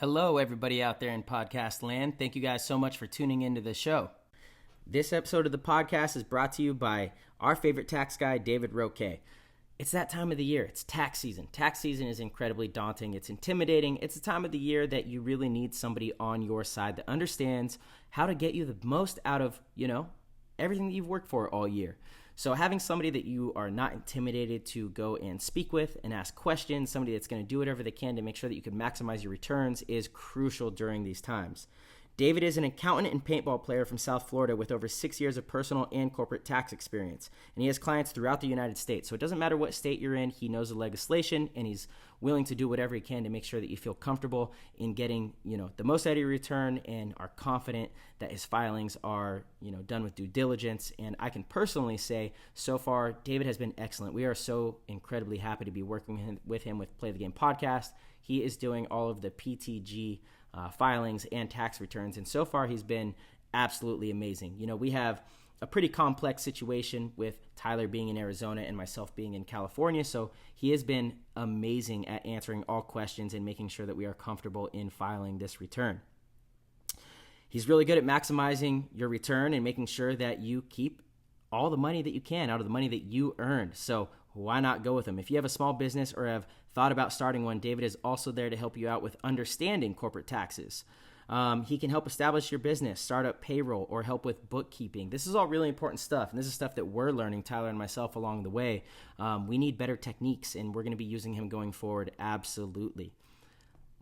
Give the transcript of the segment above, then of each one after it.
Hello, everybody out there in podcast land. Thank you guys so much for tuning into the show. This episode of the podcast is brought to you by our favorite tax guy, David Roque. It's that time of the year. It's tax season. Tax season is incredibly daunting. It's intimidating. It's a time of the year that you really need somebody on your side that understands how to get you the most out of, everything that you've worked for all year. So having somebody that you are not intimidated to go and speak with and ask questions, somebody that's going to do whatever they can to make sure that you can maximize your returns is crucial during these times. David is an accountant and paintball player from South Florida with over 6 years of personal and corporate tax experience. And he has clients throughout the United States. So it doesn't matter what state you're in, he knows the legislation and he's willing to do whatever he can to make sure that you feel comfortable in getting, the most out of your return and are confident that his filings are, done with due diligence. And I can personally say so far, David has been excellent. We are so incredibly happy to be working with him with Play the Game podcast. He is doing all of the PTG filings and tax returns, and so far he's been absolutely amazing. We have a pretty complex situation with Tyler being in Arizona and myself being in California, so he has been amazing at answering all questions and making sure that we are comfortable in filing this return. He's really good at maximizing your return and making sure that you keep all the money that you can out of the money that you earned. So why not go with him? If you have a small business or have thought about starting one, David is also there to help you out with understanding corporate taxes. He can help establish your business, start up payroll, or help with bookkeeping. This is all really important stuff, and this is stuff that we're learning, Tyler and myself, along the way. We need better techniques, and we're going to be using him going forward, absolutely.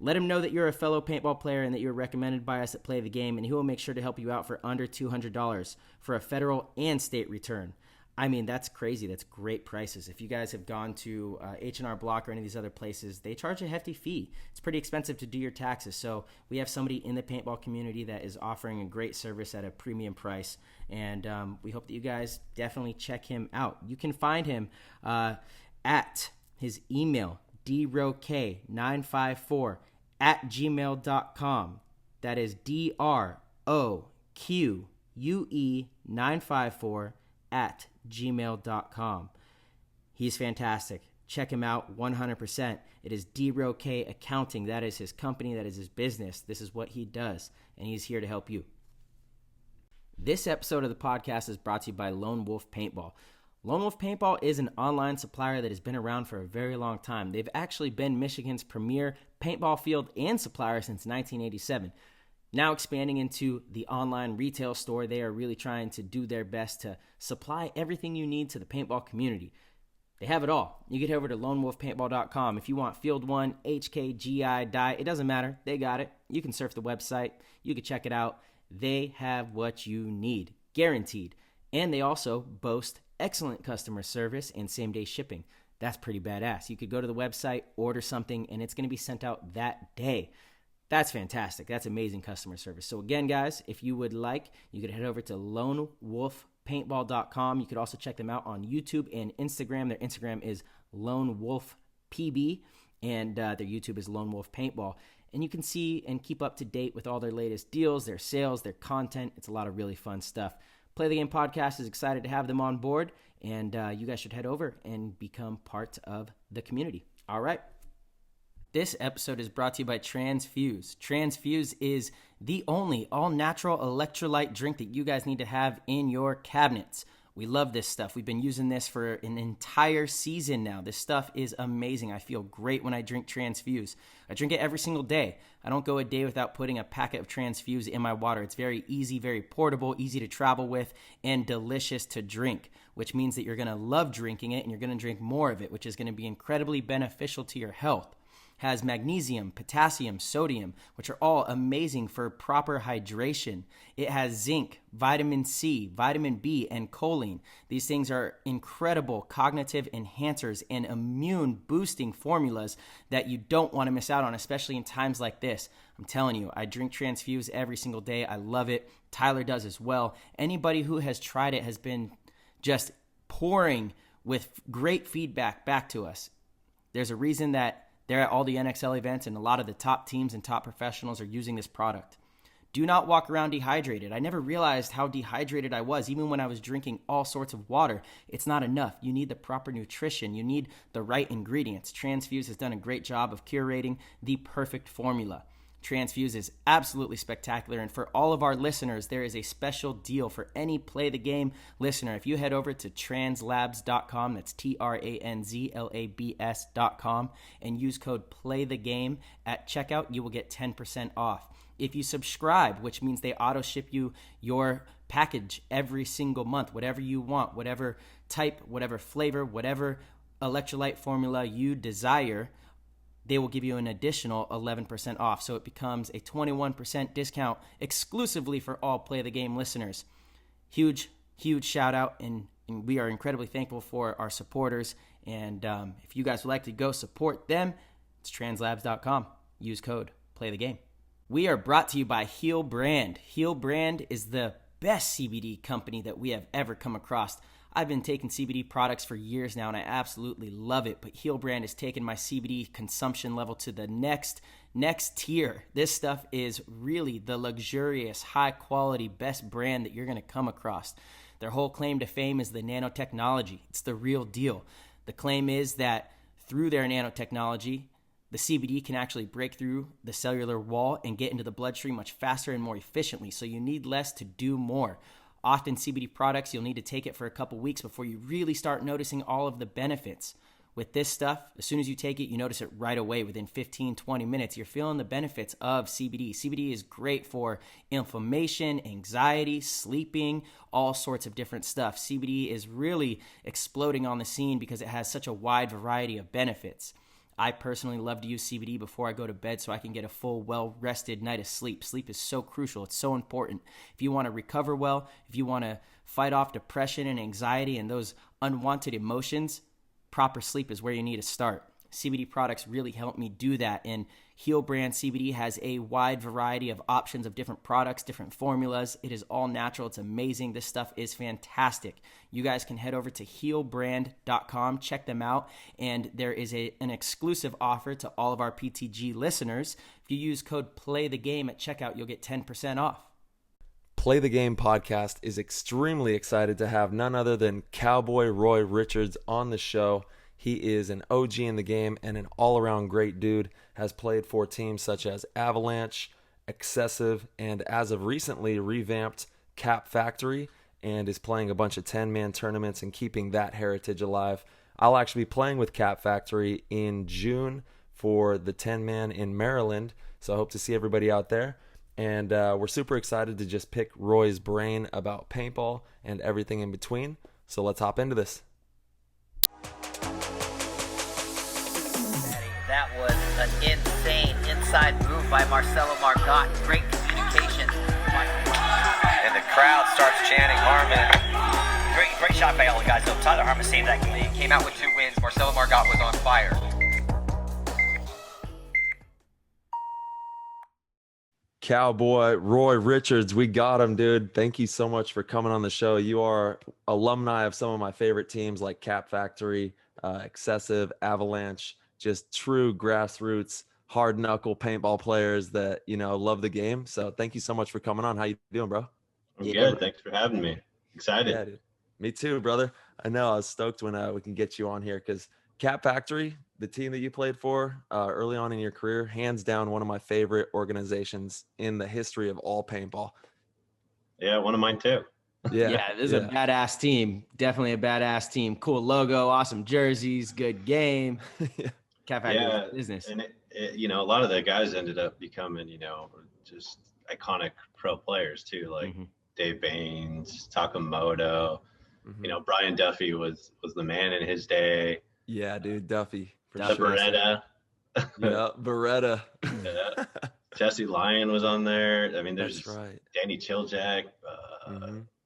Let him know that you're a fellow paintball player and that you're recommended by us at Play the Game, and he will make sure to help you out for under $200 for a federal and state return. I mean, that's crazy. That's great prices. If you guys have gone to H&R Block or any of these other places, they charge a hefty fee. It's pretty expensive to do your taxes. So we have somebody in the paintball community that is offering a great service at a premium price. And we hope that you guys definitely check him out. You can find him at his email, droque954@gmail.com. That is DROQUE954@gmail.com. He's fantastic. Check him out 100%. It is DROque Accounting. That is his company. That is his business. This is what he does, and he's here to help you. This episode of the podcast is brought to you by Lone Wolf Paintball. Lone Wolf Paintball is an online supplier that has been around for a very long time. They've actually been Michigan's premier paintball field and supplier since 1987. Now expanding into the online retail store, they are really trying to do their best to supply everything you need to the paintball community. They have it all. You can head over to lonewolfpaintball.com. If you want Field 1, HK, GI, Dye, it doesn't matter. They got it. You can surf the website. You can check it out. They have what you need, guaranteed. And they also boast excellent customer service and same-day shipping. That's pretty badass. You could go to the website, order something, and it's going to be sent out that day. That's fantastic. That's amazing customer service. So again, guys, if you would like, you could head over to lonewolfpaintball.com. You could also check them out on YouTube and Instagram. Their Instagram is lonewolfpb, and their YouTube is Lone Wolf Paintball. And you can see and keep up to date with all their latest deals, their sales, their content. It's a lot of really fun stuff. Play the Game podcast is excited to have them on board, and you guys should head over and become part of the community. All right. This episode is brought to you by Transfuse. Transfuse is the only all-natural electrolyte drink that you guys need to have in your cabinets. We love this stuff. We've been using this for an entire season now. This stuff is amazing. I feel great when I drink Transfuse. I drink it every single day. I don't go a day without putting a packet of Transfuse in my water. It's very easy, very portable, easy to travel with, and delicious to drink, which means that you're going to love drinking it and you're going to drink more of it, which is going to be incredibly beneficial to your health. Has magnesium, potassium, sodium, which are all amazing for proper hydration. It has zinc, vitamin C, vitamin B, and choline. These things are incredible cognitive enhancers and immune boosting formulas that you don't want to miss out on, especially in times like this. I'm telling you, I drink Transfuse every single day. I love it. Tyler does as well. Anybody who has tried it has been just pouring with great feedback back to us. There's a reason that they're at all the NXL events, and a lot of the top teams and top professionals are using this product. Do not walk around dehydrated. I never realized how dehydrated I was, even when I was drinking all sorts of water. It's not enough. You need the proper nutrition. You need the right ingredients. Transfuse has done a great job of curating the perfect formula. Transfuse is absolutely spectacular. And for all of our listeners, there is a special deal for any Play the Game listener. If you head over to translabs.com, that's TRANZLABS.com, and use code PLAYTHEGAME at checkout, you will get 10% off. If you subscribe, which means they auto ship you your package every single month, whatever you want, whatever type, whatever flavor, whatever electrolyte formula you desire, they will give you an additional 11% off. So it becomes a 21% discount exclusively for all Play the Game listeners. Huge shout out, and we are incredibly thankful for our supporters. And if you guys would like to go support them, it's translabs.com. Use code Play the Game. We are brought to you by Heal Brand. Heal Brand is the best CBD company that we have ever come across. I've been taking CBD products for years now, and I absolutely love it. But Heal Brand has taken my CBD consumption level to the next tier. This stuff is really the luxurious, high-quality, best brand that you're going to come across. Their whole claim to fame is the nanotechnology. It's the real deal. The claim is that through their nanotechnology, the CBD can actually break through the cellular wall and get into the bloodstream much faster and more efficiently. So you need less to do more. Often CBD products, you'll need to take it for a couple weeks before you really start noticing all of the benefits. With this stuff, as soon as you take it, you notice it right away. Within 15, 20 minutes, you're feeling the benefits of CBD. CBD is great for inflammation, anxiety, sleeping, all sorts of different stuff. CBD is really exploding on the scene because it has such a wide variety of benefits. I personally love to use CBD before I go to bed so I can get a full, well-rested night of sleep. Sleep is so crucial. It's so important. If you want to recover well, if you want to fight off depression and anxiety and those unwanted emotions, proper sleep is where you need to start. CBD products really help me do that, and Heal Brand CBD has a wide variety of options of different products, different formulas. It is all natural. It's amazing. This stuff is fantastic. You guys can head over to healbrand.com, check them out, and there is an exclusive offer to all of our PTG listeners. If you use code PLAYTHEGAME at checkout, you'll get 10% off. Play the Game podcast is extremely excited to have none other than Cowboy Roy Richards on the show. He is an OG in the game and an all-around great dude, has played for teams such as Avalanche, XSV, and as of recently revamped Kapp Factory, and is playing a bunch of 10-man tournaments and keeping that heritage alive. I'll actually be playing with Kapp Factory in June for the 10-man in Maryland, so I hope to see everybody out there. And we're super excited to just pick Roy's brain about paintball and everything in between. So let's hop into this. That was an insane inside move by Marcelo Margot. Great communication. And the crowd starts chanting Harmon. Great shot by all the guys. So Tyler Harmon saved that game. Came out with 2 wins. Marcelo Margot was on fire. Cowboy Roy Richards, we got him, dude. Thank you so much for coming on the show. You are alumni of some of my favorite teams like Kapp Factory, XSV, Avalanche, just true grassroots, hard knuckle paintball players that, love the game. So thank you so much for coming on. How you doing, bro? I'm good. Thanks for having me. Excited. Yeah, dude. Me too, brother. I know. I was stoked when we can get you on here because Kapp Factory, the team that you played for early on in your career, hands down one of my favorite organizations in the history of all paintball. Yeah, one of mine too. Yeah, this is a badass team. Definitely a badass team. Cool logo, awesome jerseys, good game. Kapp Factory business. And it, a lot of the guys ended up becoming, just iconic pro players too, like Dave Baines, Takamoto. Brian Duffy was the man in his day. Yeah, dude, Duffy. Beretta. Yeah, Beretta. Yeah. Jesse Lyon was on there. I mean, there's right. Danny Chiljack,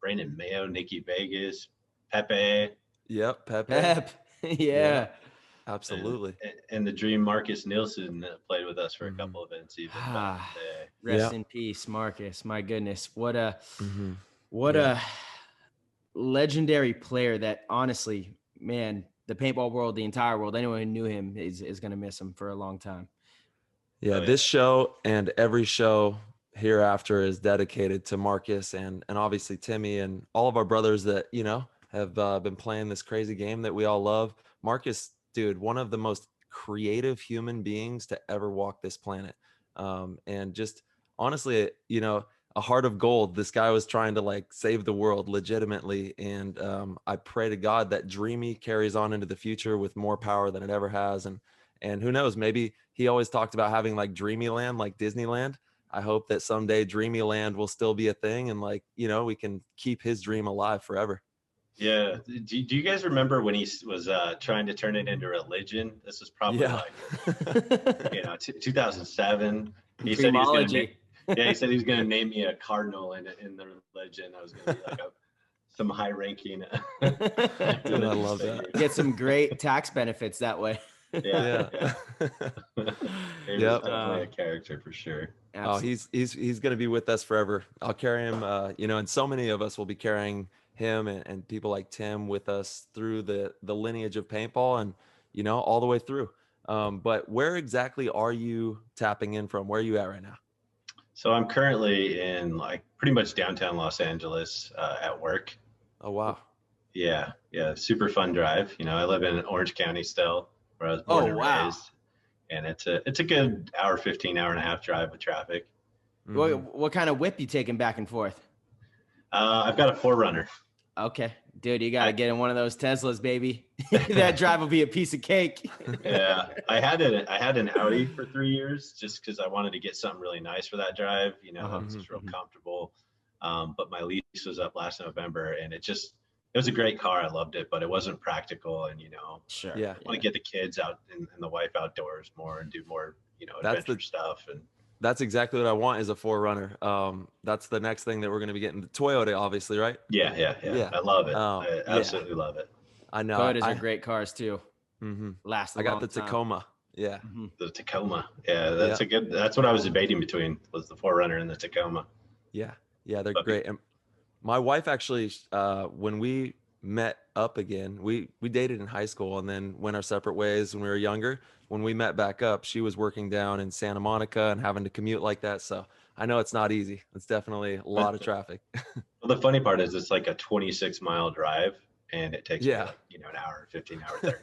Brandon Mayo, Nikki Vegas, Pepe. Yep, Pepe. Yeah. Absolutely. And the dream Marcus Nielsen played with us for a couple events even back in the day. Rest in peace, Marcus. My goodness. What a legendary player that honestly, man, the paintball world, the entire world, anyone who knew him is going to miss him for a long time. Yeah, this show and every show hereafter is dedicated to Marcus and obviously Timmy and all of our brothers that, have been playing this crazy game that we all love. Marcus, dude, one of the most creative human beings to ever walk this planet. And just honestly, a heart of gold. This guy was trying to like save the world legitimately. And I pray to God that Dreamy carries on into the future with more power than it ever has. And who knows, maybe he always talked about having like Dreamyland, like Disneyland. I hope that someday Dreamyland will still be a thing, and like, we can keep his dream alive forever. Yeah. Do you guys remember when he was trying to turn it into religion? This was probably like 2007. He said he was going to he said he was going to name me a cardinal in the religion. I was going to be like some high ranking. Dude, I love that. Get some great tax benefits that way. Yeah. Yep. Definitely a character for sure. Absolutely. Oh, he's going to be with us forever. I'll carry him, and so many of us will be carrying him and people like Tim with us through the lineage of paintball and, all the way through. But where exactly are you tapping in from? Where are you at right now? So I'm currently in like pretty much downtown Los Angeles at work. Oh, wow. Yeah. Super fun drive. I live in Orange County still, where I was born and raised. And it's a good hour and a half drive with traffic. What kind of whip you taking back and forth? I've got a 4Runner. Okay, dude, you got to get in one of those Teslas, baby. That drive will be a piece of cake. Yeah, I had an Audi for 3 years just because I wanted to get something really nice for that drive. It's just real comfortable. But my lease was up last November, and it was a great car. I loved it, but it wasn't practical. And sure, I want to get the kids out and the wife outdoors more and do more, adventure stuff. And that's exactly what I want is a 4Runner. That's the next thing that we're going to be getting. The Toyota, obviously, right? Yeah. I love it. I absolutely love it. I know. Toyotas are great cars too. Last. I got the Tacoma. Yeah. The Tacoma. Yeah, that's what I was debating between was the 4Runner and the Tacoma. Yeah, they're great. And my wife actually, when we met up again, we dated in high school and then went our separate ways when we were younger. When we met back up, she was working down in Santa Monica and having to commute like that. So I know it's not easy. It's definitely a lot of traffic. Well, the funny part is it's like a 26-mile drive and it takes an hour, 15 hours there.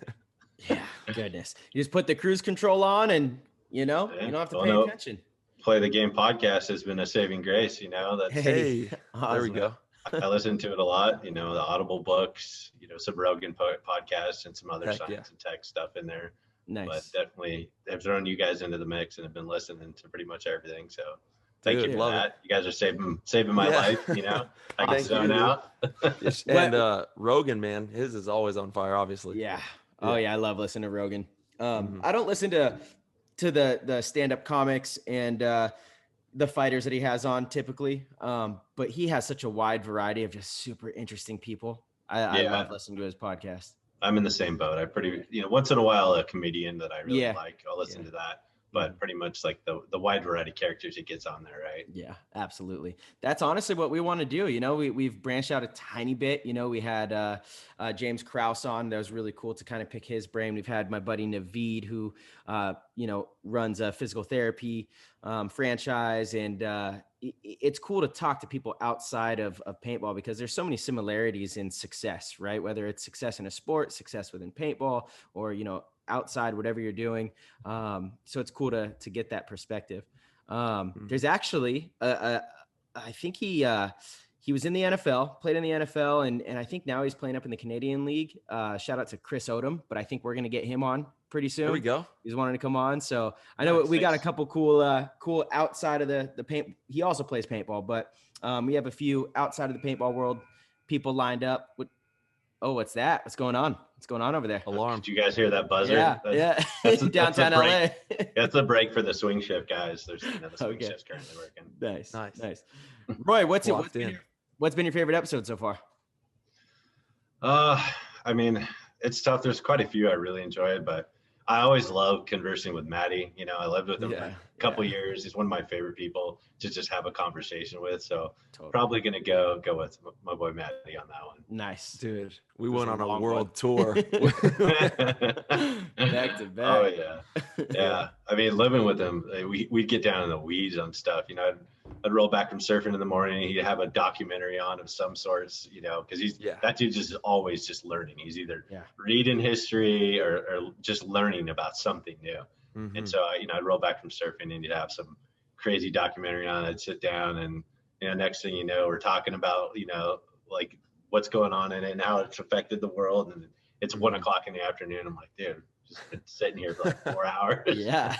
Yeah, goodness. You just put the cruise control on and, you don't have to pay attention. Play the Game podcast has been a saving grace, That's, hey, awesome. There we go. I listen to it a lot, the Audible books, some Rogan podcasts and some other science and tech stuff in there. Nice. But definitely have thrown you guys into the mix and have been listening to pretty much everything. So thank you for that. You guys are saving my life, I can zone out. And Rogan, man, his is always on fire, obviously. Yeah. Oh yeah, I love listening to Rogan. I don't listen to the stand-up comics and the fighters that he has on typically. But he has such a wide variety of just super interesting people. I love listening to his podcast. I'm in the same boat. I once in a while, a comedian that I really like, I'll listen to that. But pretty much like the wide variety of characters he gets on there, right? Yeah, absolutely. That's honestly what we want to do. We've branched out a tiny bit. We had James Krause on. That was really cool to kind of pick his brain. We've had my buddy Naveed, who runs a physical therapy franchise, and it's cool to talk to people outside of paintball because there's so many similarities in success, right? Whether it's success in a sport, success within paintball, or outside, whatever you're doing. So it's cool to get that perspective. There's actually, I think he was in the NFL, played in the NFL, and I think now he's playing up in the Canadian League. Shout out to Chris Odom, but I think we're going to get him on pretty soon. There we go. He's wanting to come on. So I know we got a couple cool outside of the paint. He also plays paintball, but we have a few outside of the paintball world people lined up. What's that? What's going on? What's going on over there? Alarm. Did you guys hear that buzzer? Yeah. Downtown LA. That's a break for the swing shift guys. There's the swing shift's currently working. Nice. Roy, what's been your favorite episode so far? I mean, it's tough. There's quite a few I really enjoyed, but I always love conversing with Matty. I lived with him for a couple years. He's one of my favorite people to just have a conversation with. So probably going to go with my boy Matty on that one. Nice. Dude, we went on a world tour. Back to back. Oh, yeah. Yeah. I mean, living with him, we'd get down in the weeds on stuff. I'd roll back from surfing in the morning. He'd have a documentary on of some sorts, because that dude's just always just learning. He's either reading history or just learning about something new. And so, I'd roll back from surfing and you'd have some crazy documentary on. I'd sit down and, next thing you know, we're talking about, like what's going on in it and how it's affected the world. And it's 1 o'clock in the afternoon. I'm like, dude, just been sitting here for like 4 hours. Yeah.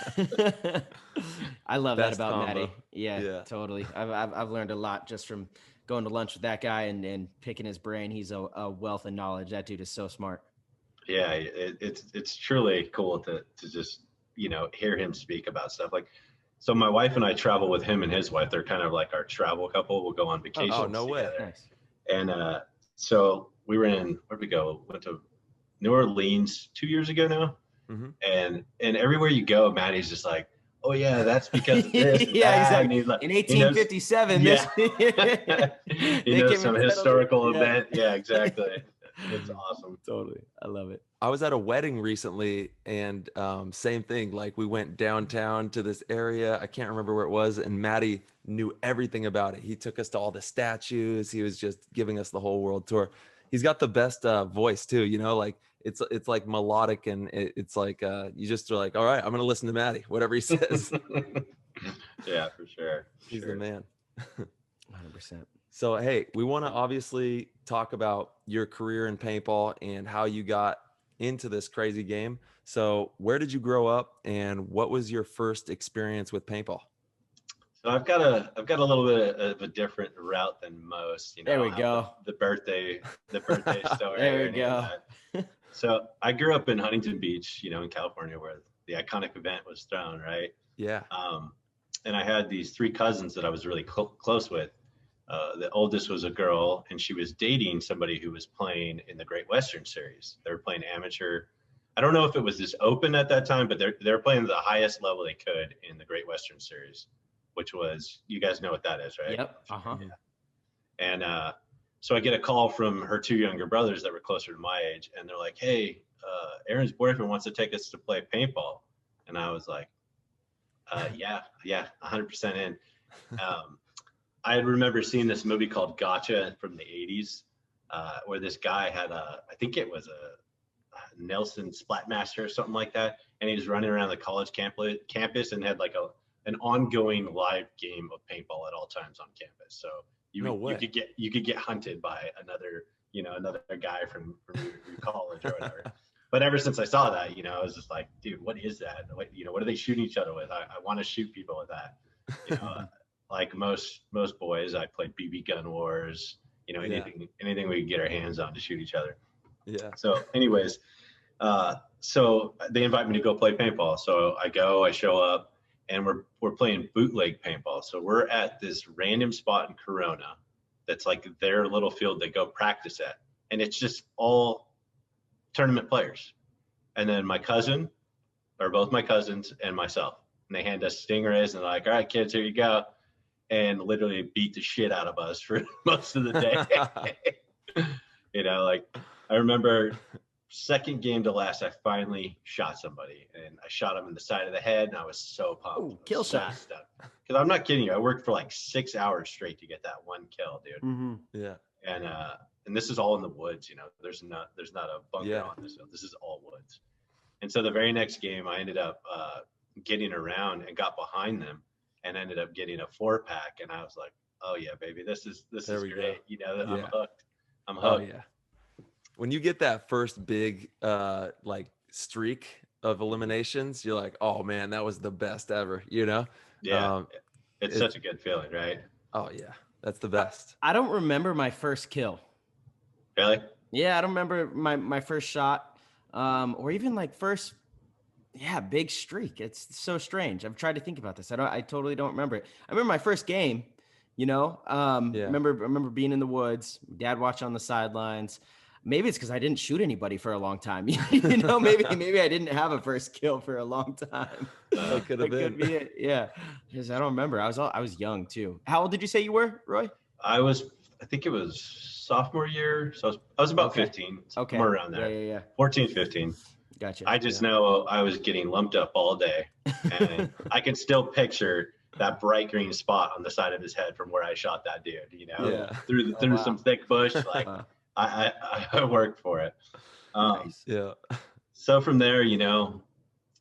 I love Best that about combo. Maddie. Yeah, totally. I've learned a lot just from going to lunch with that guy and picking his brain. He's a wealth of knowledge. That dude is so smart. Yeah, it's truly cool to just, hear him speak about stuff. Like, so my wife and I travel with him and his wife. They're kind of like our travel couple. We'll go on vacations no way. together. Nice. And so we were where'd we go? Went to New Orleans 2 years ago now. And everywhere you go, Maddie's just like, oh yeah, that's because of this. Yeah, he's like, in 1857, he knows some came historical event. Yeah, exactly. It's awesome. Totally. I love it. I was at a wedding recently, and same thing. Like, we went downtown to this area. I can't remember where it was, and Maddie knew everything about it. He took us to all the statues. He was just giving us the whole world tour. He's got the best voice too. Like it's like melodic, and it's like you just are like, all right, I'm gonna listen to Maddie, whatever he says. Yeah, for sure. He's the man. 100%. So, hey, we want to obviously talk about your career in paintball and how you got into this crazy game. So where did you grow up, and what was your first experience with paintball? So I've got a little bit of a different route than most. There we go. The birthday story. There we go. So I grew up in Huntington Beach, in California, where the iconic event was thrown, right? Yeah. And I had these 3 cousins that I was really close with. The oldest was a girl, and she was dating somebody who was playing in the Great Western Series. They were playing amateur. I don't know if it was this open at that time, but they're playing the highest level they could in the Great Western Series, which was, you guys know what that is, right? Yep. Uh-huh. Yeah. And so I get a call from her 2 younger brothers that were closer to my age, and they're like, hey, Aaron's boyfriend wants to take us to play paintball. And I was like, yeah, 100% in. I remember seeing this movie called Gotcha from the 80s, where this guy had I think it was a Nelson Splatmaster or something like that. And he was running around the college campus and had like an ongoing live game of paintball at all times on campus. So you could get hunted by another guy from your college or whatever. But ever since I saw that, I was just like, dude, what is that? What are they shooting each other with? I want to shoot people with that. Like most boys, I played BB gun wars, anything we could get our hands on to shoot each other. Yeah. So anyways, so they invite me to go play paintball. So I show up, and we're playing bootleg paintball. So we're at this random spot in Corona that's like their little field they go practice at. And it's just all tournament players. And then both my cousins and myself. And they hand us stingrays, and they're like, all right, kids, here you go. And literally beat the shit out of us for most of the day. I remember second game to last, I finally shot somebody, and I shot him in the side of the head, and I was so pumped. Ooh, kill shot. Because I'm not kidding you. I worked for like 6 hours straight to get that one kill, dude. Mm-hmm. Yeah. And this is all in the woods, there's not a bunker on this. This is all woods. And so the very next game, I ended up getting around and got behind them, and ended up getting a 4-pack. And I was like, oh yeah, baby, this is great. I'm hooked. I'm hooked. Oh yeah. When you get that first big like streak of eliminations, you're like, oh man, that was the best ever, Yeah. It's such a good feeling, right? Oh yeah. That's the best. I don't remember my first kill. Really? Yeah, I don't remember my first shot, or even like first, big streak. It's so strange. I've tried to think about this. I totally don't remember it. I remember my first game. Remember being in the woods. Dad watching on the sidelines. Maybe it's because I didn't shoot anybody for a long time. Maybe I didn't have a first kill for a long time. That could have been. Could be it. Yeah, because I don't remember. I was young too. How old did you say you were, Roy? I think it was sophomore year. So I was about 15. Somewhere around there. Yeah. 14, 15. Gotcha. I just know I was getting lumped up all day, and I can still picture that bright green spot on the side of his head from where I shot that dude. Through some thick bush. Like I worked for it. Nice. Yeah. So from there,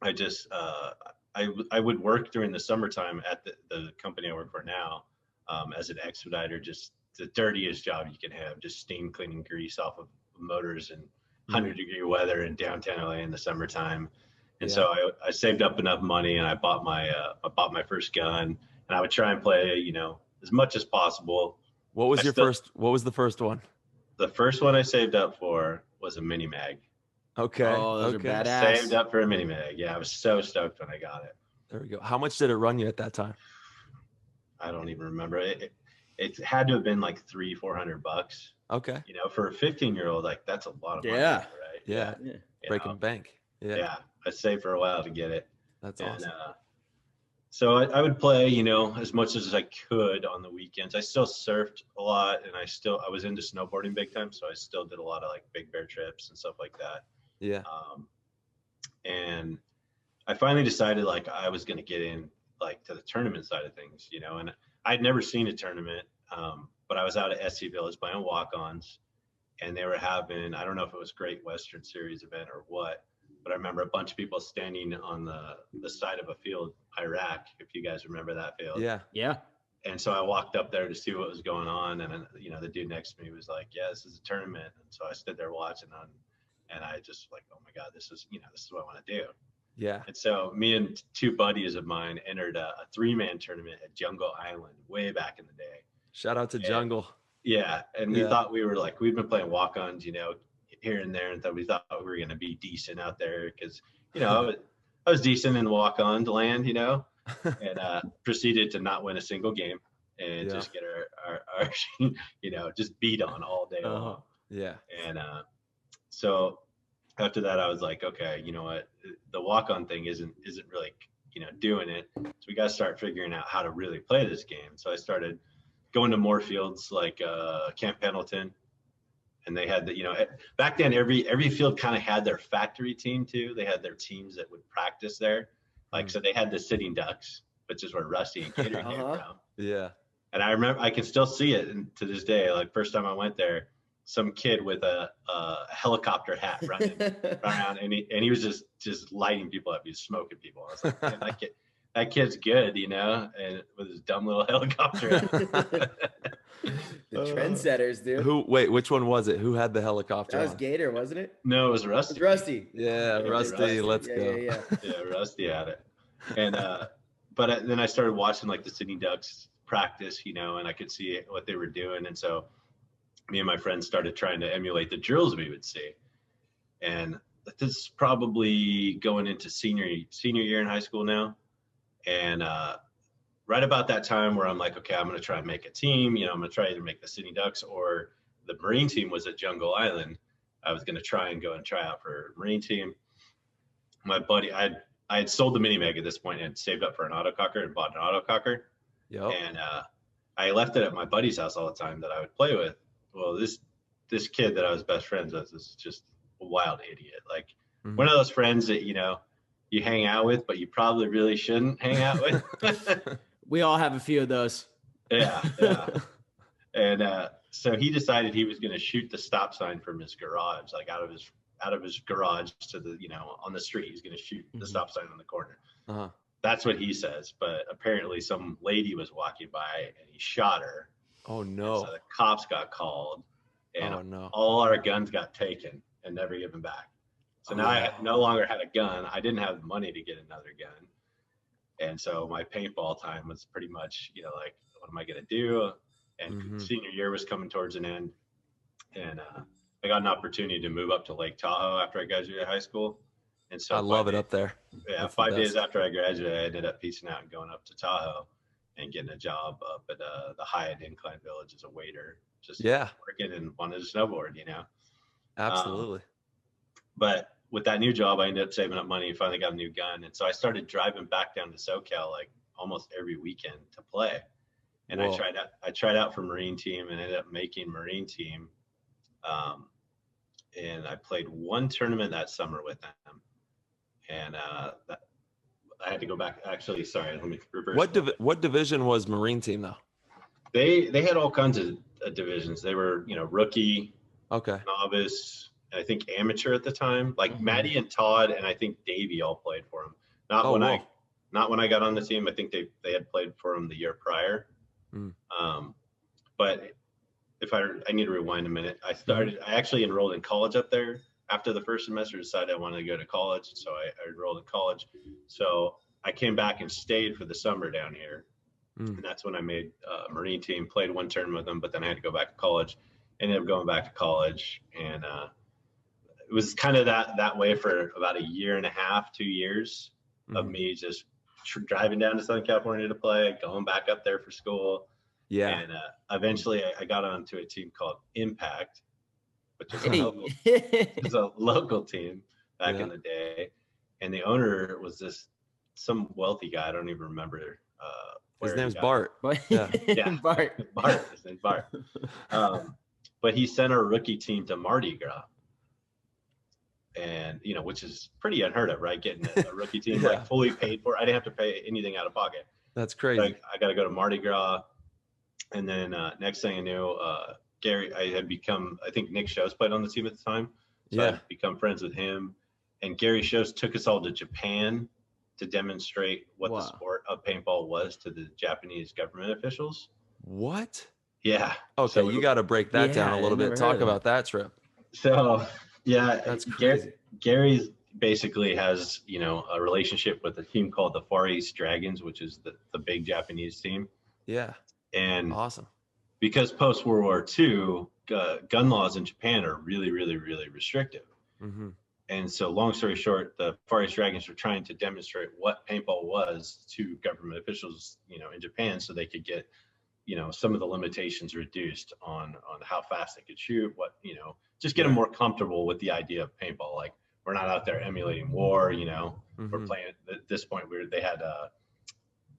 I just I would work during the summertime at the company I work for now as an expediter, just the dirtiest job you can have, just steam cleaning grease off of motors in 100-degree weather in downtown LA in the summertime. And so I saved up enough money and I bought my first gun, and I would try and play, you know, as much as possible. What was what was the first one? The first one I saved up for was a mini mag. Okay. Oh, those are badass. Saved up for a mini mag. Yeah, I was so stoked when I got it. There we go. How much did it run you at that time? I don't even remember. It had to have been like $300-400. Okay. You know, for a 15-year-old, like that's a lot of money, Yeah. right? Yeah. Breaking bank. Yeah. I saved for a while to get it. That's awesome. So I would play, you know, as much as I could on the weekends. I still surfed a lot, and I was into snowboarding big time, so I still did a lot of like Big Bear trips and stuff like that. Yeah. And I finally decided like I was going to get in like to the tournament side of things, you know, and I'd never seen a tournament, but I was out at SC Village playing walk-ons, and they were having, I don't know if it was Great Western Series event or what, but I remember a bunch of people standing on the side of a field, Iraq, if you guys remember that field. Yeah. Yeah. And so I walked up there to see what was going on, and you know, the dude next to me was like, "Yeah, this is a tournament." And so I stood there watching on, and I just like, "Oh my God, this is what I want to do." Yeah. And so me and two buddies of mine entered a 3-man tournament at Jungle Island way back in the day. Shout out to Jungle. Yeah, and we thought we'd been playing walk-ons, you know, here and there, and we thought we were going to be decent out there because, you know, I was decent in walk-on land, you know, and proceeded to not win a single game and just get our you know, just beat on all day long. Yeah. And so after that, I was like, okay, you know what, the walk-on thing isn't really, you know, doing it. So we got to start figuring out how to really play this game. So I started going to more fields like Camp Pendleton. And they had you know, back then every field kind of had their factory team too. They had their teams that would practice there. Like, so they had the Sitting Ducks, which is where Rusty and Gator came from. Yeah. And I remember, I can still see it to this day. Like, first time I went there, some kid with a helicopter hat running around, and he was just lighting people up. He was smoking people. I was like, man, that kid's good, you know, and with his dumb little helicopter hat. The trendsetters, dude. Which one was it? Who had the helicopter? That was Gator, wasn't it? No, it was Rusty. It was Rusty. Yeah, Rusty. Let's go. Yeah, Rusty had it. And but then I started watching like the Sitting Ducks practice, you know, and I could see what they were doing, and so me and my friends started trying to emulate the drills we would see. And this is probably going into senior year in high school now, and right about that time where I'm like, okay, I'm going to try and make a team. You know, I'm going to try to make the Sitting Ducks, or the Marine team was at Jungle Island. I was going to try and try out for Marine team. My buddy, I had sold the mini mag at this point and saved up for an autococker and bought an autococker. Yep. And I left it at my buddy's house all the time that I would play with. Well, this kid that I was best friends with is just a wild idiot. Like one of those friends that, you know, you hang out with, but you probably really shouldn't hang out with. We all have a few of those. Yeah. And so he decided he was going to shoot the stop sign from his garage, like out of his garage to the, you know, on the street. He's going to shoot the stop sign on the corner. That's what he says. But apparently some lady was walking by and he shot her. Oh no. And so the cops got called, and all our guns got taken and never given back. So now I no longer had a gun. I didn't have the money to get another gun. And so my paintball time was pretty much, you know, like, what am I going to do? And senior year was coming towards an end. And I got an opportunity to move up to Lake Tahoe after I graduated high school. And so I love it up there. Yeah, 5 days after I graduated, I ended up piecing out and going up to Tahoe and getting a job up at the Hyatt Incline Village as a waiter. Just working and wanted to snowboard, you know. Absolutely. But with that new job, I ended up saving up money and finally got a new gun. And so I started driving back down to SoCal like almost every weekend to play. And I tried out for Marine team and ended up making Marine team. And I played one tournament that summer with them. And I had to go back. Actually, sorry, let me reverse. What division was Marine team though? They had all kinds of divisions. They were, you know, rookie, okay, novice, I think amateur at the time. Like Maddie and Todd and I think Davey all played for him. Not Oh, when whoa. not when I got on the team. I think they had played for him the year prior. But if I need to rewind a minute, I actually enrolled in college up there after the first semester. Decided I wanted to go to college, so I enrolled in college. So I came back and stayed for the summer down here, and that's when I made a Marine team. Played one tournament with them, but then I had to go back to college. Ended up going back to college, and it was kind of that way for about a year and a half, 2 years of me just driving down to Southern California to play, going back up there for school. Yeah. And eventually I got onto a team called Impact, which is a local team back in the day. And the owner was some wealthy guy. I don't even remember. His name's Bart. Yeah. Bart. His name's Bart. But he sent our rookie team to Mardi Gras. And, which is pretty unheard of, right? Getting a rookie team like fully paid for. I didn't have to pay anything out of pocket. That's crazy. So I got to go to Mardi Gras. And then next thing I knew, Gary, I think Nick Shows played on the team at the time. So I'd become friends with him. And Gary Shows took us all to Japan to demonstrate what the sport of paintball was to the Japanese government officials. What? Yeah. Okay, so you got to break that down a little bit. Talk about that trip. So, yeah. That's crazy. Gary's basically has, a relationship with a team called the Far East Dragons, which is the big Japanese team. Yeah. And awesome. Because post World War II, gun laws in Japan are really, really, really restrictive. And so long story short, the Far East Dragons were trying to demonstrate what paintball was to government officials, in Japan, so they could get, some of the limitations reduced on how fast they could shoot, just get them more comfortable with the idea of paintball. Like, we're not out there emulating war, we're playing at this point they had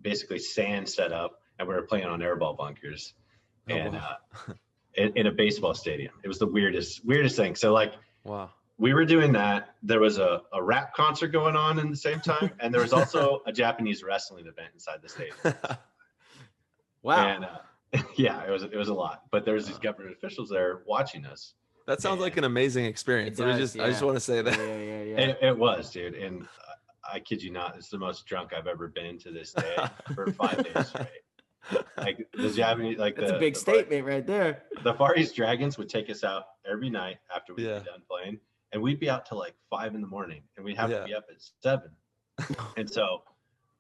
basically sand set up, and we were playing on airball bunkers and in a baseball stadium. It was the weirdest thing. So we were doing that. There was a rap concert going on in the same time. And there was also a Japanese wrestling event inside the stadium. Wow. And it was a lot, but there's these government officials there watching us. That sounds like an amazing experience. I just want to say that. Yeah. It was, dude. And I kid you not, it's the most drunk I've ever been to this day for 5 days straight. Like the Japanese, that's a big statement right there. The Far East Dragons would take us out every night after we'd be done playing, and we'd be out till like 5 a.m, and we'd have to be up at 7. And so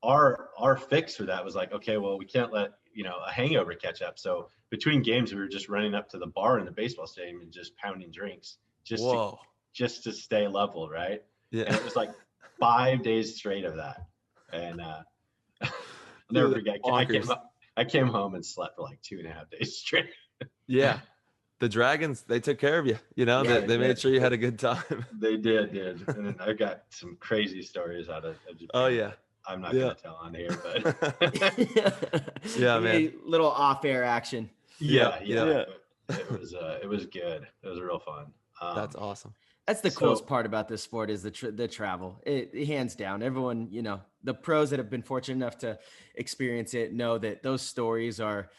our fix for that was like, okay, well, we can't let a hangover catch up. So between games, we were just running up to the bar in the baseball stadium and just pounding drinks just to stay level, right? Yeah. And it was like 5 days straight of that. And I'll never forget. I came home and slept for like 2.5 days straight. Yeah. The Dragons, they took care of you. They made sure you had a good time. They did. And then I got some crazy stories out of Japan. Oh, yeah. I'm not going to tell on here, but yeah, man. A little off-air action. Yeah. It was good. It was real fun. That's awesome. That's the coolest part about this sport is the travel. It hands down. Everyone, the pros that have been fortunate enough to experience it know that those stories are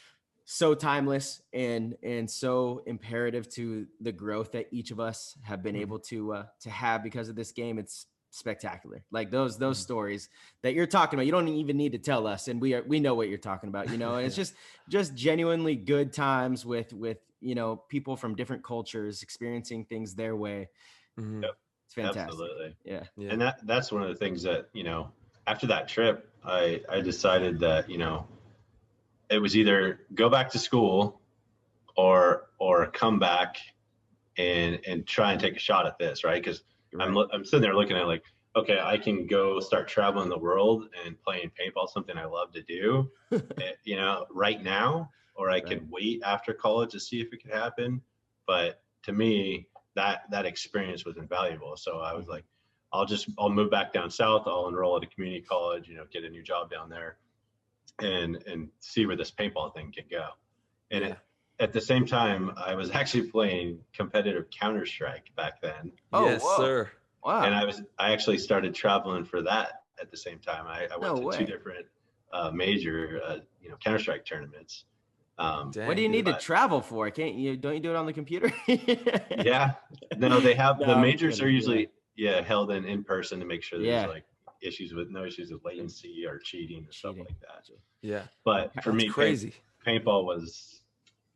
so timeless and so imperative to the growth that each of us have been able to have because of this game. It's spectacular. Like those stories that you're talking about, you don't even need to tell us, and we know what you're talking about. And it's just genuinely good times with people from different cultures experiencing things their way. Yep. It's fantastic. Absolutely. Yeah. And that's one of the things that, after that trip, I decided that, it was either go back to school or come back and try and take a shot at this. Right. Cause I'm sitting there looking at like, okay, I can go start traveling the world and playing paintball, something I love to do, right now, or I could wait after college to see if it could happen. But to me, that experience was invaluable. So I was like, I'll move back down south. I'll enroll at a community college, get a new job down there and see where this paintball thing can go. And at the same time, I was actually playing competitive Counter-Strike back then. Oh, yes, sir. Wow. And I actually started traveling for that at the same time. I went to 2 different major, Counter-Strike tournaments. Dang, What do you need to dude. travel for? Don't you do it on the computer? Yeah, no, they have No, the I'm majors kidding, are usually held in person to make sure there's Yeah. like no issues with latency or cheating or stuff Cheating. like that. Yeah. But for That's me, crazy. paintball was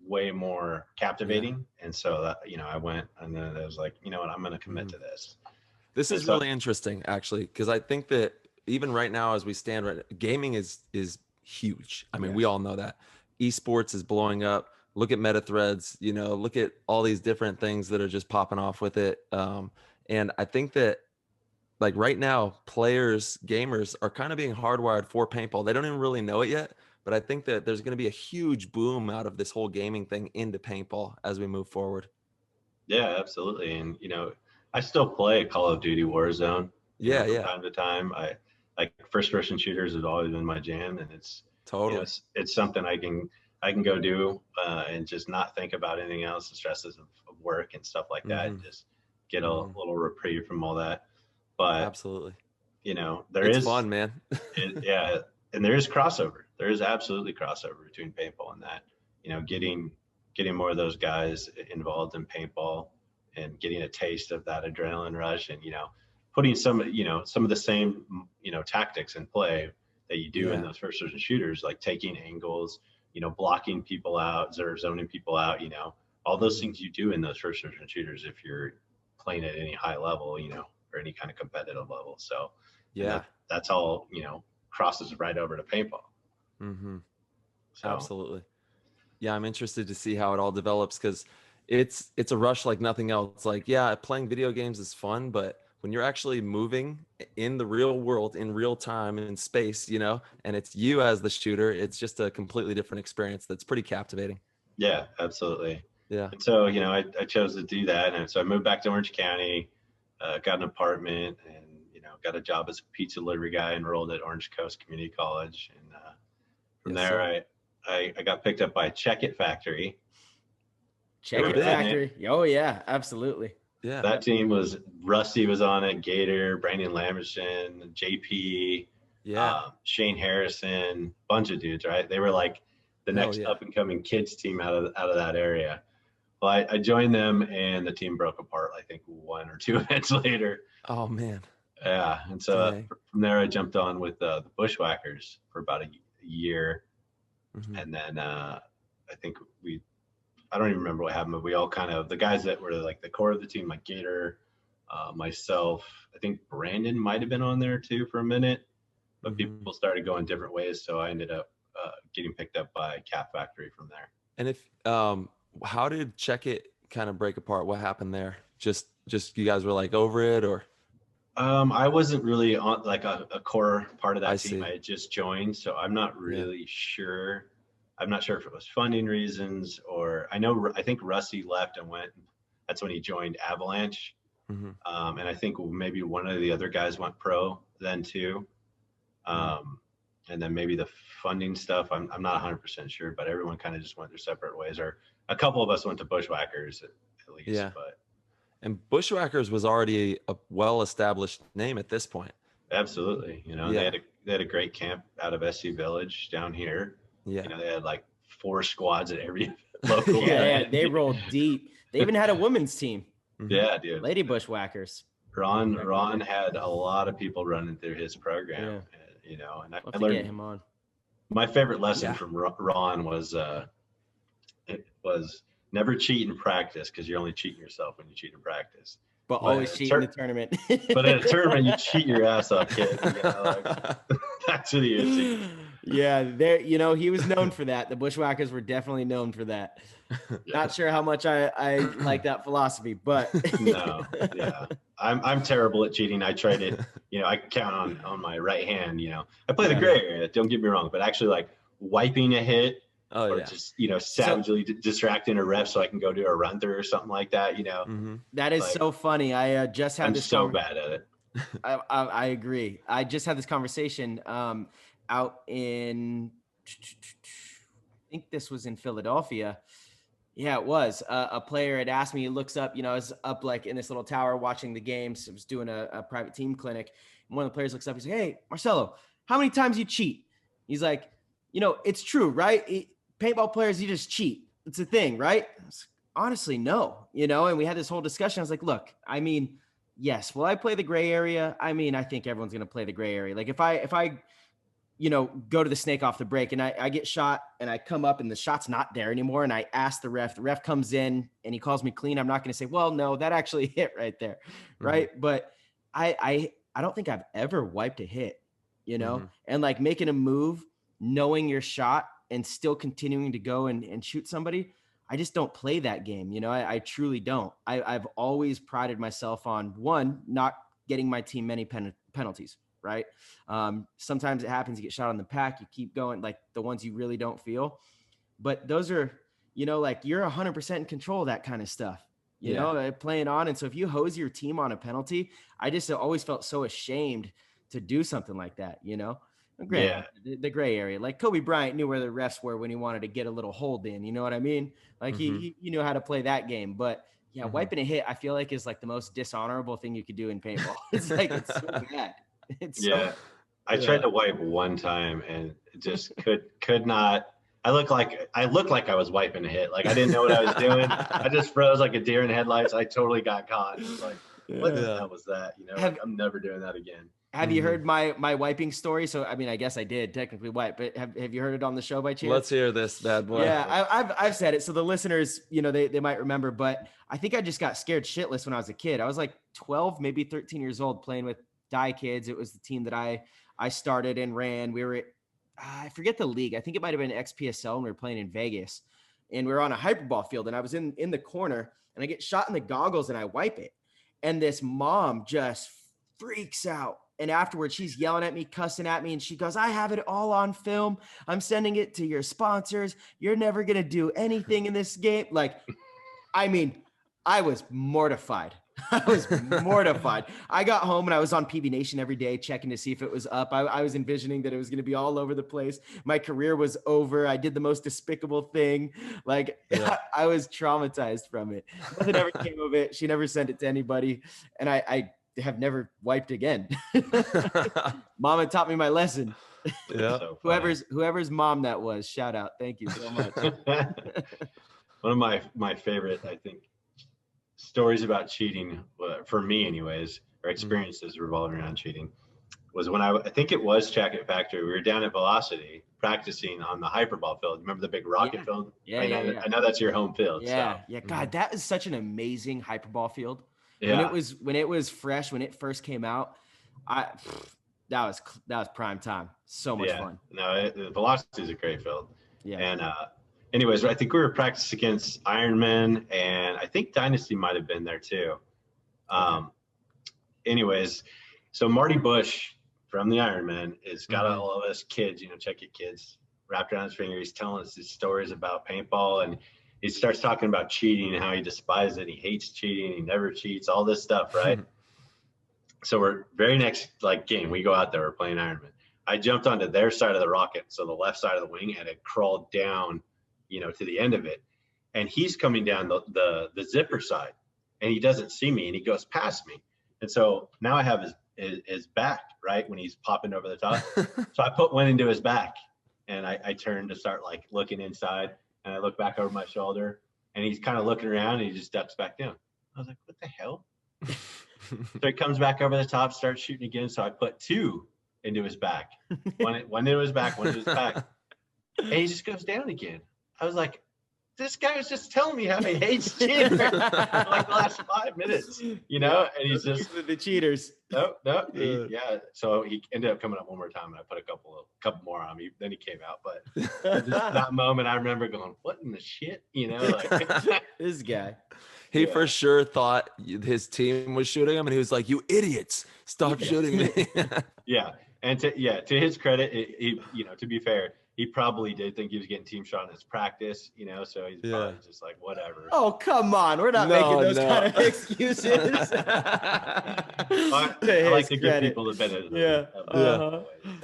way more captivating, and so that I went, and then I was like, you know what, I'm going to commit to this. This And is so, really interesting, actually, because I think that even right now, as we stand, gaming is huge. I mean, we all know that esports is blowing up. Look at meta threads. Look at all these different things that are just popping off with it. And I think that like right now, gamers are kind of being hardwired for paintball. They don't even really know it yet, but I think that there's going to be a huge boom out of this whole gaming thing into paintball as we move forward. yeah, absolutely. And I still play Call of Duty Warzone. From time to time. I like first-person shooters has always been my jam, and it's Totally. it's something I can go do and just not think about anything else, the stresses of work and stuff like that, and just get a little reprieve from all that. But absolutely, it's fun, man. Yeah, and there is crossover. There is absolutely crossover between paintball and that. Getting more of those guys involved in paintball and getting a taste of that adrenaline rush, and putting some of the same tactics in play that you do in those first person shooters, like taking angles, blocking people out, zoning people out, all those things you do in those first person shooters if you're playing at any high level, or any kind of competitive level. So that's all crosses right over to paintball. So. Absolutely. Yeah, I'm interested to see how it all develops, because it's a rush like nothing else. Like, playing video games is fun, but when you're actually moving in the real world, in real time, in space, and it's you as the shooter, it's just a completely different experience that's pretty captivating. Yeah, absolutely. Yeah. And so, I chose to do that. And so I moved back to Orange County, got an apartment, and, got a job as a pizza delivery guy, enrolled at Orange Coast Community College. And from there, I got picked up by Kapp Factory. Kapp Factory. Oh, yeah, absolutely. Yeah. That team was Rusty was on it, Gator, Brandon Lamerson, JP, Shane Harrison, bunch of dudes, right? They were like the next up and coming kids team out of that area. Well, I joined them, and the team broke apart, I think 1 or 2 events later. Oh, man. Yeah. And so from there, I jumped on with the Bushwhackers for about a year. And then I think I don't even remember what happened, but we all kind of, the guys that were like the core of the team, like Gator, myself, I think Brandon might have been on there too for a minute, but people started going different ways. So I ended up getting picked up by Kapp Factory from there. And if, how did Check It kind of break apart? What happened there? Just you guys were like over it, or? I wasn't really on like a core part of that team. See. I had just joined, so I'm not really sure. I'm not sure if it was funding reasons, or I think Rusty left and went. That's when he joined Avalanche. And I think maybe one of the other guys went pro then too. And then maybe the funding stuff, I'm not 100% sure, but everyone kind of just went their separate ways, or a couple of us went to Bushwhackers at least. Yeah. But and Bushwhackers was already a well-established name at this point. Absolutely. They had a great camp out of SC Village down here. Yeah. They had like 4 squads at every local event. They rolled deep. They even had a women's team. Yeah, dude. Lady Bushwhackers. Ron had a lot of people running through his program, and I learned, get him on. My favorite lesson from Ron was never cheat in practice, because you're only cheating yourself when you cheat in practice. But always cheat in the tournament. But in a tournament, you cheat your ass off, kid. That's what he is. Yeah, he was known for that. The Bushwhackers were definitely known for that. Not sure how much I like that philosophy, but no, I'm terrible at cheating. I tried it. I can count on my right hand. I play the gray area. Don't get me wrong, but actually like wiping a hit. Just savagely distracting a ref so I can go do a run through or something like that. That is so funny. I just had I'm this. So bad at it. I agree. I just had this conversation out in, I think this was in Philadelphia. Yeah, it was. A player had asked me. He looks up. I was up like in this little tower watching the games. I was doing a private team clinic. And one of the players looks up. He's like, "Hey, Marcelo, how many times you cheat?" He's like, "It's true, right? paintball players, you just cheat. It's a thing, right? Honestly, no, and we had this whole discussion. I was like, look, I mean, yes, will I play the gray area? I mean, I think everyone's going to play the gray area. Like if I go to the snake off the break and I get shot and I come up and the shot's not there anymore. And I ask the ref comes in and he calls me clean. I'm not going to say, well, no, that actually hit right there. Right. But I don't think I've ever wiped a hit, and like making a move, knowing your shot and still continuing to go and shoot somebody. I just don't play that game. I truly don't. I've always prided myself on one, not getting my team many penalties. Right. Sometimes it happens, you get shot on the pack, you keep going, like the ones you really don't feel, but those are, like you're 100% in control of that kind of stuff, playing on. And so if you hose your team on a penalty, I just always felt so ashamed to do something like that, the gray area, like Kobe Bryant knew where the refs were when he wanted to get a little hold in, you know what I mean? Like he knew how to play that game, but wiping a hit, I feel like is like the most dishonorable thing you could do in paintball. It's like, it's so bad. I tried to wipe one time and just could not. I looked like I was wiping a hit. Like I didn't know what I was doing. I just froze like a deer in headlights. I totally got caught. It was like, what the hell was that? I'm never doing that again. Have you heard my wiping story? So I mean, I guess I did technically wipe, but have you heard it on the show by chance? Let's hear this, bad boy. Yeah, I've said it. So the listeners, they might remember, but I think I just got scared shitless when I was a kid. I was like 12, maybe 13 years old, playing with Die Kids. It was the team that I started and ran. We were I forget the league. I think it might have been XPSL, and we were playing in Vegas, and we were on a hyperball field, and I was in the corner, and I get shot in the goggles and I wipe it. And this mom just freaks out. And afterwards she's yelling at me, cussing at me. And she goes, I have it all on film. I'm sending it to your sponsors. You're never going to do anything in this game. Like, I mean, I was mortified. I was mortified. I got home and I was on PB Nation every day, checking to see if it was up. I was envisioning that it was going to be all over the place. My career was over. I did the most despicable thing. Like I was traumatized from it. Nothing ever came of it. She never sent it to anybody. And I have never wiped again. Mama taught me my lesson. Yeah. So whoever's mom that was, shout out. Thank you so much. One of my favorite, I think, stories about cheating, for me anyways, or experiences revolving around cheating, was when I think it was Kapp Factory. We were down at Velocity practicing on the hyperball field. Remember the big rocket field? I know that's your home field. Yeah. God, that is such an amazing hyperball field. Yeah. When it was fresh, when it first came out, that was prime time. So much fun. No, Velocity is a great field. Yeah. And anyways, I think we were practicing against Ironman, and I think Dynasty might have been there too. Anyways, so Marty Bush from the Ironman has got all of us kids, check it kids, wrapped around his finger. He's telling us these stories about paintball, and he starts talking about cheating and how he despises it. He hates cheating. He never cheats, all this stuff, right? So we're very next game, we go out there, we're playing Ironman. I jumped onto their side of the rocket, so the left side of the wing, and it crawled down, to the end of it. And he's coming down the zipper side, and he doesn't see me, and he goes past me. And so now I have his back, right, when he's popping over the top. So I put one into his back, and I turned to start looking inside. And I look back over my shoulder, and he's kind of looking around, and he just ducks back down. I was like, what the hell? So he comes back over the top, starts shooting again. So I put two into his back. One into his back, one into his back. And he just goes down again. I was like, this guy was just telling me how he hates cheaters for the last 5 minutes, and he's just the cheaters. No. So he ended up coming up one more time, and I put a couple more on him. Then he came out, but that moment, I remember going, "What in the shit?" This guy. He for sure thought his team was shooting him, and he was like, "You idiots, stop shooting me." Yeah, and to his credit, he to be fair, he probably did think he was getting team shot in his practice, so he's probably just like, whatever. Oh, come on. We're not making those kind of excuses. I like to give people the benefit. Yeah.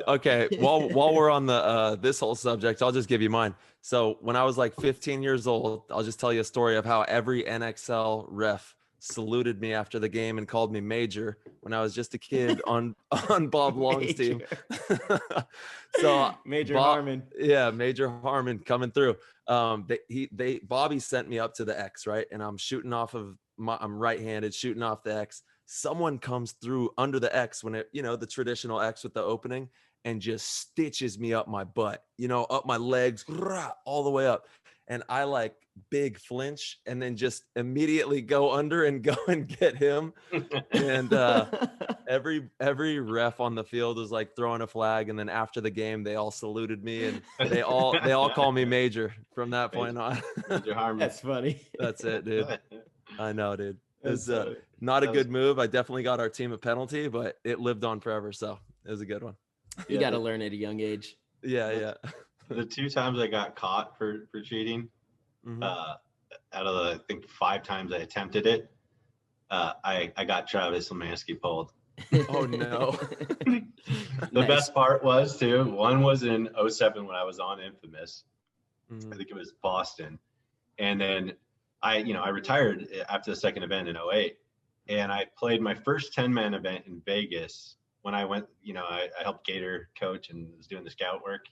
Okay. While we're on the this whole subject, I'll just give you mine. So when I was 15 years old, I'll just tell you a story of how every NXL ref saluted me after the game and called me Major when I was just a kid on Bob Long's team. So Major Harmon. Yeah, Major Harmon coming through. Bobby sent me up to the X, right? And I'm shooting off of I'm right-handed, shooting off the X. Someone comes through under the X when the traditional X with the opening, and just stitches me up my butt, up my legs, all the way up. And I like big flinch and then just immediately go under and go and get him. And every ref on the field was like throwing a flag. And then after the game, they all saluted me, and they all call me Major from that point on. Major Harmon. That's funny. That's it, dude. I know, dude. It's not a good move. I definitely got our team a penalty, but it lived on forever. So it was a good one. You got to learn at a young age. Yeah. The 2 times I got caught for cheating, out of the, I think 5 times I attempted it, I got Travis Lemansky pulled. Oh no. The best part was too, one was in 2007 when I was on Infamous. I think it was Boston. And then I retired after the second event in 2008. And I played my first 10-man event in Vegas when I went, I helped Gator coach and was doing the scout work.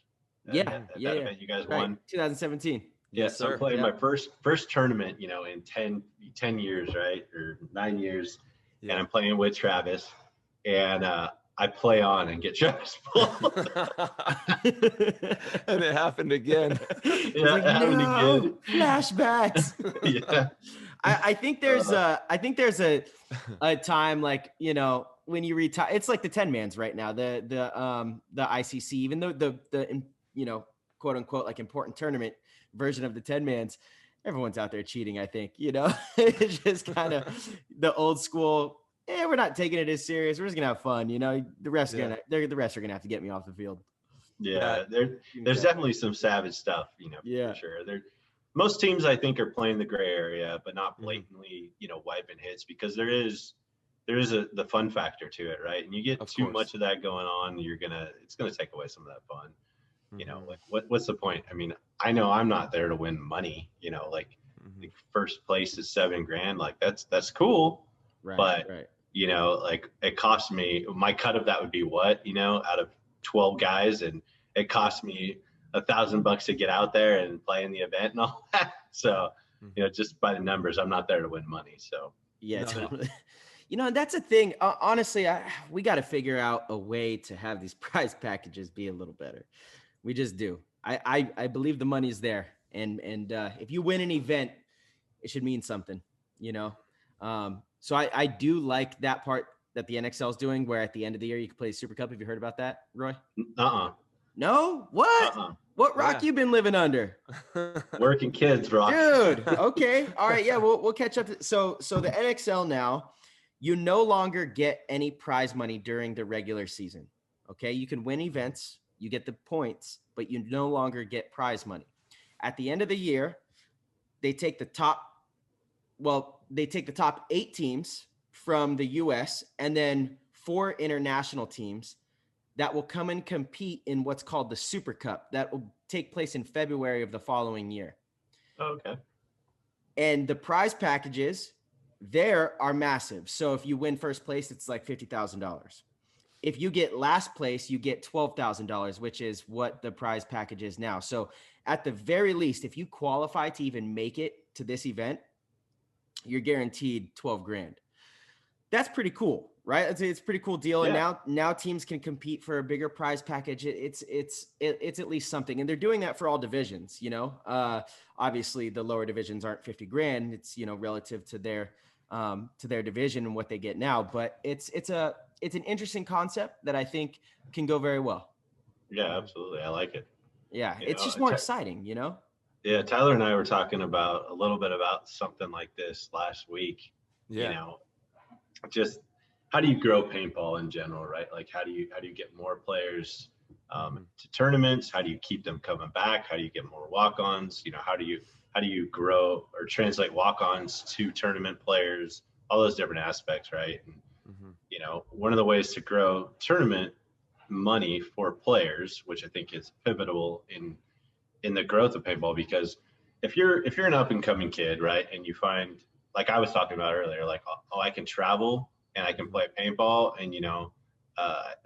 That event you guys won. 2017. Yes, so I played my first tournament, in 10 years, right? Or 9 years. Yeah. And I'm playing with Travis. And I play on and get Travis pulled. And it happened again. Yeah, it happened again. Flashbacks. Yeah. I think there's a time, like, when you retire, it's like the 10-mans right now, the ICC, even though the quote unquote, like, important tournament version of the 10-mans, everyone's out there cheating. I think, it's just kind of the old school. We're not taking it as serious. We're just gonna have fun. The refs are gonna have to get me off the field. Yeah, there's definitely some savage stuff, for sure. Most teams, I think, are playing the gray area, but not blatantly, wiping hits, because there is the fun factor to it, right? And you get too much of that going on, it's gonna take away some of that fun. Like what's the point? I mean, I know I'm not there to win money. Like first place is $7,000. Like that's cool, right? But like it cost me, my cut of that would be what, out of 12 guys, and it cost me $1,000 to get out there and play in the event and all that. So, just by the numbers, I'm not there to win money. So yeah, totally. That's a thing. Honestly, we got to figure out a way to have these prize packages be a little better. We just do. I believe the money's there, and if you win an event, it should mean something. So I do like that part that the NXL is doing, where at the end of the year you can play Super Cup. Have you heard about that, Roy? No? What? What rock you been living under? Working kids, rock. Dude, okay. All right, yeah, we'll catch up. So the NXL now, you no longer get any prize money during the regular season. Okay? You can win events, you get the points, but you no longer get prize money. At the end of the year, they take the top 8 teams from the US and then 4 international teams that will come and compete in what's called the Super Cup. That will take place in February of the following year. Okay. And the prize packages there are massive. So if you win first place, it's like $50,000. If you get last place, you get $12,000, which is what the prize package is now. So at the very least, if you qualify to even make it to this event, you're guaranteed $12,000. That's pretty cool, right? It's a pretty cool deal. Yeah. And now teams can compete for a bigger prize package. It's at least something. And they're doing that for all divisions, obviously the lower divisions aren't $50,000. It's, relative to their division and what they get now, but it's an interesting concept that I think can go very well. Yeah, absolutely. I like it. Yeah. It's just more exciting, Yeah. Tyler and I were talking about a little bit about something like this last week. Yeah. Just how do you grow paintball in general, right? Like how do you get more players to tournaments? How do you keep them coming back? How do you get more walk-ons? How do you grow or translate walk-ons to tournament players? All those different aspects, right? And one of the ways to grow tournament money for players, which I think is pivotal in the growth of paintball, because if you're an up and coming kid, right, and you find like I was talking about earlier, like, oh, I can travel and I can play paintball, and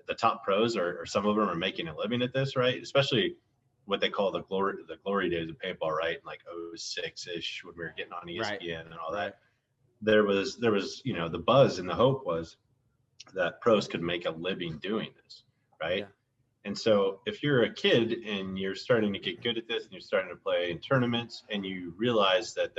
the top pros or some of them are making a living at this, right? Especially what they call the glory days of paintball, right? Like 06-ish, when we were getting on ESPN and all that. There was the buzz and the hope was that pros could make a living doing this, right? Yeah. And so if you're a kid and you're starting to get good at this and you're starting to play in tournaments and you realize that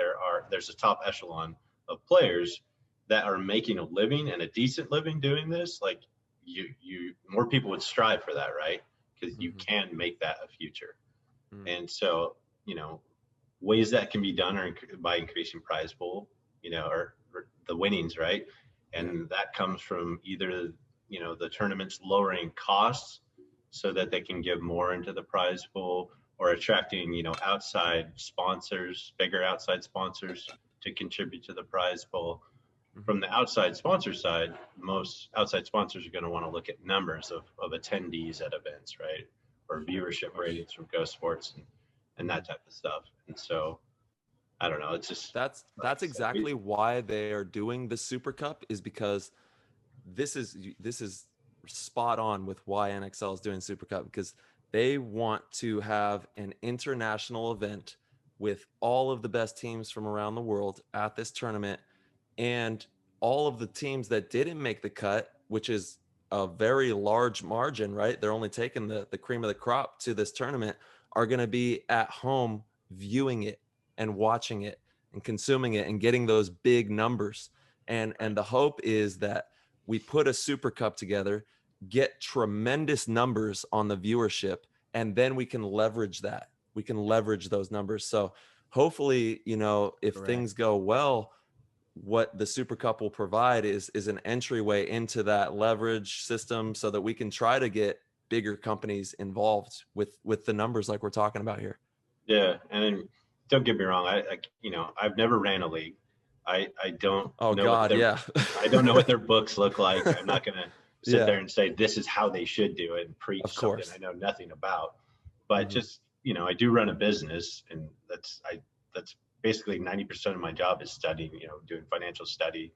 there's a top echelon of players that are making a living and a decent living doing this, like you more people would strive for that, right? Because you can make that a future. And so, ways that can be done are by increasing prize pool, or the winnings, right? And that comes from either, the tournaments lowering costs so that they can give more into the prize pool, or attracting, outside sponsors, bigger outside sponsors to contribute to the prize pool. From the outside sponsor side, most outside sponsors are going to want to look at numbers of attendees at events, right? Or viewership ratings from Go Sports and that type of stuff. And so, I don't know. It's just that's exactly why they are doing the Super Cup, is because this is spot on with why NXL is doing Super Cup, because they want to have an international event with all of the best teams from around the world at this tournament, and all of the teams that didn't make the cut, which is a very large margin, right? They're only taking the cream of the crop to this tournament, are going to be at home viewing it and watching it and consuming it and getting those big numbers. And the hope is that we put a Super Cup together, get tremendous numbers on the viewership, and then we can leverage that. We can leverage those numbers. So hopefully, if things go well, what the Super Cup will provide is an entryway into that leverage system so that we can try to get bigger companies involved with the numbers like we're talking about here. Yeah. And don't get me wrong. I've never ran a league. I don't I don't know what their books look like. I'm not going to sit there and say, this is how they should do it and preach something I know nothing about, but just, I do run a business, and that's basically 90% of my job is studying, doing financial study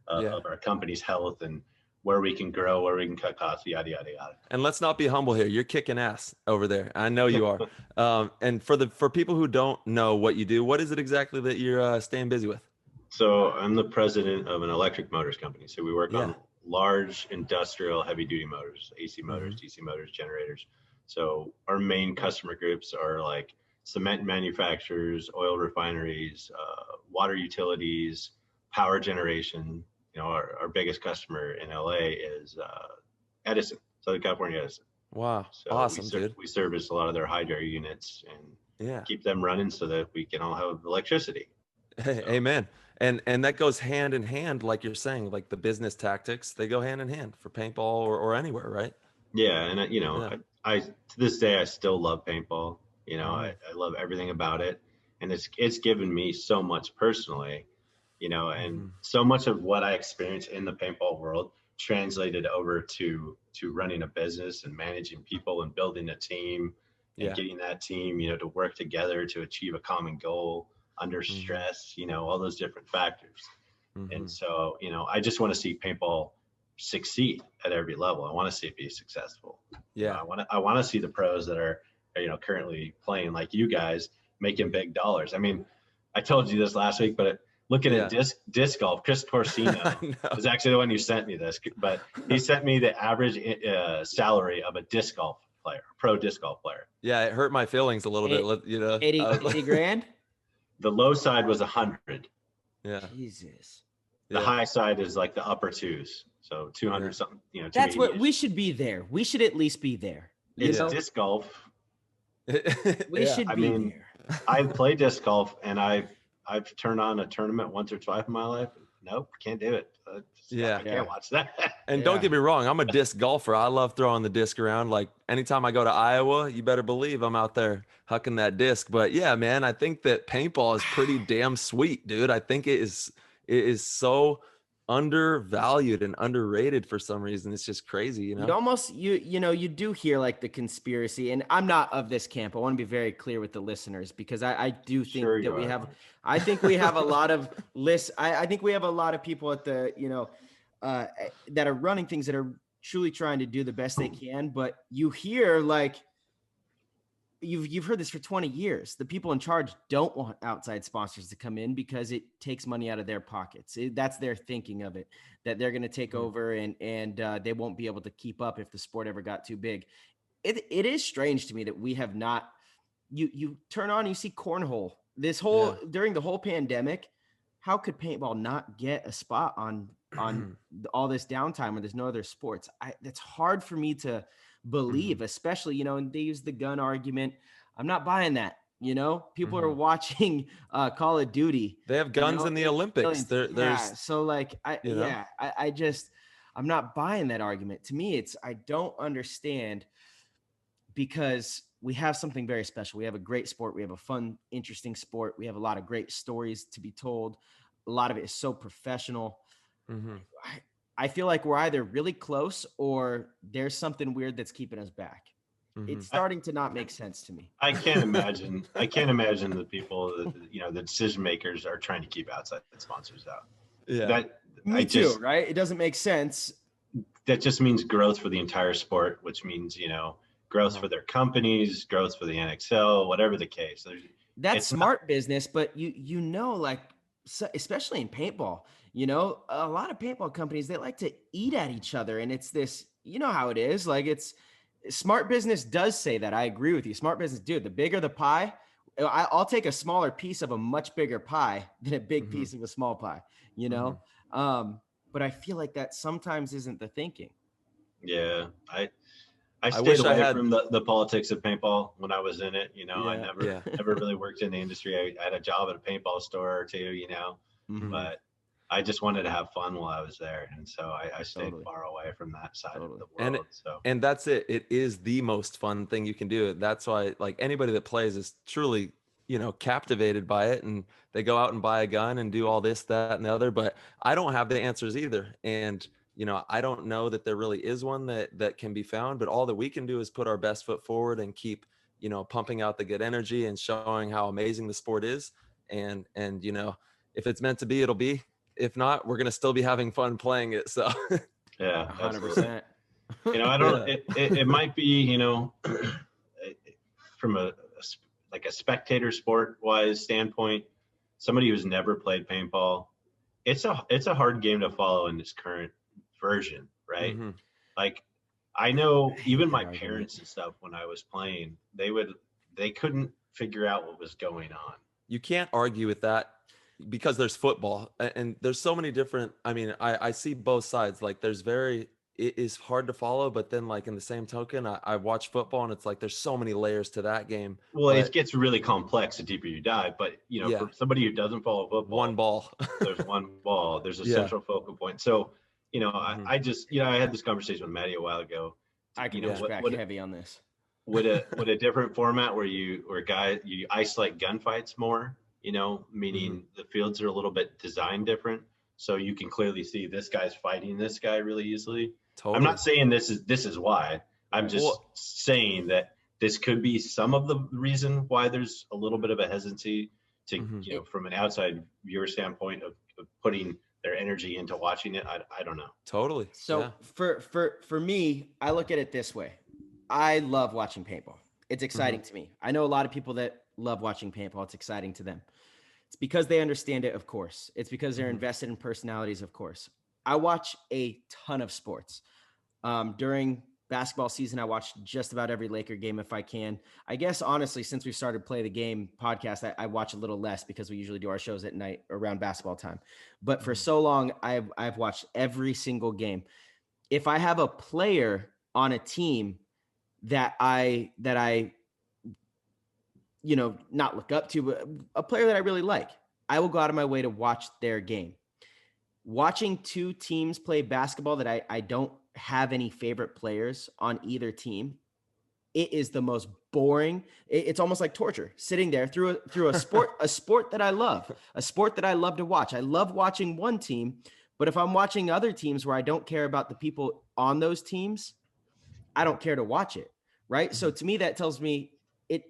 of our company's health and where we can grow, where we can cut costs, yada, yada, yada. And let's not be humble here. You're kicking ass over there. I know you are. And for people who don't know what you do, what is it exactly that you're staying busy with? So I'm the president of an electric motors company. So we work on large industrial heavy duty motors, AC motors, DC motors, generators. So our main customer groups are like cement manufacturers, oil refineries, water utilities, power generation. Our biggest customer in LA is Edison, Southern California Edison. Wow. So awesome, dude. We service a lot of their hydro units and keep them running so that we can all have electricity. Hey, amen. And that goes hand in hand, like you're saying, like the business tactics, they go hand in hand for paintball or anywhere, right? Yeah. And I to this day, I still love paintball. I love everything about it. And it's given me so much personally, and so much of what I experienced in the paintball world translated over to running a business and managing people and building a team and getting that team, to work together to achieve a common goal under stress, all those different factors. And so, I just want to see paintball succeed at every level. I want to see it be successful. Yeah. I want to see the pros that are, currently playing like you guys making big dollars. I mean, I told you this last week, but looking at disc golf, Chris Torsino is actually the one who sent me this, but he sent me the average salary of a disc golf player, pro disc golf player. Yeah. It hurt my feelings a little bit, 80 grand. The low side was 100. Yeah. Jesus. The high side is like the upper twos. So 200 something, That's what we should be there. We should at least be there. It's disc golf. We should be there. I've played disc golf and I've turned on a tournament once or twice in my life. Nope, can't do it. I can't watch that. And don't get me wrong, I'm a disc golfer. I love throwing the disc around. Like anytime I go to Iowa, you better believe I'm out there hucking that disc. But yeah, man, I think that paintball is pretty damn sweet, dude. I think it is so undervalued and underrated for some reason. It's just crazy, you know? You almost, you do hear like the conspiracy, and I'm not of this camp. I want to be very clear with the listeners, because I do think Sure that you we are, have, Mark. I think we have a lot of I think we have a lot of people at the, that are running things that are truly trying to do the best they can. But you hear like, you've heard this for 20 years. The people in charge don't want outside sponsors to come in because it takes money out of their pockets. That's their thinking of it, that they're going to take over and they won't be able to keep up if the sport ever got too big. It is strange to me that we have not, you turn on, you see cornhole during the whole pandemic. How could paintball not get a spot on all this downtime when there's no other sports? That's hard for me to believe, especially, and they use the gun argument. I'm not buying that. People are watching Call of Duty. They have guns in the Olympics. There's so like, I'm not buying that argument. To me, I don't understand, because we have something very special. We have a great sport. We have a fun, interesting sport. We have a lot of great stories to be told. A lot of it is so professional. I feel like we're either really close or there's something weird that's keeping us back. It's starting to not make sense to me. I can't imagine the people that, the decision makers are trying to keep outside sponsors out. Yeah. Me too, right? It doesn't make sense. That just means growth for the entire sport, which means, growth for their companies, growth for the NXL, whatever the case. That's smart business, but like, especially in paintball, a lot of paintball companies, they like to eat at each other. And it's this, how it is. Like, it's smart business does say that. I agree with you. Smart business, dude, the bigger the pie, I'll take a smaller piece of a much bigger pie than a big piece of a small pie, but I feel like that sometimes isn't the thinking. Yeah. I stayed away from the politics of paintball when I was in it. I never really worked in the industry. I had a job at a paintball store or two, but I just wanted to have fun while I was there. And so I stayed far away from that side of the world. And that's it. It is the most fun thing you can do. That's why, like, anybody that plays is truly, captivated by it, and they go out and buy a gun and do all this, that, and the other. But I don't have the answers either. And I don't know that there really is one that can be found, but all that we can do is put our best foot forward and keep, pumping out the good energy and showing how amazing the sport is. And if it's meant to be, it'll be. If not, we're going to still be having fun playing it. So yeah, 100%. I don't, it might be, from a spectator sport wise standpoint, somebody who's never played paintball, it's a hard game to follow in this current version, right? Like, I know even my parents and stuff, when I was playing, they couldn't figure out what was going on. You can't argue with that, because there's football and there's so many different, I see both sides. Like, it is hard to follow, but then, like, in the same token, I watch football and it's like, there's so many layers to that game. Well, it gets really complex the deeper you dive, but for somebody who doesn't follow football, one ball, there's one ball, there's a central focal point. So, I just, I had this conversation with Maddie a while ago. I can push back heavy on this. Would a different format where you isolate gunfights more, meaning the fields are a little bit designed different, so you can clearly see this guy's fighting this guy really easily. Totally. I'm not saying this is why. I'm just saying that this could be some of the reason why there's a little bit of a hesitancy to, from an outside viewer standpoint of putting their energy into watching it. I don't know. Totally. So for me, I look at it this way. I love watching paintball. It's exciting to me. I know a lot of people that love watching paintball. It's exciting to them. It's because they understand it, of course. It's because they're invested in personalities, of course. I watch a ton of sports. During basketball season, I watch just about every Laker game if I can. I guess, honestly, since we started Play the Game podcast, I watch a little less because we usually do our shows at night around basketball time. But for so long, I've watched every single game. If I have a player on a team that I not look up to, but a player that I really like, I will go out of my way to watch their game. Watching two teams play basketball that I don't have any favorite players on either team, it is the most boring. It's almost like torture, sitting there through a sport, a sport that I love to watch. I love watching one team But if I'm watching other teams where I don't care about the people on those teams, I don't care to watch it, right? So to me, that tells me it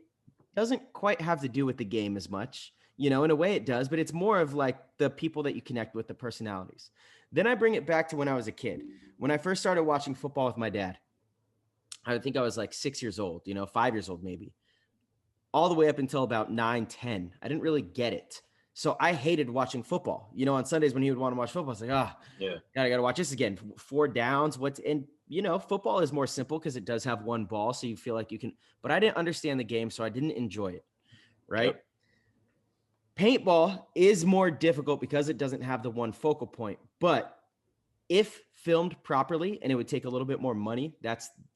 doesn't quite have to do with the game as much. In a way it does, but it's more of like the people that you connect with, the personalities. Then I bring it back to when I was a kid. When I first started watching football with my dad, I think I was like 6 years old, 5 years old maybe, all the way up until about 9, 10. I didn't really get it. So I hated watching football. On Sundays when he would want to watch football, I was like, I got to watch this again. 4 downs. Football is more simple because it does have one ball. So you feel like you can, but I didn't understand the game. So I didn't enjoy it. Right. Yep. Paintball is more difficult because it doesn't have the one focal point, but if filmed properly, and it would take a little bit more money,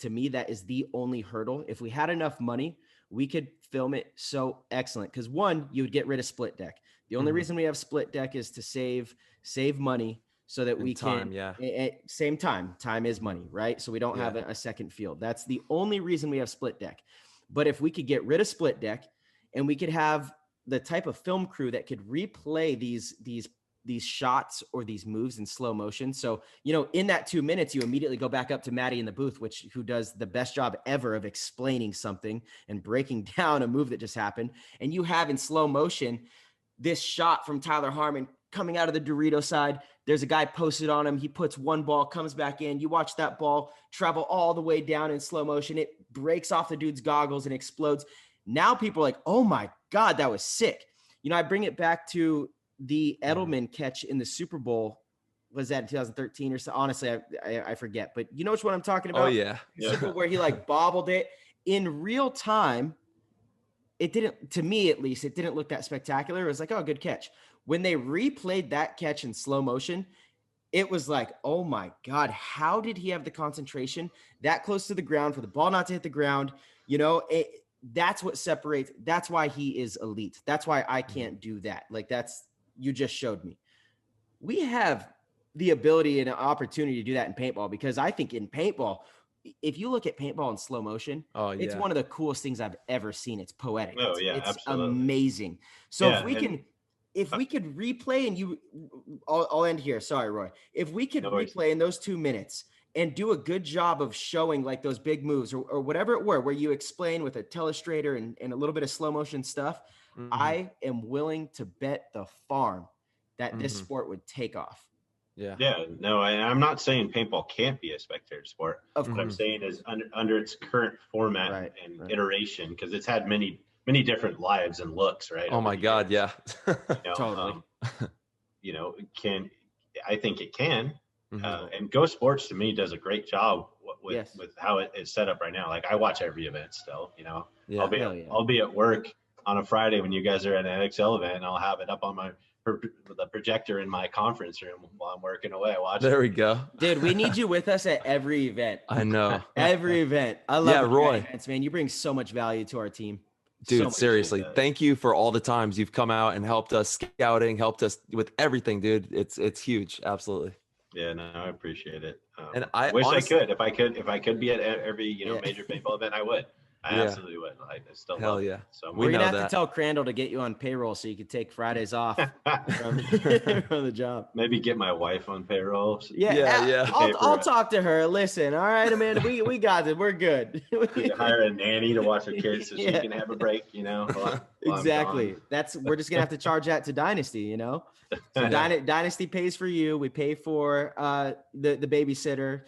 to me, that is the only hurdle. If we had enough money, we could film it so excellent. Because one, you would get rid of split deck. The only reason we have split deck is to save money so that we can, same time is money, right? So we don't have a second field. That's the only reason we have split deck. But if we could get rid of split deck and we could have the type of film crew that could replay these shots or these moves in slow motion. So, in that 2 minutes, you immediately go back up to Maddie in the booth, who does the best job ever of explaining something and breaking down a move that just happened. And you have in slow motion this shot from Tyler Harmon coming out of the Dorito side. There's a guy posted on him. He puts one ball, comes back in. You watch that ball travel all the way down in slow motion. It breaks off the dude's goggles and explodes. Now people are like, oh my God, that was sick. I bring it back to the Edelman catch in the Super Bowl. Was that in 2013 or so? Honestly, I forget, but you know which one I'm talking about? Oh yeah. Super Bowl where he bobbled it in real time. It didn't, to me at least, it didn't look that spectacular. It was like, oh, good catch. When they replayed that catch in slow motion, it was like, oh my God, how did he have the concentration that close to the ground for the ball not to hit the ground? That's what separates. That's why he is elite. That's why I can't do that. You just showed me. We have the ability and an opportunity to do that in paintball, because I think in paintball, if you look at paintball in slow motion, it's one of the coolest things I've ever seen. It's poetic. It's absolutely amazing. So if we could replay, and I'll end here. Sorry, Roy. If we could replay in those 2 minutes and do a good job of showing those big moves or whatever it were, where you explain with a telestrator and a little bit of slow motion stuff, I am willing to bet the farm that this sport would take off. Yeah. No, I'm not saying paintball can't be a spectator sport. Of course. What I'm saying is under its current format and iteration, because it's had many different lives and looks, right? Oh my God, yeah. Totally. I think it can. And Go Sports to me does a great job with how it's set up right now. I watch every event still. I'll be at work on a Friday when you guys are at an XL event, and I'll have it up on the projector in my conference room while I'm working away. There we go. Dude, we need you with us at every event. I know. Every event. I love Roy. Events, man. You bring so much value to our team. Dude, seriously, thank you for all the times you've come out and helped us scouting, helped us with everything, dude. It's huge. Absolutely. Yeah, no, I appreciate it. And I wish honestly, I could. If I could be at every major paintball event, I would. I absolutely would. I still Hell love yeah. it. So we're gonna have to tell Crandall to get you on payroll so you could take Fridays off from the job. Maybe get my wife on payroll. Yeah. I'll talk to her. Listen, all right, Amanda, we got it. We're good. Hire a nanny to watch her kids so she can have a break. Exactly. We're just gonna have to charge that to Dynasty. So Dynasty pays for you. We pay for the babysitter.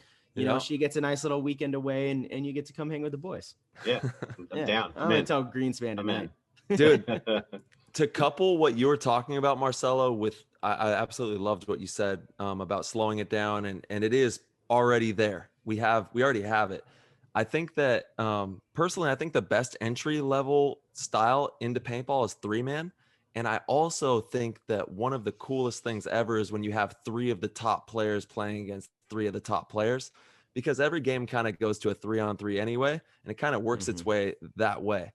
She gets a nice little weekend away, and you get to come hang with the boys. Yeah, I'm down. I'm going to tell Greenspan tonight. Dude, to couple what you were talking about, Marcelo, with I absolutely loved what you said about slowing it down, and it is already there. We already have it. I think that personally, I think the best entry level style into paintball is 3-man. And I also think that one of the coolest things ever is when you have 3 of the top players playing against 3 of the top players, because every game kind of goes to a 3-on-3 anyway, and it kind of works its way that way,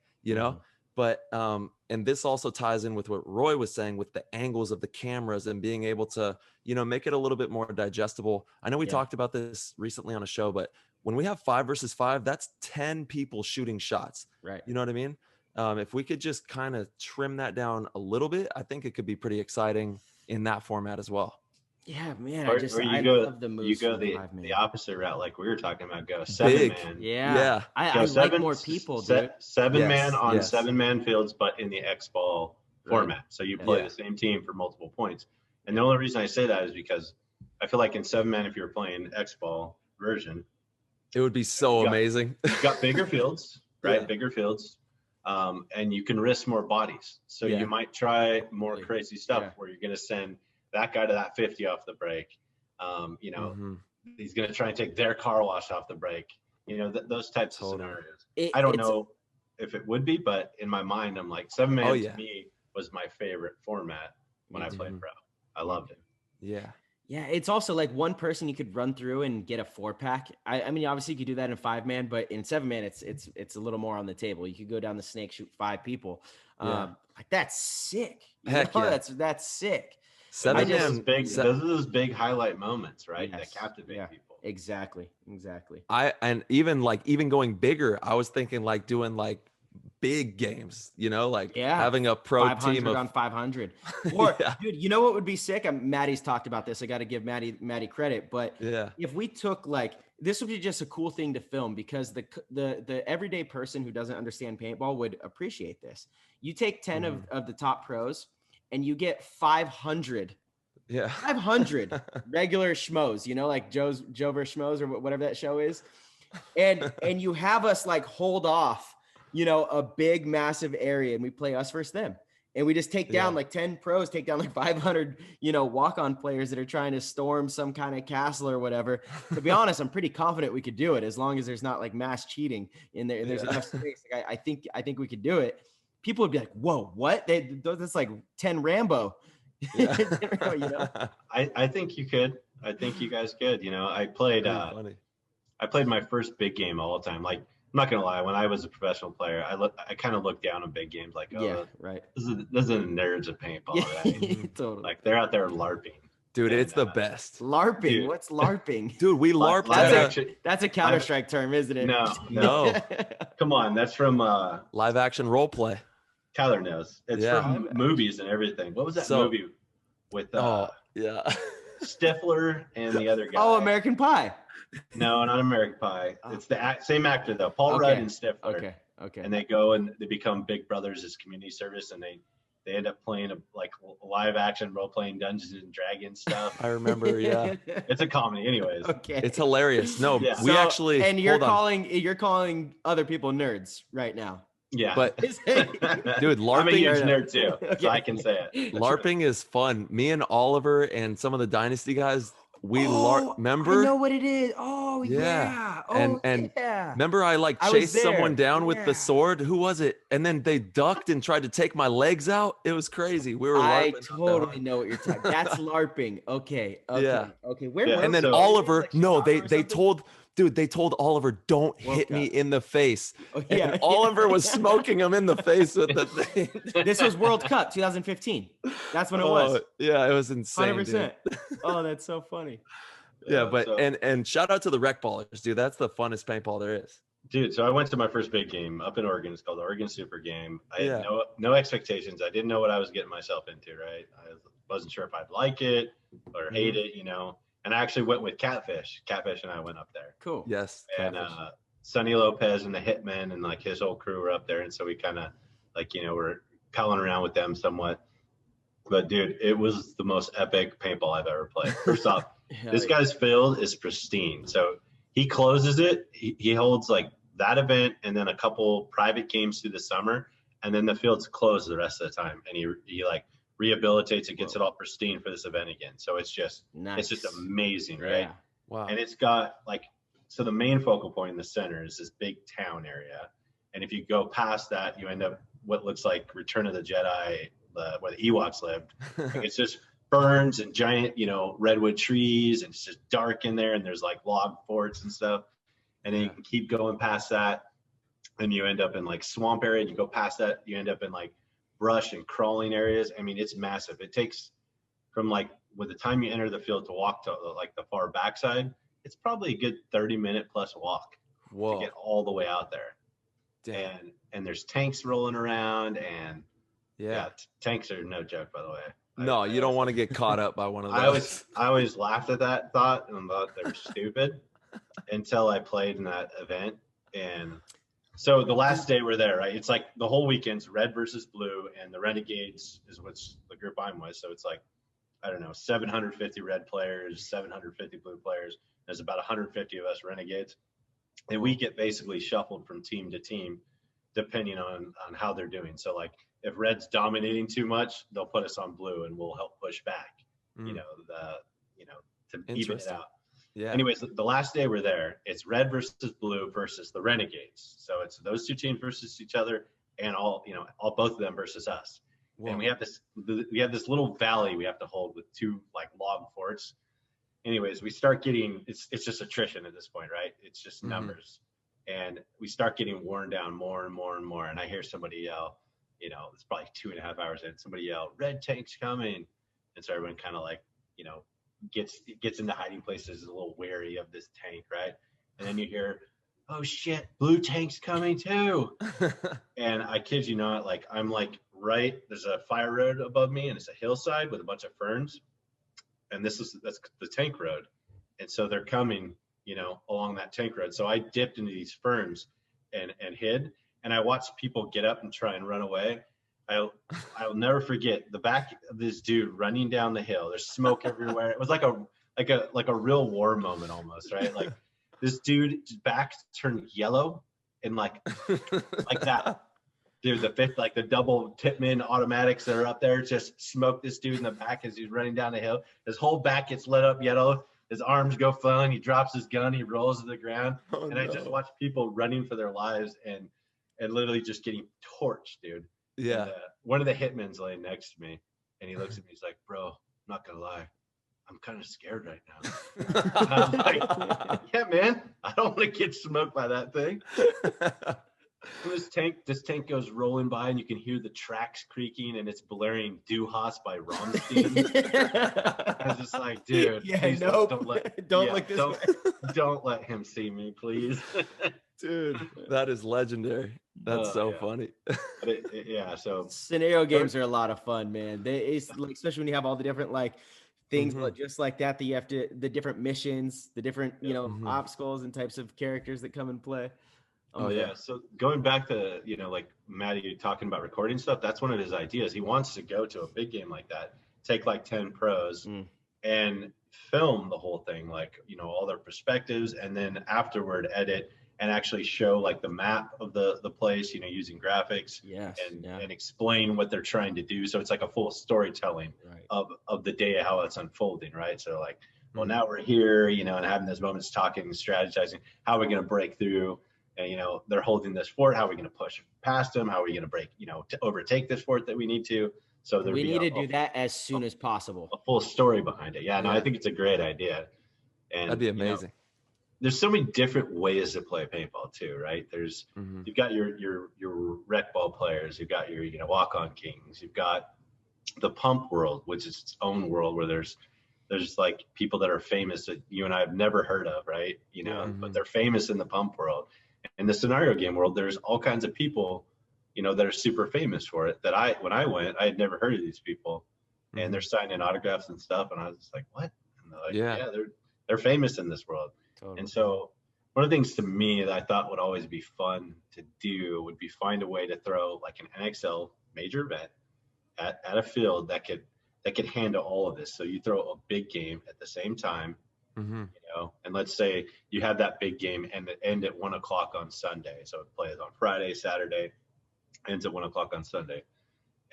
But and this also ties in with what Roy was saying with the angles of the cameras and being able to, make it a little bit more digestible. I know we talked about this recently on a show, but when we have 5 versus 5, that's 10 people shooting shots. Right. You know what I mean? If we could just kind of trim that down a little bit, I think it could be pretty exciting in that format as well. Yeah, man. Or, I love the moves. you go from the opposite route, like we were talking about. Go Big. 7-man. Yeah. I like more people, dude. 7-man Yes, on yes. 7-man fields, but in the X-ball format. So you play the same team for multiple points. And the only reason I say that is because I feel like in 7-man, if you're playing X-ball version, It would be so amazing. You've got bigger fields, right? Yeah. Bigger fields. And you can risk more bodies. So you might try more crazy stuff where you're going to send that guy to that 50 off the break. He's going to try and take their car wash off the break. Those types of scenarios. I don't know if it would be, but in my mind, I'm like 7-man to me was my favorite format when I played pro. I loved it. Yeah. Yeah, it's also like one person you could run through and get a 4-pack. I mean, obviously you could do that in 5-man, but in 7-man, it's a little more on the table. You could go down the snake, shoot 5 people. Like that's sick. Heck yeah. That's sick. 7-man, those are those big highlight moments, right? Yes. That captivate people. Exactly. And even going bigger, I was thinking like doing like big games, having a pro 500 team of on 500. Or dude, you know what would be sick? Maddie's talked about this. I got to give Maddie credit, but if we took this would be just a cool thing to film, because the everyday person who doesn't understand paintball would appreciate this. You take 10 of the top pros and you get 500 regular schmoes, like Joe versus Schmoes or whatever that show is. And you have us hold off, a big, massive area, and we play us versus them. And we just take down 10 pros, take down 500, walk-on players that are trying to storm some kind of castle or whatever. To be honest, I'm pretty confident we could do it, as long as there's not mass cheating in there. There's enough space. I think we could do it. People would be like, whoa, what? That's like 10 Rambo. I think you could. I think you guys could. I played my first big game all the time. I'm not gonna lie, when I was a professional player, I kind of looked down on big games this is the nerds of paintball, right? Totally. They're out there LARPing. Dude, it's the best. LARPing. Dude. What's LARPing? Dude, we LARP. That's a Counter-Strike term, isn't it? No. Come on, that's from live action role play. Tyler knows. It's from movies and everything. What was that movie with Stifler and the other guy? Oh, American Pie. No, not American Pie. It's the same actor though, Paul Rudd and Stifler. Okay. And they go and they become big brothers as community service, and they end up playing a live action role playing Dungeons and Dragons stuff. I remember, It's a comedy, anyways. Okay. It's hilarious. No, we actually. And you're calling other people nerds right now. Yeah, but dude, LARPing. I'm a huge nerd too, so I can say it. LARPing is fun. Me and Oliver and some of the Dynasty guys, we LARP. Remember? I know what it is. Oh yeah. Oh, and remember, I chased someone down with the sword. Who was it? And then they ducked and tried to take my legs out. It was crazy. We were LARPing. I totally know what you're talking. That's LARPing. Okay. Yeah. Okay. And then Oliver. No, they told. Dude, they told Oliver, don't hit me in the face. And Oliver was smoking him in the face with the thing. This was World Cup 2015. That's when it was. Yeah, it was insane. 100%. Oh, that's so funny. Yeah, but and shout out to the rec ballers, dude. That's the funnest paintball there is. Dude, so I went to my first big game up in Oregon. It's called the Oregon Super Game. I had no expectations. I didn't know what I was getting myself into, right? I wasn't sure if I'd like it or hate it, And I actually went with Catfish. Catfish and I went up there. Cool. Yes. And Sonny Lopez and the Hitman and his whole crew were up there. And so we kind of were palling around with them somewhat. But dude, it was the most epic paintball I've ever played. First off, this guy's field is pristine. So he closes it. He holds that event and then a couple private games through the summer. And then the field's closed the rest of the time. And he rehabilitates it, gets it all pristine for this event again. So it's just it's just amazing, right? Yeah. Wow. And it's got so the main focal point in the center is this big town area. And if you go past that, you end up what looks like Return of the Jedi, where the Ewoks lived. It's just ferns and giant, redwood trees, and it's just dark in there, and there's log forts and stuff. And then you can keep going past that, and you end up in swamp area, and you go past that, you end up in brush and crawling areas. I mean, it's massive. It takes from with the time you enter the field to walk to the far backside, it's probably a good 30-minute plus walk to get all the way out there. Damn. And there's tanks rolling around, and tanks are no joke, by the way. No, you don't want to get caught up by one of those. I always laughed at that thought and thought they were stupid until I played in that event. And so the last day we're there, right? It's like the whole weekend's red versus blue, and the Renegades is what's the group I'm with. So it's like, I don't know, 750 red players, 750 blue players. There's about 150 of us Renegades. And we get basically shuffled from team to team, depending on how they're doing. So like if red's dominating too much, they'll put us on blue and we'll help push back, to even it out. Yeah. Anyways, the last day we're there, it's red versus blue versus the Renegades. So it's those two teams versus each other, and both of them versus us. Whoa. And we have this little valley we have to hold with two like log forts. Anyways, we start getting, it's just attrition at this point, right? It's just numbers. And we start getting worn down more and more and more. And I hear somebody yell, it's probably 2.5 hours in, somebody yell, red tank's coming. And so everyone kind of like, gets into hiding places, a little wary of this tank, right? And then you hear, oh shit, blue tank's coming too. And I kid you not, like I'm like there's a fire road above me and it's a hillside with a bunch of ferns. And that's the tank road. And so they're coming, along that tank road. So I dipped into these ferns and hid, and I watched people get up and try and run away. I'll never forget the back of this dude running down the hill. There's smoke everywhere. It was like a real war moment almost, right? Like this dude's back turned yellow and like that. Dude, the double Tipman automatics that are up there just smoke this dude in the back as he's running down the hill. His whole back gets lit up yellow. His arms go flailing. He drops his gun. He rolls to the ground. I just watch people running for their lives and literally just getting torched, dude. Yeah. And, one of the hitmen's laying next to me, and he looks at me. He's like, "Bro, I'm not gonna lie, I'm kind of scared right now." And I'm like, "Yeah, man, I don't want to get smoked by that thing." This tank goes rolling by, and you can hear the tracks creaking, and it's blaring "Du Hast" by Rammstein. I was just like, dude, don't let him see me, please. Dude, that is legendary. That's so funny. So scenario games are a lot of fun, man. It's like, especially when you have all the different like things, but just like that you have the different missions, the different obstacles and types of characters that come and play. So going back to like Matty, you talking about recording stuff, that's one of his ideas. He wants to go to a big game like that, take like 10 pros and film the whole thing, like all their perspectives, and then afterward edit and actually show like the map of the place, using graphics and explain what they're trying to do. So it's like a full storytelling of the day, how it's unfolding, right? So like, well, now we're here, and having those moments talking and strategizing, how are we going to break through? And, they're holding this fort. How are we going to push past them? How are we going to break, to overtake this fort that we need to? So we need to do that as soon as possible. A full story behind it. Yeah, no, I think it's a great idea. And that'd be amazing. There's so many different ways to play paintball too, right? There's you've got your rec ball players, you've got your walk-on kings, you've got the pump world, which is its own world where there's like people that are famous that you and I have never heard of, right? But they're famous in the pump world. In the scenario game world, there's all kinds of people, that are super famous for it. That when I went, I had never heard of these people, and they're signing autographs and stuff, and I was just like, what? And they're like, they're famous in this world. Totally. And so one of the things to me that I thought would always be fun to do would be find a way to throw like an NXL major event at a field that could handle all of this. So you throw a big game at the same time, and let's say you have that big game and it end at 1:00 on Sunday. So it plays on Friday, Saturday, ends at 1:00 on Sunday,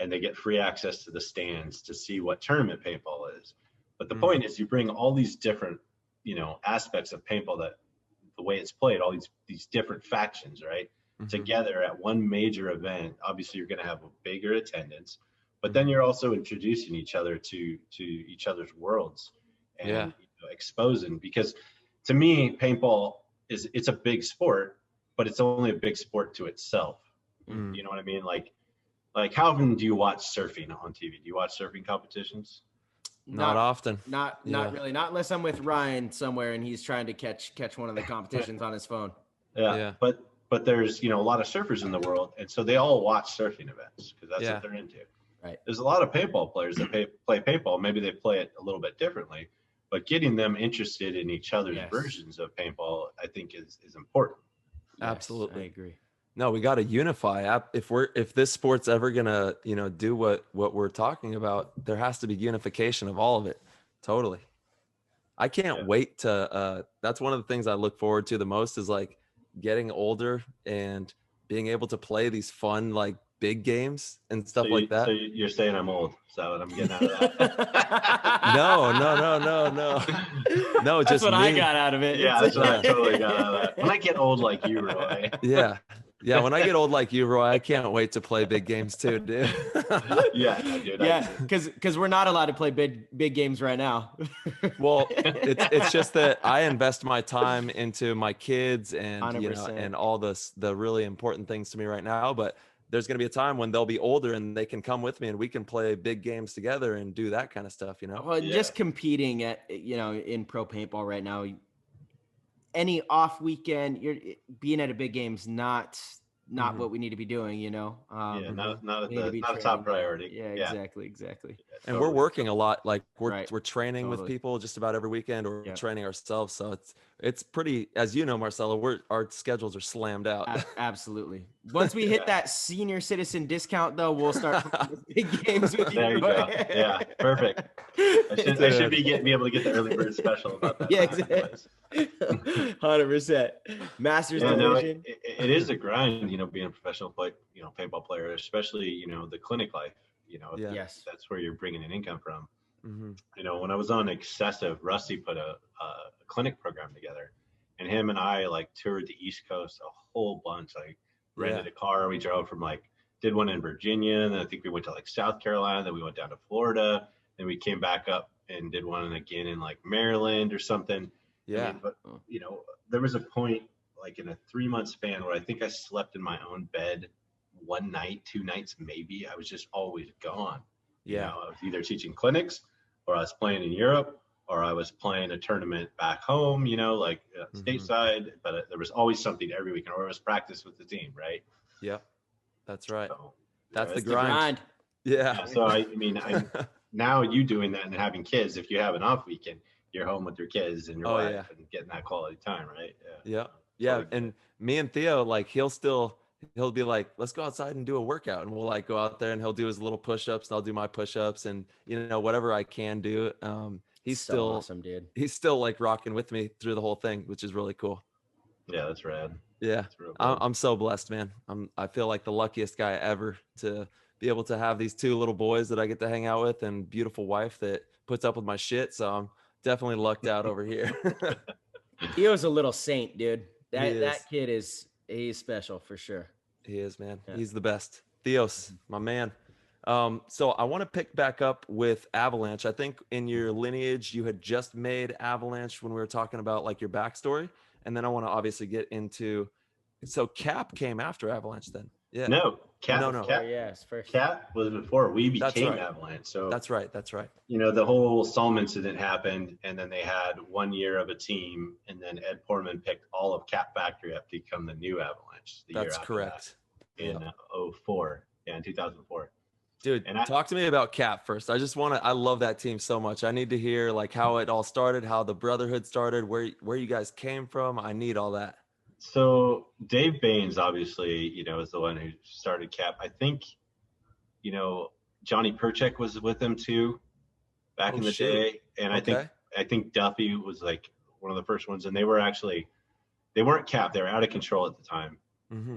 and they get free access to the stands to see what tournament paintball is. But the point is, you bring all these different aspects of paintball, that the way it's played, all these different factions, right, together at one major event. Obviously you're going to have a bigger attendance, but then you're also introducing each other to each other's worlds and exposing, because to me paintball it's a big sport, but it's only a big sport to itself. You know what I mean? Like how often do you watch surfing on TV? Do you watch surfing competitions? Not often. Not really. Not unless I'm with Ryan somewhere and he's trying to catch one of the competitions on his phone. Yeah. But there's a lot of surfers in the world, and so they all watch surfing events because that's what they're into. Right. There's a lot of paintball players that play paintball. Maybe they play it a little bit differently, but getting them interested in each other's versions of paintball, I think is important. Yes, Absolutely. I agree. No, we got to unify. If this sport's ever gonna, do what we're talking about, there has to be unification of all of it. Totally. I can't wait to. That's one of the things I look forward to the most is like getting older and being able to play these fun like big games and stuff like that. So you're saying I'm old? Is that what I'm getting out of that? No. No, That's just what me. I got out of it. Yeah, that's what I totally got out of that. When I get old like you, Roy. Yeah. When I get old like you, Roy, I can't wait to play big games too, dude. Yeah, no, dude. Yeah, because we're not allowed to play big games right now. Well, it's just that I invest my time into my kids and 100%. and all the really important things to me right now. But there's going to be a time when they'll be older and they can come with me and we can play big games together and do that kind of stuff. Well, just competing at in pro paintball right now, any off weekend, you're being at a big game's not what we need to be doing. Not a top priority. Yeah, exactly. And we're working a lot. Like we're training Totally. with people just about every weekend, or training ourselves. So it's pretty, as you know, Marcelo, our schedules are slammed out. Absolutely. Once we hit that senior citizen discount, though, we'll start playing big games with you. There you go. Yeah, perfect. I should be able to get the early bird special about that. Yeah, exactly. 100%. Masters division. It is a grind, being a professional paintball player, especially the clinic life. Yes, that's where you're bringing an income from. Mm-hmm. When I was on Excessive, Rusty put a clinic program together, and him and I toured the East Coast a whole bunch. Rented a car, we drove from did one in Virginia, and then I think we went to South Carolina, then we went down to Florida, then we came back up and did one again in Maryland or something. Yeah. But there was a point in a 3-month span where I think I slept in my own bed one night, 2 nights maybe. I was just always gone. Yeah. I was either teaching clinics, or I was playing in Europe, or I was playing a tournament back home, stateside. But there was always something every weekend, or it was practice with the team, right? Yeah, that's right. So, that's the grind. Yeah. So I now you doing that and having kids. If you have an off weekend, you're home with your kids and your wife and getting that quality time, right? Yeah. And me and Theo, he'll be like, let's go outside and do a workout, and we'll go out there and he'll do his little push-ups and I'll do my push-ups and whatever I can do. He's so still awesome, dude. He's still rocking with me through the whole thing, which is really cool. Yeah, that's rad. Yeah, cool. I'm so blessed, man. I feel like the luckiest guy ever to be able to have these 2 little boys that I get to hang out with and beautiful wife that puts up with my shit. So I'm definitely lucked out over here. Theo's a little saint, dude. That kid he's special for sure. He is, man. Yeah. He's the best. Theos, my man. So I want to pick back up with Avalanche. I think in your lineage, you had just made Avalanche when we were talking about your backstory. And then I want to obviously get into, so Kapp came after Avalanche then. Yeah. No, Kapp. No. First. Kapp was before we became Avalanche. So That's right. The whole Solom incident happened, and then they had 1 year of a team, and then Ed Portman picked all of Kapp Factory up to become the new Avalanche. That's correct. In 2004. Dude, talk to me about Kapp first. I love that team so much. I need to hear how it all started, how the brotherhood started, where you guys came from. I need all that. So Dave Baines, obviously, is the one who started Kapp. I think, Johnny Perchek was with them too back in the day. And I think Duffy was one of the first ones. And they weren't Kapp. They were out of control at the time. Mm-hmm.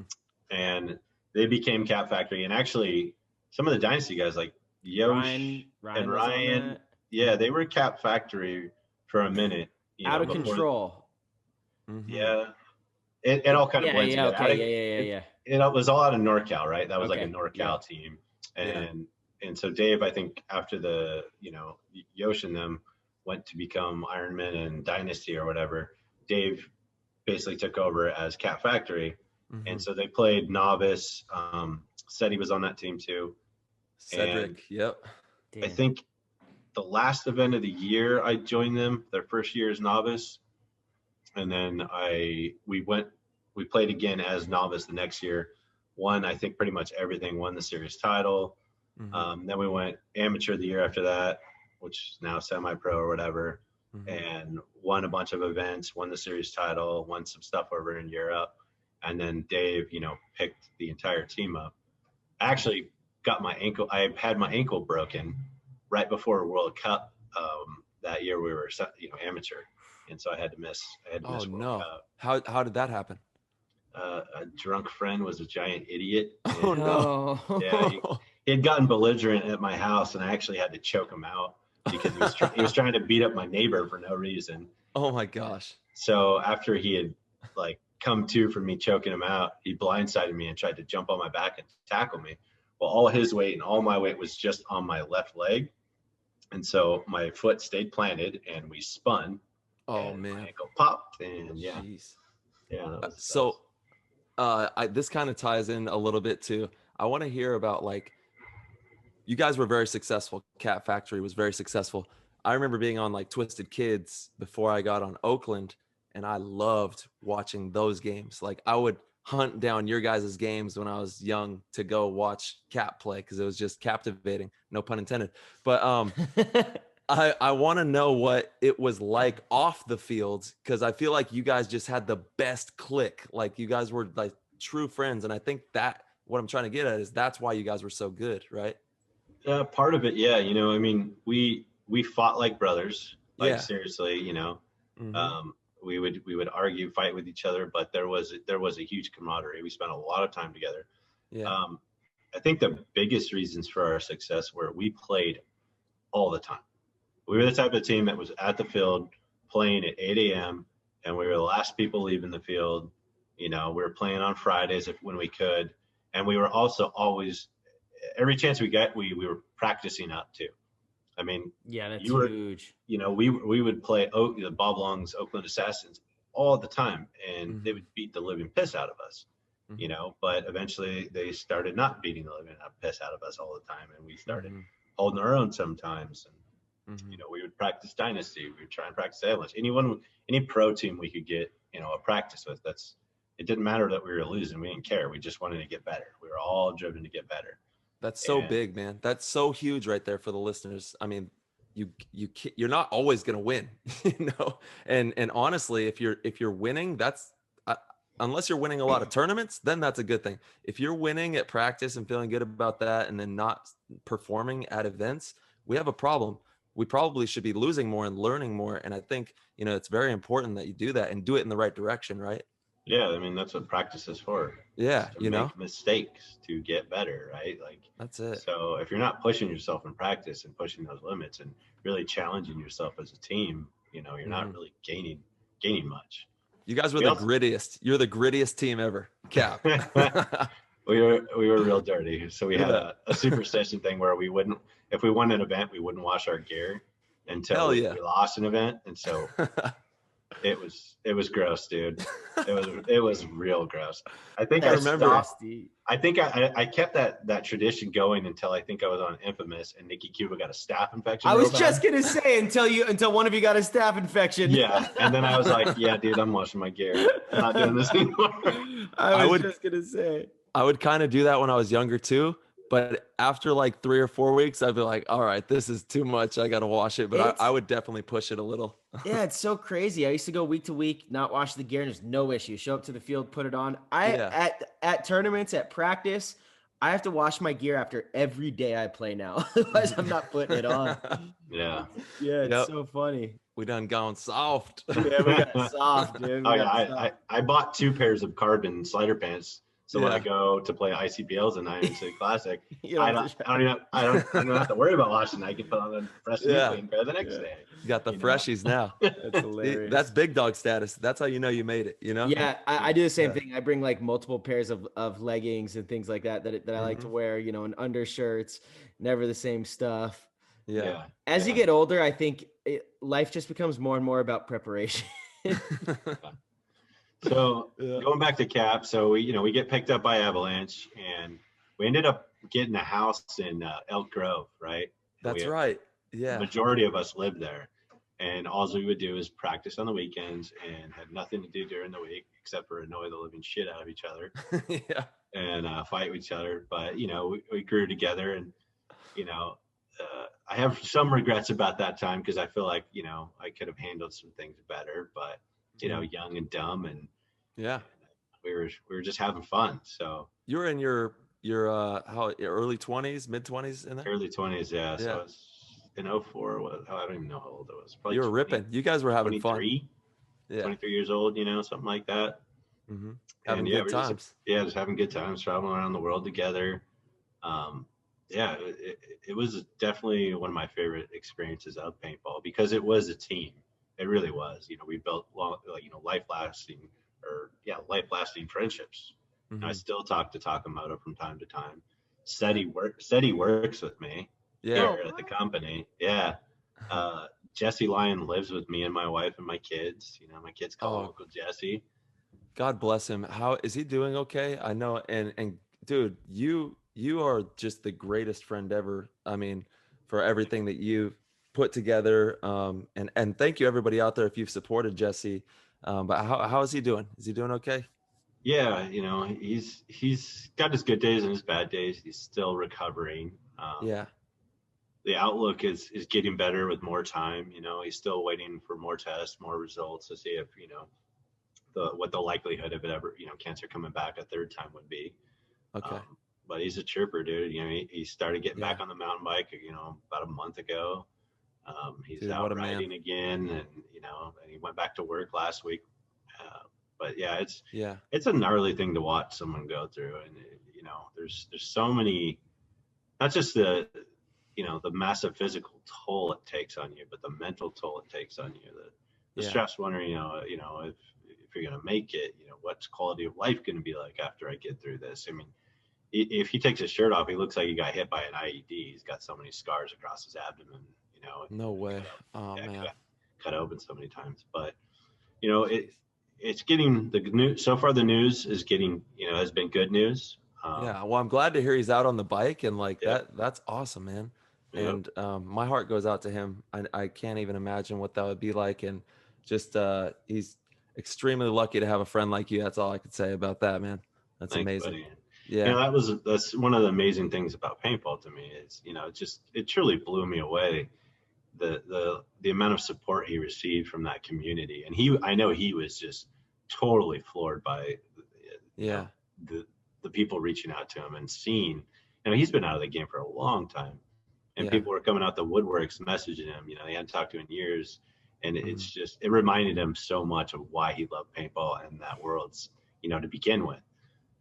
And they became Kapp Factory. And actually, some of the Dynasty guys like Yosh and Ryan, they were Kapp Factory for a minute. Out of control. Mm-hmm. Yeah. It all kind of blends together. Okay. It was all out of NorCal, right? That was a NorCal team. And so Dave, I think after the, Yosh and them went to become Ironman and Dynasty or whatever, Dave basically took over as Kapp Factory. Mm-hmm. And so they played novice. Seti was on that team too. Cedric, yep. I think the last event of the year I joined them, their first year as novice. And then we played again as novice the next year. Won, I think, pretty much everything. Won the series title. Then we went amateur the year after that, which is now semi-pro or whatever, and won a bunch of events, won the series title, won some stuff over in Europe. And then Dave, picked the entire team up. I actually got my ankle. I had my ankle broken right before World Cup. That year we were, amateur. And so I had to miss World Cup. How did that happen? A drunk friend was a giant idiot. Oh no. Yeah, he had gotten belligerent at my house, and I actually had to choke him out because he was trying to beat up my neighbor for no reason. Oh my gosh. So after he had come to from me choking him out, he blindsided me and tried to jump on my back and tackle me. Well, all his weight and all my weight was just on my left leg. And so my foot stayed planted and we spun. Oh man. My ankle popped and yeah. Jeez. Yeah. This kind of ties in a little bit too. I want to hear about you guys were very successful. Kapp Factory was very successful. I remember being on Twisted Kids before I got on Oakland, and I loved watching those games. I would hunt down your guys' games when I was young to go watch Kapp play because it was just captivating. No pun intended. But I want to know what it was like off the field, because I feel like you guys just had the best click. You guys were true friends. And I think that what I'm trying to get at is that's why you guys were so good, right? Part of it. Yeah. We fought like brothers, seriously, we would argue, fight with each other, but there was a huge camaraderie. We spent a lot of time together. Yeah. I think the biggest reasons for our success were we played all the time. We were the type of team that was at the field playing at 8 a.m. and we were the last people leaving the field. We were playing on Fridays when we could. And we were also always, every chance we got, we were practicing up too. I mean, yeah, that's huge. We would play the Bob Long's Oakland Assassins all the time, and they would beat the living piss out of us. But eventually they started not beating the living piss out of us all the time, and we started holding our own sometimes. And we would practice Dynasty. We would try and practice Avalanche. Any pro team we could get a practice with. It didn't matter that we were losing. We didn't care. We just wanted to get better. We were all driven to get better. That's so big, man. That's so huge right there for the listeners. I mean, you're not always going to win, and honestly, if you're winning, that's unless you're winning a lot of tournaments, then that's a good thing. If you're winning at practice and feeling good about that and then not performing at events, we have a problem. We probably should be losing more and learning more. And I think, it's very important that you do that and do it in the right direction, right? Yeah, I mean, that's what practice is for. Yeah, make mistakes to get better, right? That's it. So if you're not pushing yourself in practice and pushing those limits and really challenging yourself as a team, you're not really gaining much. You guys were the grittiest. You're the grittiest team ever, Kapp. we were real dirty. So we had a superstition thing where if we won an event, we wouldn't wash our gear until we lost an event, and so. It was gross, dude. It was real gross. I think I remember. I think I kept that tradition going until I think I was on Infamous and Nikki Cuba got a staph infection. I was just gonna say until one of you got a staph infection. Yeah, and then I was like, yeah, dude, I'm washing my gear. I'm not doing this anymore. I was just gonna say. I would kind of do that when I was younger too. But after 3 or 4 weeks, I'd be like, all right, this is too much. I got to wash it. But I would definitely push it a little. Yeah, it's so crazy. I used to go week to week, not wash the gear, and there's no issue. Show up to the field, put it on. At tournaments, at practice, I have to wash my gear after every day I play now. Otherwise, I'm not putting it on. Yeah. Yeah, it's so funny. We done gone soft. Yeah, we got soft, dude. I bought 2 pairs of carbon slider pants. So when I go to play ICPLs and IMC Classic, I don't have to worry about washing. I can put on a fresh clean pair the next day. You got the freshies now. That's hilarious. That's big dog status. That's how you know you made it, Yeah, I do the same thing. I bring multiple pairs of leggings and things like that I like to wear, and undershirts, never the same stuff. Yeah. As you get older, I think life just becomes more and more about preparation. So going back to Kapp, so we get picked up by Avalanche, and we ended up getting a house in Elk Grove, right? That's right. Yeah. The majority of us lived there, and all we would do is practice on the weekends and had nothing to do during the week except for annoy the living shit out of each other. Yeah. And fight with each other. But we grew together, and you know, I have some regrets about that time because I feel like, you know, I could have handled some things better, but, you know, young and dumb, and Yeah. we were just having fun. So You're in your early 20s, mid 20s in there? early 20s, yeah. So Yeah. I was in '04. I don't even know how old I was. Probably You were ripping. You guys were having fun. 23 years old, you know, something like that. Mm-hmm. And Having yeah, good times. just having good times, traveling around the world together. Yeah, it was definitely one of my favorite experiences of paintball because it was a team. It really was. You know, we built life lasting friendships. Mm-hmm. I still talk to Takamoto from time to time. Said he works with me here at the company. Yeah. Jesse Lyon lives with me and my wife and my kids. You know, my kids call him Uncle Jesse. God bless him. How is he doing? Okay. I know. And dude, you are just the greatest friend ever. I mean, for everything that you've put together. And thank you everybody out there if you've supported Jesse. But how is he doing? Is he doing okay? Yeah, you know, he's got his good days and his bad days. He's still recovering. Yeah. The outlook is getting better with more time. You know, he's still waiting for more tests, more results to see if, you know, what the likelihood of it ever, you know, cancer coming back a third time would be. Okay. But he's a chipper, dude. You know, he started getting back on the mountain bike, you know, about a month ago. He's out riding again, and you know, and he went back to work last week. But yeah, it's a gnarly thing to watch someone go through, and you know, there's so many, not just the, you know, the massive physical toll it takes on you, but the mental toll it takes on you. The stress, wondering, you know, if you're gonna make it, you know, what's quality of life gonna be like after I get through this? I mean, if he takes his shirt off, he looks like he got hit by an IED. He's got so many scars across his abdomen, you know. No way. Man. Cut open so many times, but you know, it's getting the news so far. The news is getting, you know, has been good news. Well, I'm glad to hear he's out on the bike and like that's awesome, man. And my heart goes out to him. I can't even imagine what that would be like. And just he's extremely lucky to have a friend like you. That's all I could say about that, man. That's amazing. Buddy. Yeah. You know, that's one of the amazing things about paintball to me is, you know, it truly blew me away. The amount of support he received from that community. And I know he was just totally floored by the people reaching out to him and seeing, you know, he's been out of the game for a long time, and people were coming out the woodworks messaging him, you know, they hadn't talked to in years. And it's just, it reminded him so much of why he loved paintball and that world's, you know, to begin with.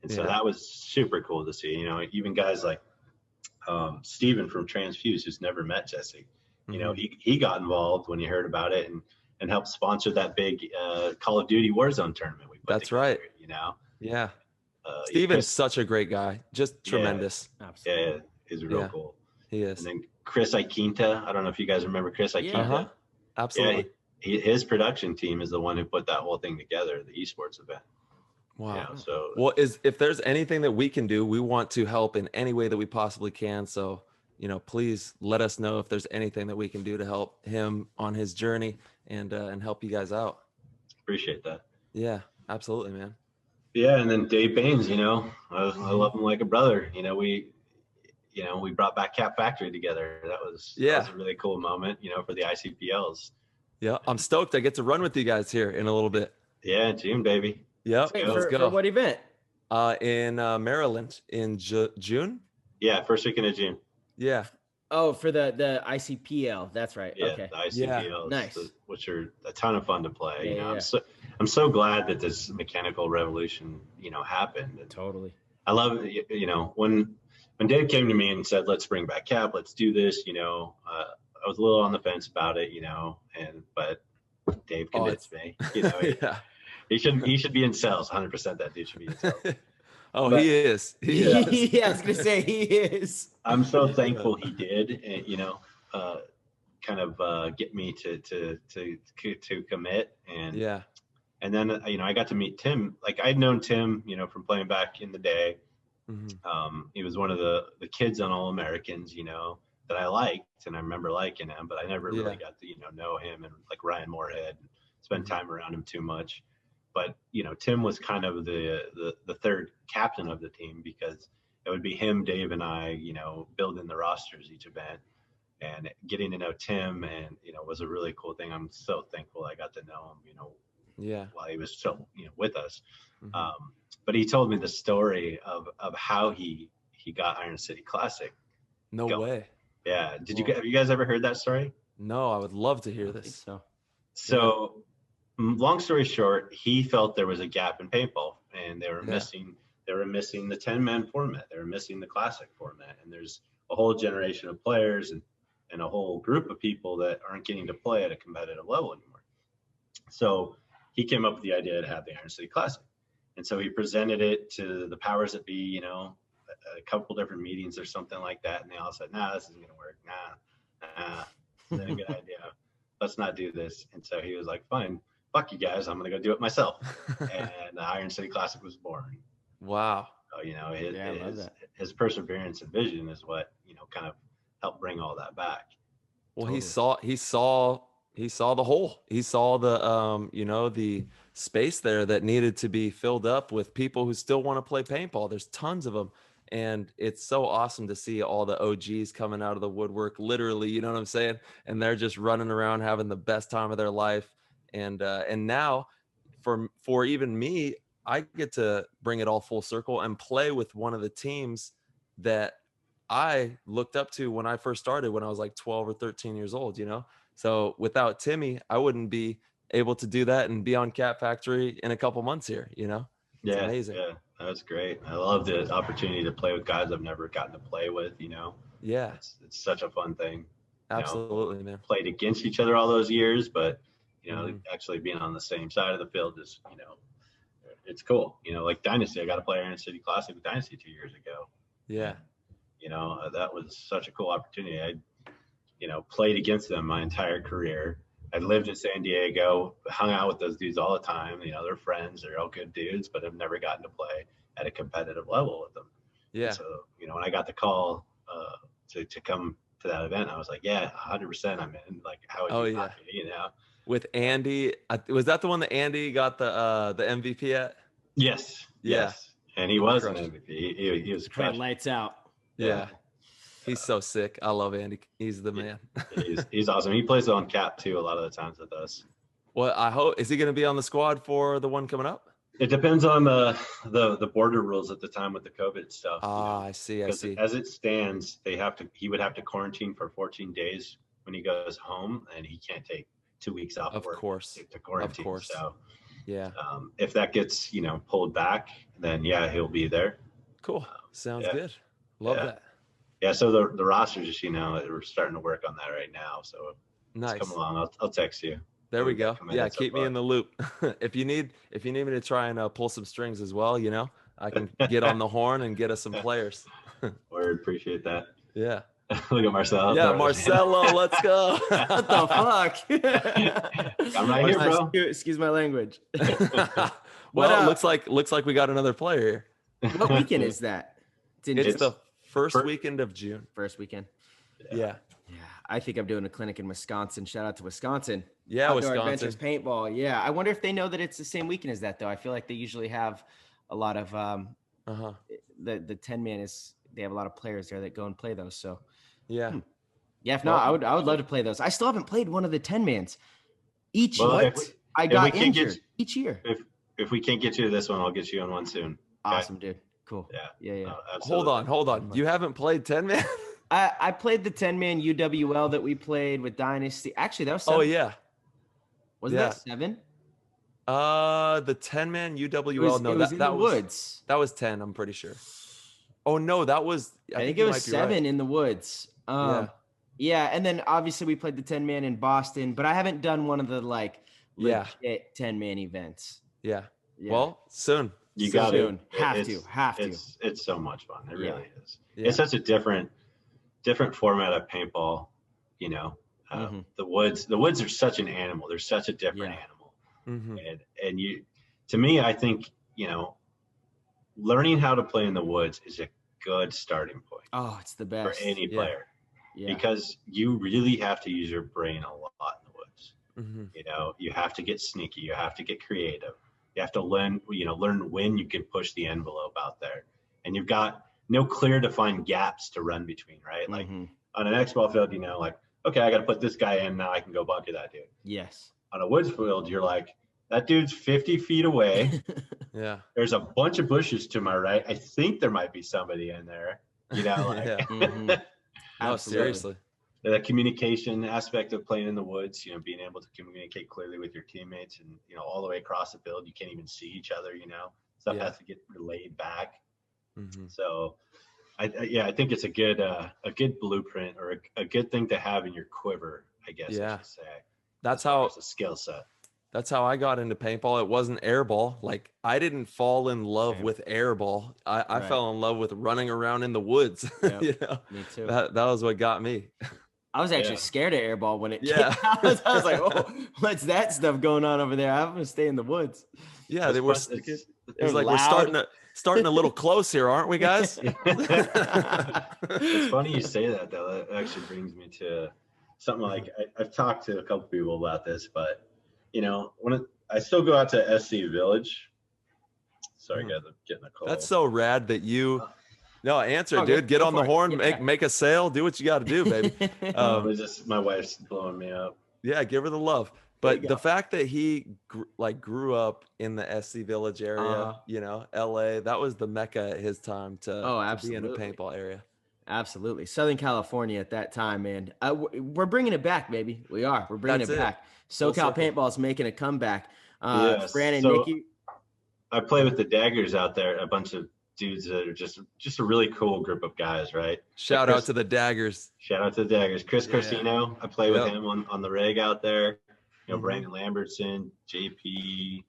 And so that was super cool to see, you know, even guys like Steven from Transfuse, who's never met Jesse, you know, he got involved when he heard about it and helped sponsor that big Call of Duty Warzone tournament we put That's together, right. You know? Yeah. Steven's such a great guy. Just tremendous. Absolutely. Yeah, he's real cool. He is. And then Chris Iquinta, I don't know if you guys remember Chris Iquinta. Absolutely. Yeah, his production team is the one who put that whole thing together, the esports event. Wow. You know, so well, if there's anything that we can do, we want to help in any way that we possibly can. So, you know, please let us know if there's anything that we can do to help him on his journey and help you guys out. Appreciate that. Yeah, absolutely, man. Yeah, and then Dave Baines, you know, I love him like a brother. You know, we brought back Kapp Factory together. That was a really cool moment, you know, for the ICPLs. Yeah, I'm stoked. I get to run with you guys here in a little bit. Yeah, June, baby. Yep. Let's go. For what event? In Maryland in June. Yeah, first weekend of June. Yeah. Oh, for the ICPL. That's right. Yeah, okay. The ICPLs, nice. Which are a ton of fun to play. Yeah, you know, yeah. I'm so glad that this mechanical revolution, you know, happened. And Totally. I love it. You know, when Dave came to me and said, "Let's bring back Kapp, let's do this," you know, I was a little on the fence about it, you know, but Dave convinced me. You know, he should be in sales. 100%. That dude should be in sales. He is. Yeah, I was gonna say he is. I'm so thankful he did, and you know, kind of get me to commit, and then you know, I got to meet Tim. Like I'd known Tim, you know, from playing back in the day. He was one of the kids on All Americans, you know, that I liked, and I remember liking him, but I never really got to, you know him and like Ryan Moorhead, spend time around him too much. But you know, Tim was kind of the third captain of the team because it would be him, Dave, and I, building the rosters each event, and getting to know Tim, and was a really cool thing. I'm so thankful I got to know him, while he was still with us. But he told me the story of how he got Iron City Classic. No way. Yeah. Have you guys ever heard that story? No, I would love to hear this. So long story short, he felt there was a gap in paintball, and they were missing the 10-man format. They were missing the classic format, and there's a whole generation of players and a whole group of people that aren't getting to play at a competitive level anymore. So he came up with the idea to have the Iron City Classic. And so he presented it to the powers that be, a couple different meetings or something like that. And they all said, nah, this isn't going to work. Nah, this isn't a good idea. Let's not do this. And so he was like, fine, fuck you guys. I'm going to go do it myself. And the Iron City Classic was born. Wow. So, his perseverance and vision is what, kind of helped bring all that back. Well, totally. he saw the hole. He saw the, the space there that needed to be filled up with people who still want to play paintball. There's tons of them. And it's so awesome to see all the OGs coming out of the woodwork, literally, you know what I'm saying? And they're just running around having the best time of their life. And now for even me, I get to bring it all full circle and play with one of the teams that I looked up to when I first started, when I was like 12 or 13 years old, So without Timmy, I wouldn't be able to do that and be on Kapp Factory in a couple months here, It's amazing. Yeah, that's great. I love the opportunity to play with guys I've never gotten to play with, Yeah. It's such a fun thing. Absolutely, man. Played against each other all those years, but, actually being on the same side of the field is, it's cool. Like Dynasty, I got to play Iron City Classic with Dynasty 2 years ago. Yeah. That was such a cool opportunity. I, played against them my entire career. I lived in San Diego, hung out with those dudes all the time. They're friends. They're all good dudes, but I've never gotten to play at a competitive level with them. Yeah. And so, when I got the call to come to that event, I was like, yeah, 100% I'm in. Like, how would you not be, With Andy, was that the one that Andy got the MVP at? Yes. Yeah. Yes. And he was an MVP. He was crushed. Lights out. Yeah. He's so sick. I love Andy. He's the man. he's awesome. He plays on Kapp too a lot of the times with us. Well, I hope, is he going to be on the squad for the one coming up? It depends on the border rules at the time with the COVID stuff. I see. As it stands, he would have to quarantine for 14 days when he goes home, and he can't take 2 weeks off of work course. to quarantine. Of course. So yeah. If that gets, pulled back, then he'll be there. Cool. Sounds good. Love that. Yeah, so the rosters, we're starting to work on that right now. So nice. Come along. I'll text you. There we go. Yeah, keep me in the loop. If you need me to try and pull some strings as well, I can get on the horn and get us some players. Word, appreciate that. Yeah. Look at Marcelo. Yeah, Marcelo, let's go. What the fuck? I'm right here, bro. Excuse my language. Well, it looks like we got another player here. What weekend is that? It's the first weekend of June. First weekend. Yeah. I think I'm doing a clinic in Wisconsin. Shout out to Wisconsin. Yeah, Outdoor Wisconsin. Adventures Paintball. Yeah. I wonder if they know that it's the same weekend as that, though. I feel like they usually have a lot of the 10-man is they have a lot of players there that go and play those. So yeah. Yeah, if not, I would love to play those. I still haven't played one of the 10-mans. Each year. I got injured each year. If we can't get you to this one, I'll get you on one soon. Okay? Awesome, dude. Cool. Yeah. Hold on. You haven't played 10-man? I played the 10-man UWL that we played with Dynasty. Actually, that was 7. Oh, yeah. Wasn't that 7? The 10-man UWL. It was in the woods. That was 10, I'm pretty sure. Oh, no, that was... I think it was 7 in the woods. Yeah, and then obviously we played the 10-man in Boston, but I haven't done one of the, legit 10-man events. Yeah. Well, soon. You got to. Have to. It's so much fun. It really is. Yeah. It's such a different format of paintball. The woods are such an animal. They're such a different animal. Mm-hmm. And to me, I think, learning how to play in the woods is a good starting point. Oh, it's the best for any player. Yeah. Because you really have to use your brain a lot in the woods. Mm-hmm. You have to get sneaky. You have to get creative. You have to learn when you can push the envelope out there. And you've got no clear defined gaps to run between, right? Like on an X ball field, you know, like, okay, I got to put this guy in, now I can go bucket that dude. Yes. On a woods field, you're like, that dude's 50 feet away. Yeah. There's a bunch of bushes to my right. I think there might be somebody in there, you know, like, No, seriously. The communication aspect of playing in the woods, you know, being able to communicate clearly with your teammates and, you know, all the way across the field, you can't even see each other, you know, stuff has to get relayed back. So I think it's a good blueprint or a good thing to have in your quiver, I guess I should say. That's how it's a skill set. That's how I got into paintball. It wasn't airball. Like, I didn't fall in love with airball. I fell in love with running around in the woods. Yep. You know? Me too. That was what got me. I was actually scared of airball when it came Yeah. out. I was like, oh, what's that stuff going on over there? I'm going to stay in the woods. Yeah, they were. It's like, loud. we're starting a little close here, aren't we, guys? It's funny you say that, though. That actually brings me to something like I've talked to a couple people about this, but you know, I still go out to SC Village. Sorry, guys, I'm getting a call. That's so rad that you. No, answer, Oh, dude. Get on the horn, Yeah. make a sale, do what you got to do, baby. It's just my wife's blowing me up. Yeah, give her the love. But the fact that he grew up in the SC Village area, you know, LA, that was the mecca at his time to be in a paintball area. Absolutely. Southern California at that time, man. We're bringing it back, baby. We are. We're bringing it back. SoCal Paintball is making a comeback. Fran and Nikki. I play with the Daggers out there, a bunch of dudes that are just a really cool group of guys, right? Shout out to the Daggers. Shout out to the Daggers. Chris Corsino, I play with him on the rig out there. You know, Brandon Lambertson, JP,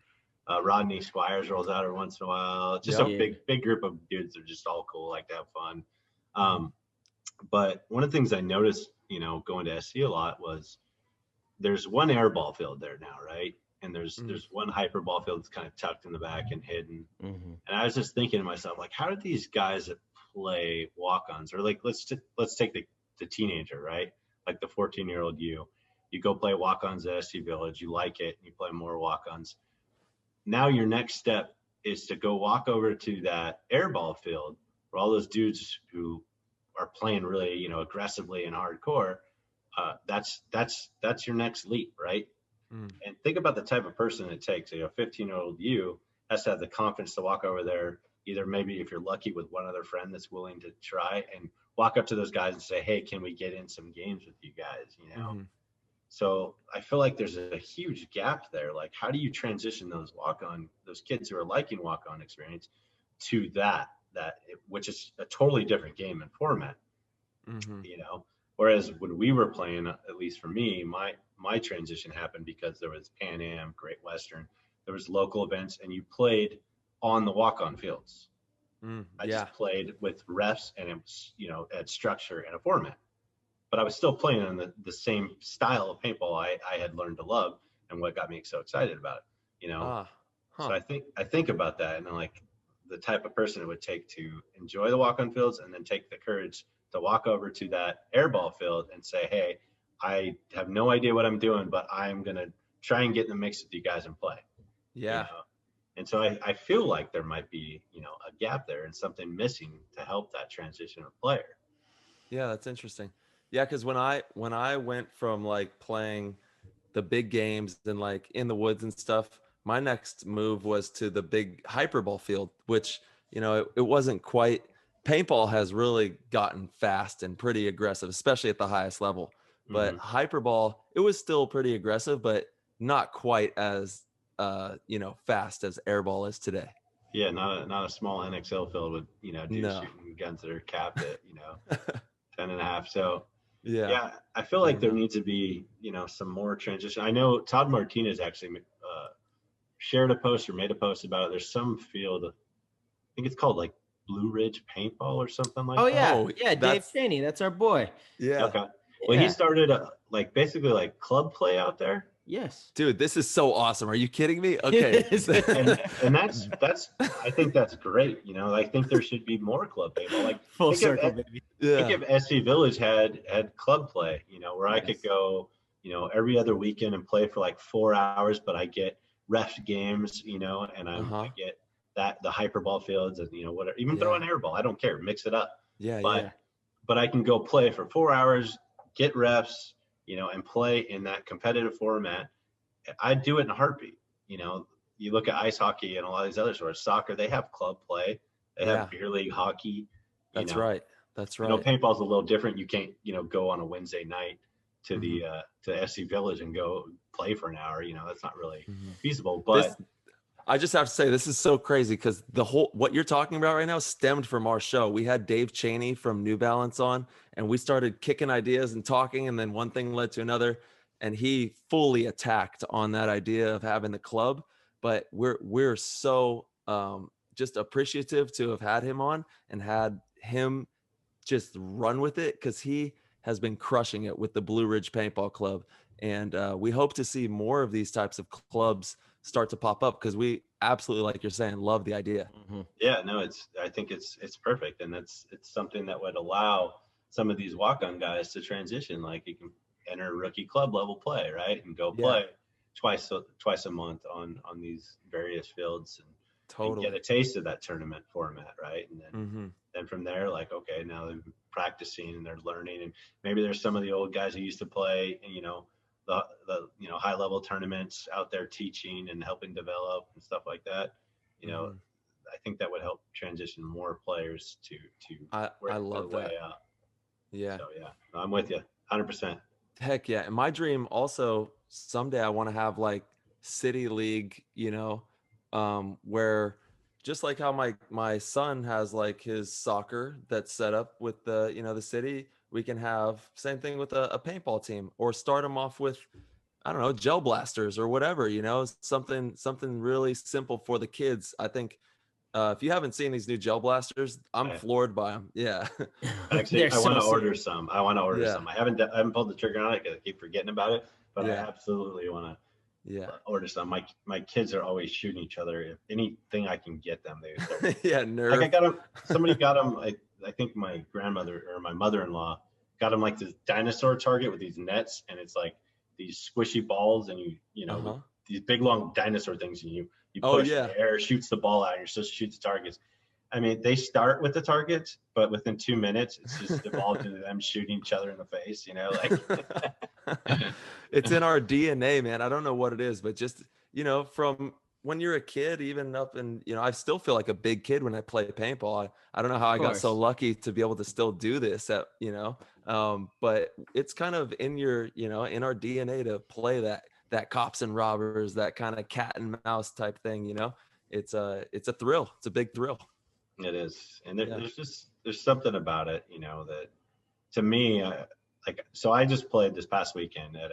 Rodney Squires rolls out every once in a while. Just a big group of dudes that are just all cool, like to have fun. But one of the things I noticed, you know, going to SC a lot was there's one airball field there now, right? And there's one hyperball field that's kind of tucked in the back and hidden. And I was just thinking to myself, like, how did these guys that play walk-ons, or like let's take the teenager, right? Like the 14-year-old you go play walk-ons at SC Village, you like it, you play more walk-ons. Now your next step is to go walk over to that airball field where all those dudes who are playing really, you know, aggressively and hardcore. That's your next leap, right? And think about the type of person it takes. You know, 15-year-old you has to have the confidence to walk over there, either maybe if you're lucky with one other friend that's willing to try, and walk up to those guys and say, hey, can we get in some games with you guys, you know? So I feel like there's a huge gap there. Like, how do you transition those kids who are liking walk-on experience to that which is a totally different game and format, you know? Whereas when we were playing, at least for me, my transition happened because there was Pan Am, Great Western, there was local events, and you played on the walk-on fields. I just played with refs, and it was, you know, had structure and a format. But I was still playing on the same style of paintball I had learned to love, and what got me so excited about it, you know? So I think about that, and like the type of person it would take to enjoy the walk-on fields and then take the courage to walk over to that airball field and say, hey, I have no idea what I'm doing, but I'm going to try and get in the mix with you guys and play. Yeah. You know? And so I feel like there might be, you know, a gap there and something missing to help that transition of player. Yeah, that's interesting. Yeah, because when I went from like playing the big games and like in the woods and stuff, my next move was to the big hyperball field, which, you know, it wasn't quite. Paintball has really gotten fast and pretty aggressive, especially at the highest level. But hyperball, it was still pretty aggressive, but not quite as you know, fast as airball is today. Yeah, not a small NXL field with, you know, dudes shooting guns that are capped at, you know, 10.5. So yeah, I feel like there needs to be, you know, some more transition. I know Todd Martinez actually shared a post or made a post about it. There's some field, I think it's called like Blue Ridge Paintball or something like that. Yeah, Dave Cheney, that's our boy. Yeah. Okay. Well, he started like basically like club play out there. Yes. Dude, this is so awesome. Are you kidding me? Okay. and that's I think that's great. You know, I think there should be more club paintball. Like full circle, baby. I think if SC Village had club play, you know, where I could go, you know, every other weekend and play for like 4 hours, but I get ref games, you know, and I get the hyperball fields and, whatever, even throw an airball. I don't care. Mix it up. But I can go play for 4 hours, get reps, and play in that competitive format. I'd do it in a heartbeat. You look at ice hockey and a lot of these other sports, soccer, they have club play. They have beer league hockey. That's right. Paintball's a little different. You can't, go on a Wednesday night to the to SC Village and go play for an hour. That's not really feasible. But I just have to say, this is so crazy because what you're talking about right now stemmed from our show. We had Dave Cheney from New Balance on, and we started kicking ideas and talking, and then one thing led to another, and he fully attacked on that idea of having the club. But we're so just appreciative to have had him on and had him just run with it, because he has been crushing it with the Blue Ridge Paintball Club. And we hope to see more of these types of clubs start to pop up, because we absolutely, like you're saying, love the idea. Yeah, no, I think it's perfect. And it's something that would allow some of these walk-on guys to transition. Like, you can enter rookie club level play, right? And go play twice a month on these various fields and get a taste of that tournament format, right? And then from there, like, okay, now they're practicing and they're learning, and maybe there's some of the old guys who used to play, and the high level tournaments out there teaching and helping develop and stuff like that. I think that would help transition more players to I love that. Way up. Yeah. So yeah, I'm with you 100%. Heck yeah. And my dream also, someday I want to have like city league, where just like how my son has like his soccer that's set up with the, the city, we can have same thing with a paintball team, or start them off with, I don't know, gel blasters or whatever, something really simple for the kids. I think if you haven't seen these new gel blasters, I'm floored by them. Yeah. Actually, I want to order some. I haven't pulled the trigger on it because I keep forgetting about it, but I absolutely want to order some. My kids are always shooting each other. If anything I can get them, they Nerf. Like, I got them. Somebody got them. I think my grandmother or my mother-in-law got them like this dinosaur target with these nets, and it's like these squishy balls, and these big long dinosaur things, and you push the air, shoots the ball out, and you're supposed to shoot the targets. I mean, they start with the targets, but within 2 minutes, it's just evolved into them shooting each other in the face, It's in our DNA, man. I don't know what it is, but just, from when you're a kid, even up and, I still feel like a big kid when I play paintball. I don't know how I got so lucky to be able to still do this but it's kind of in your, in our DNA to play that cops and robbers, that kind of cat and mouse type thing, it's a thrill. It's a big thrill. It is. And there's something about it, that to me, so I just played this past weekend at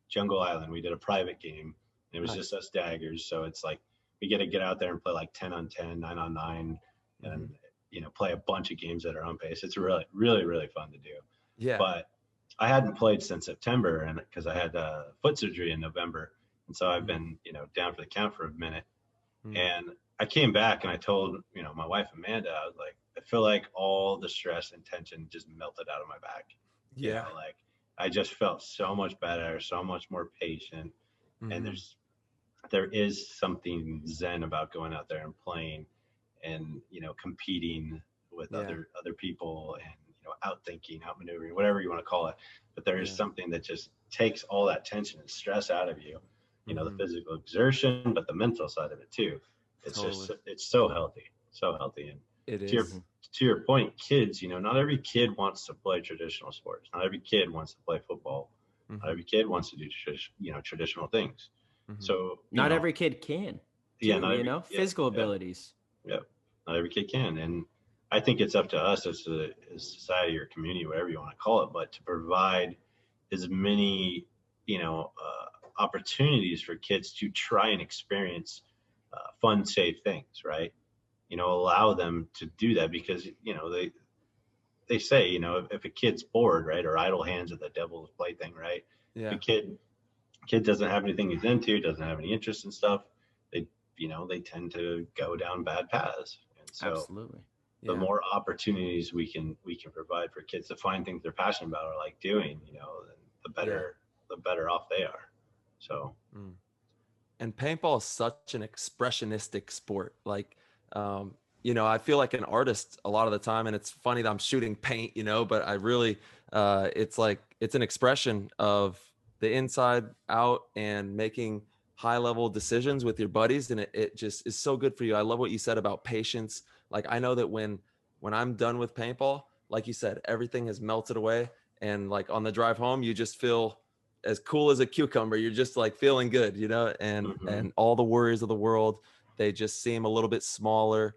Jungle Island. We did a private game. It was just us daggers. So it's like, we get to get out there and play like 10 on 10, 9 on 9, and, play a bunch of games at our own pace. It's really, really, really fun to do. Yeah. But I hadn't played since September, and because I had foot surgery in November. And so I've been, down for the count for a minute. And I came back and I told, my wife, Amanda, I was like, I feel like all the stress and tension just melted out of my back. Yeah. I just felt so much better, so much more patient. And there is something zen about going out there and playing and, competing with other people and, outthinking, outmaneuvering, whatever you want to call it. But there is something that just takes all that tension and stress out of you, the physical exertion, but the mental side of it too. It's just, it's so healthy. And it is. To your point, kids, not every kid wants to play traditional sports. Not every kid wants to play football. Not every kid wants to do, traditional things. So not every kid can. Physical abilities. Yeah, not every kid can. And I think it's up to us as society or community, whatever you want to call it, but to provide as many, opportunities for kids to try and experience fun, safe things, right? Allow them to do that, because, they say, if a kid's bored, right, or idle hands are the devil's plaything, right? Yeah. If a kid doesn't have anything he's into, doesn't have any interest in stuff, they tend to go down bad paths. And so absolutely. The more opportunities we can provide for kids to find things they're passionate about or like doing, then the better off they are. So And paintball is such an expressionistic sport. Like, I feel like an artist a lot of the time, and it's funny that I'm shooting paint, but I really, it's like, it's an expression of the inside out and making high level decisions with your buddies. And it just is so good for you. I love what you said about patience. Like, I know that when I'm done with paintball, like you said, everything has melted away. And like on the drive home, you just feel as cool as a cucumber. You're just like feeling good, and all the worries of the world, they just seem a little bit smaller.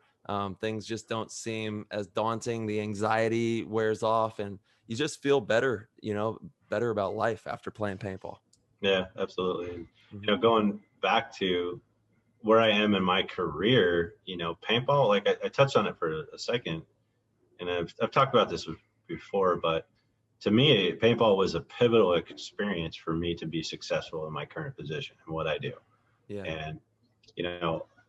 Things just don't seem as daunting. The anxiety wears off, and you just feel better, better about life after playing paintball. Yeah, absolutely. And, going back to where I am in my career, paintball, like I touched on it for a second, and I've talked about this before, but to me, paintball was a pivotal experience for me to be successful in my current position and what I do. Yeah. And,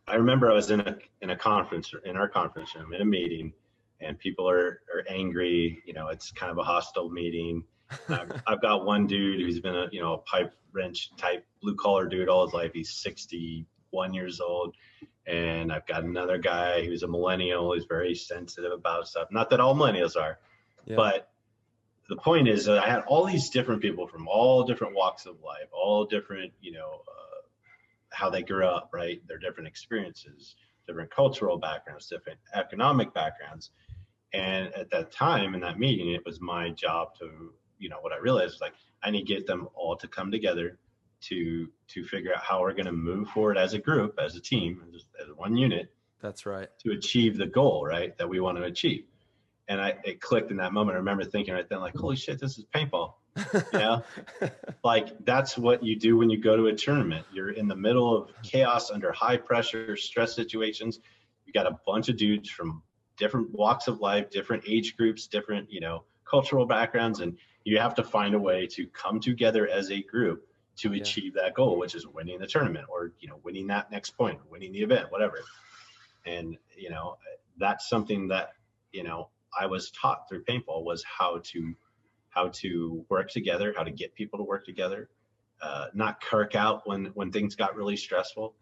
I remember I was in a conference, in our conference room, in a meeting, and people are angry. It's kind of a hostile meeting. I've got one dude who's been a pipe wrench type blue collar dude all his life. He's 61 years old. And I've got another guy who's a millennial, who's very sensitive about stuff. Not that all millennials are, but the point is that I had all these different people from all different walks of life, all different, how they grew up, right? Their different experiences, different cultural backgrounds, different economic backgrounds. And at that time in that meeting, it was my job to, what I realized was like, I need to get them all to come together to figure out how we're going to move forward as a group, as a team, as one unit. That's right. To achieve the goal, right, that we want to achieve. And it clicked in that moment. I remember thinking right then, like, holy shit, this is paintball. Like, that's what you do when you go to a tournament. You're in the middle of chaos, under high pressure, stress situations. You got a bunch of dudes from different walks of life, different age groups, different, cultural backgrounds. And you have to find a way to come together as a group to achieve that goal, which is winning the tournament, or, winning that next point, winning the event, whatever. And, that's something that, I was taught through paintball, was how to work together, how to get people to work together, not kirk out when things got really stressful,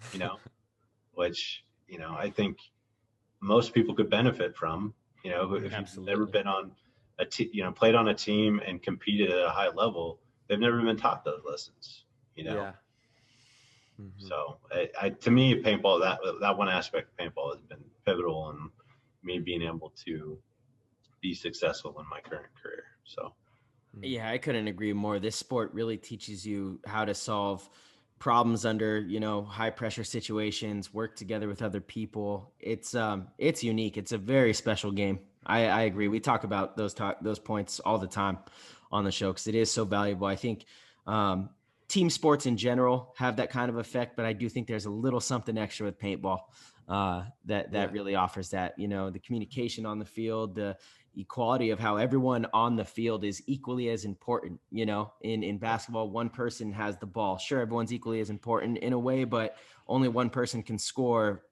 which, I think most people could benefit from, if you've never been on played on a team and competed at a high level, they've never been taught those lessons, So to me, paintball, that one aspect of paintball has been pivotal in me being able to be successful in my current career. So yeah, I couldn't agree more. This sport really teaches you how to solve problems under, high pressure situations, work together with other people. It's unique. It's a very special game. I agree. We talk about those points all the time on the show because it is so valuable. I think team sports in general have that kind of effect, but I do think there's a little something extra with paintball that really offers that, the communication on the field, the equality of how everyone on the field is equally as important. In basketball, one person has the ball. Sure, everyone's equally as important in a way, but only one person can score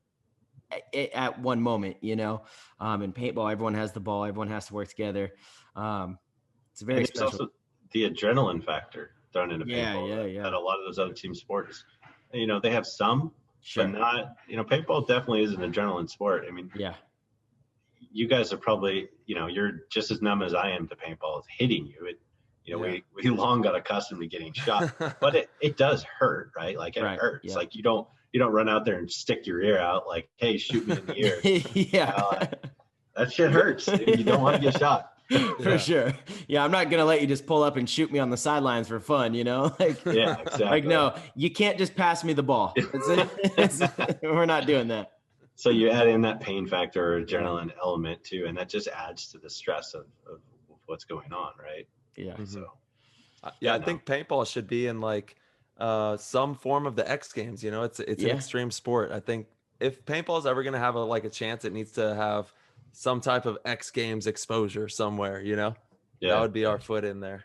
at one moment, in paintball, everyone has the ball, everyone has to work together. It's very special. Also the adrenaline factor thrown into paintball that a lot of those other team sports, they have some, but not, paintball definitely is an adrenaline sport. I mean, you guys are probably, you're just as numb as I am to paintball. It's hitting you. We long got accustomed to getting shot, but it does hurt, right? Like it hurts. Yeah. Like you don't run out there and stick your ear out like, hey, shoot me in the ear. That shit hurts. You don't want to get shot. For sure. Yeah, I'm not gonna let you just pull up and shoot me on the sidelines for fun, Like, exactly. Like, no, you can't just pass me the ball. We're not doing that. So you add in that pain factor or adrenaline element too, and that just adds to the stress of what's going on, right? Yeah. So I think paintball should be in like some form of the X Games. It's an extreme sport. I think if paintball is ever gonna have a chance, it needs to have some type of X Games exposure somewhere. That would be our foot in there.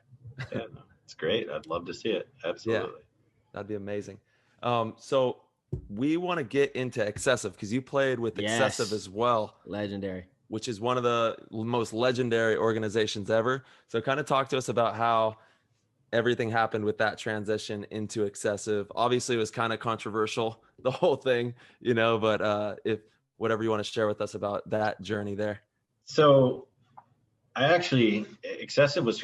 It's great. I'd love to see it. Absolutely. That'd be amazing. So we want to get into Excessive because you played with Excessive as well. Legendary. Which is one of the most legendary organizations ever. So kind of talk to us about how everything happened with that transition into excessive. Obviously, it was kind of controversial, the whole thing, but if whatever you want to share with us about that journey there. So Excessive was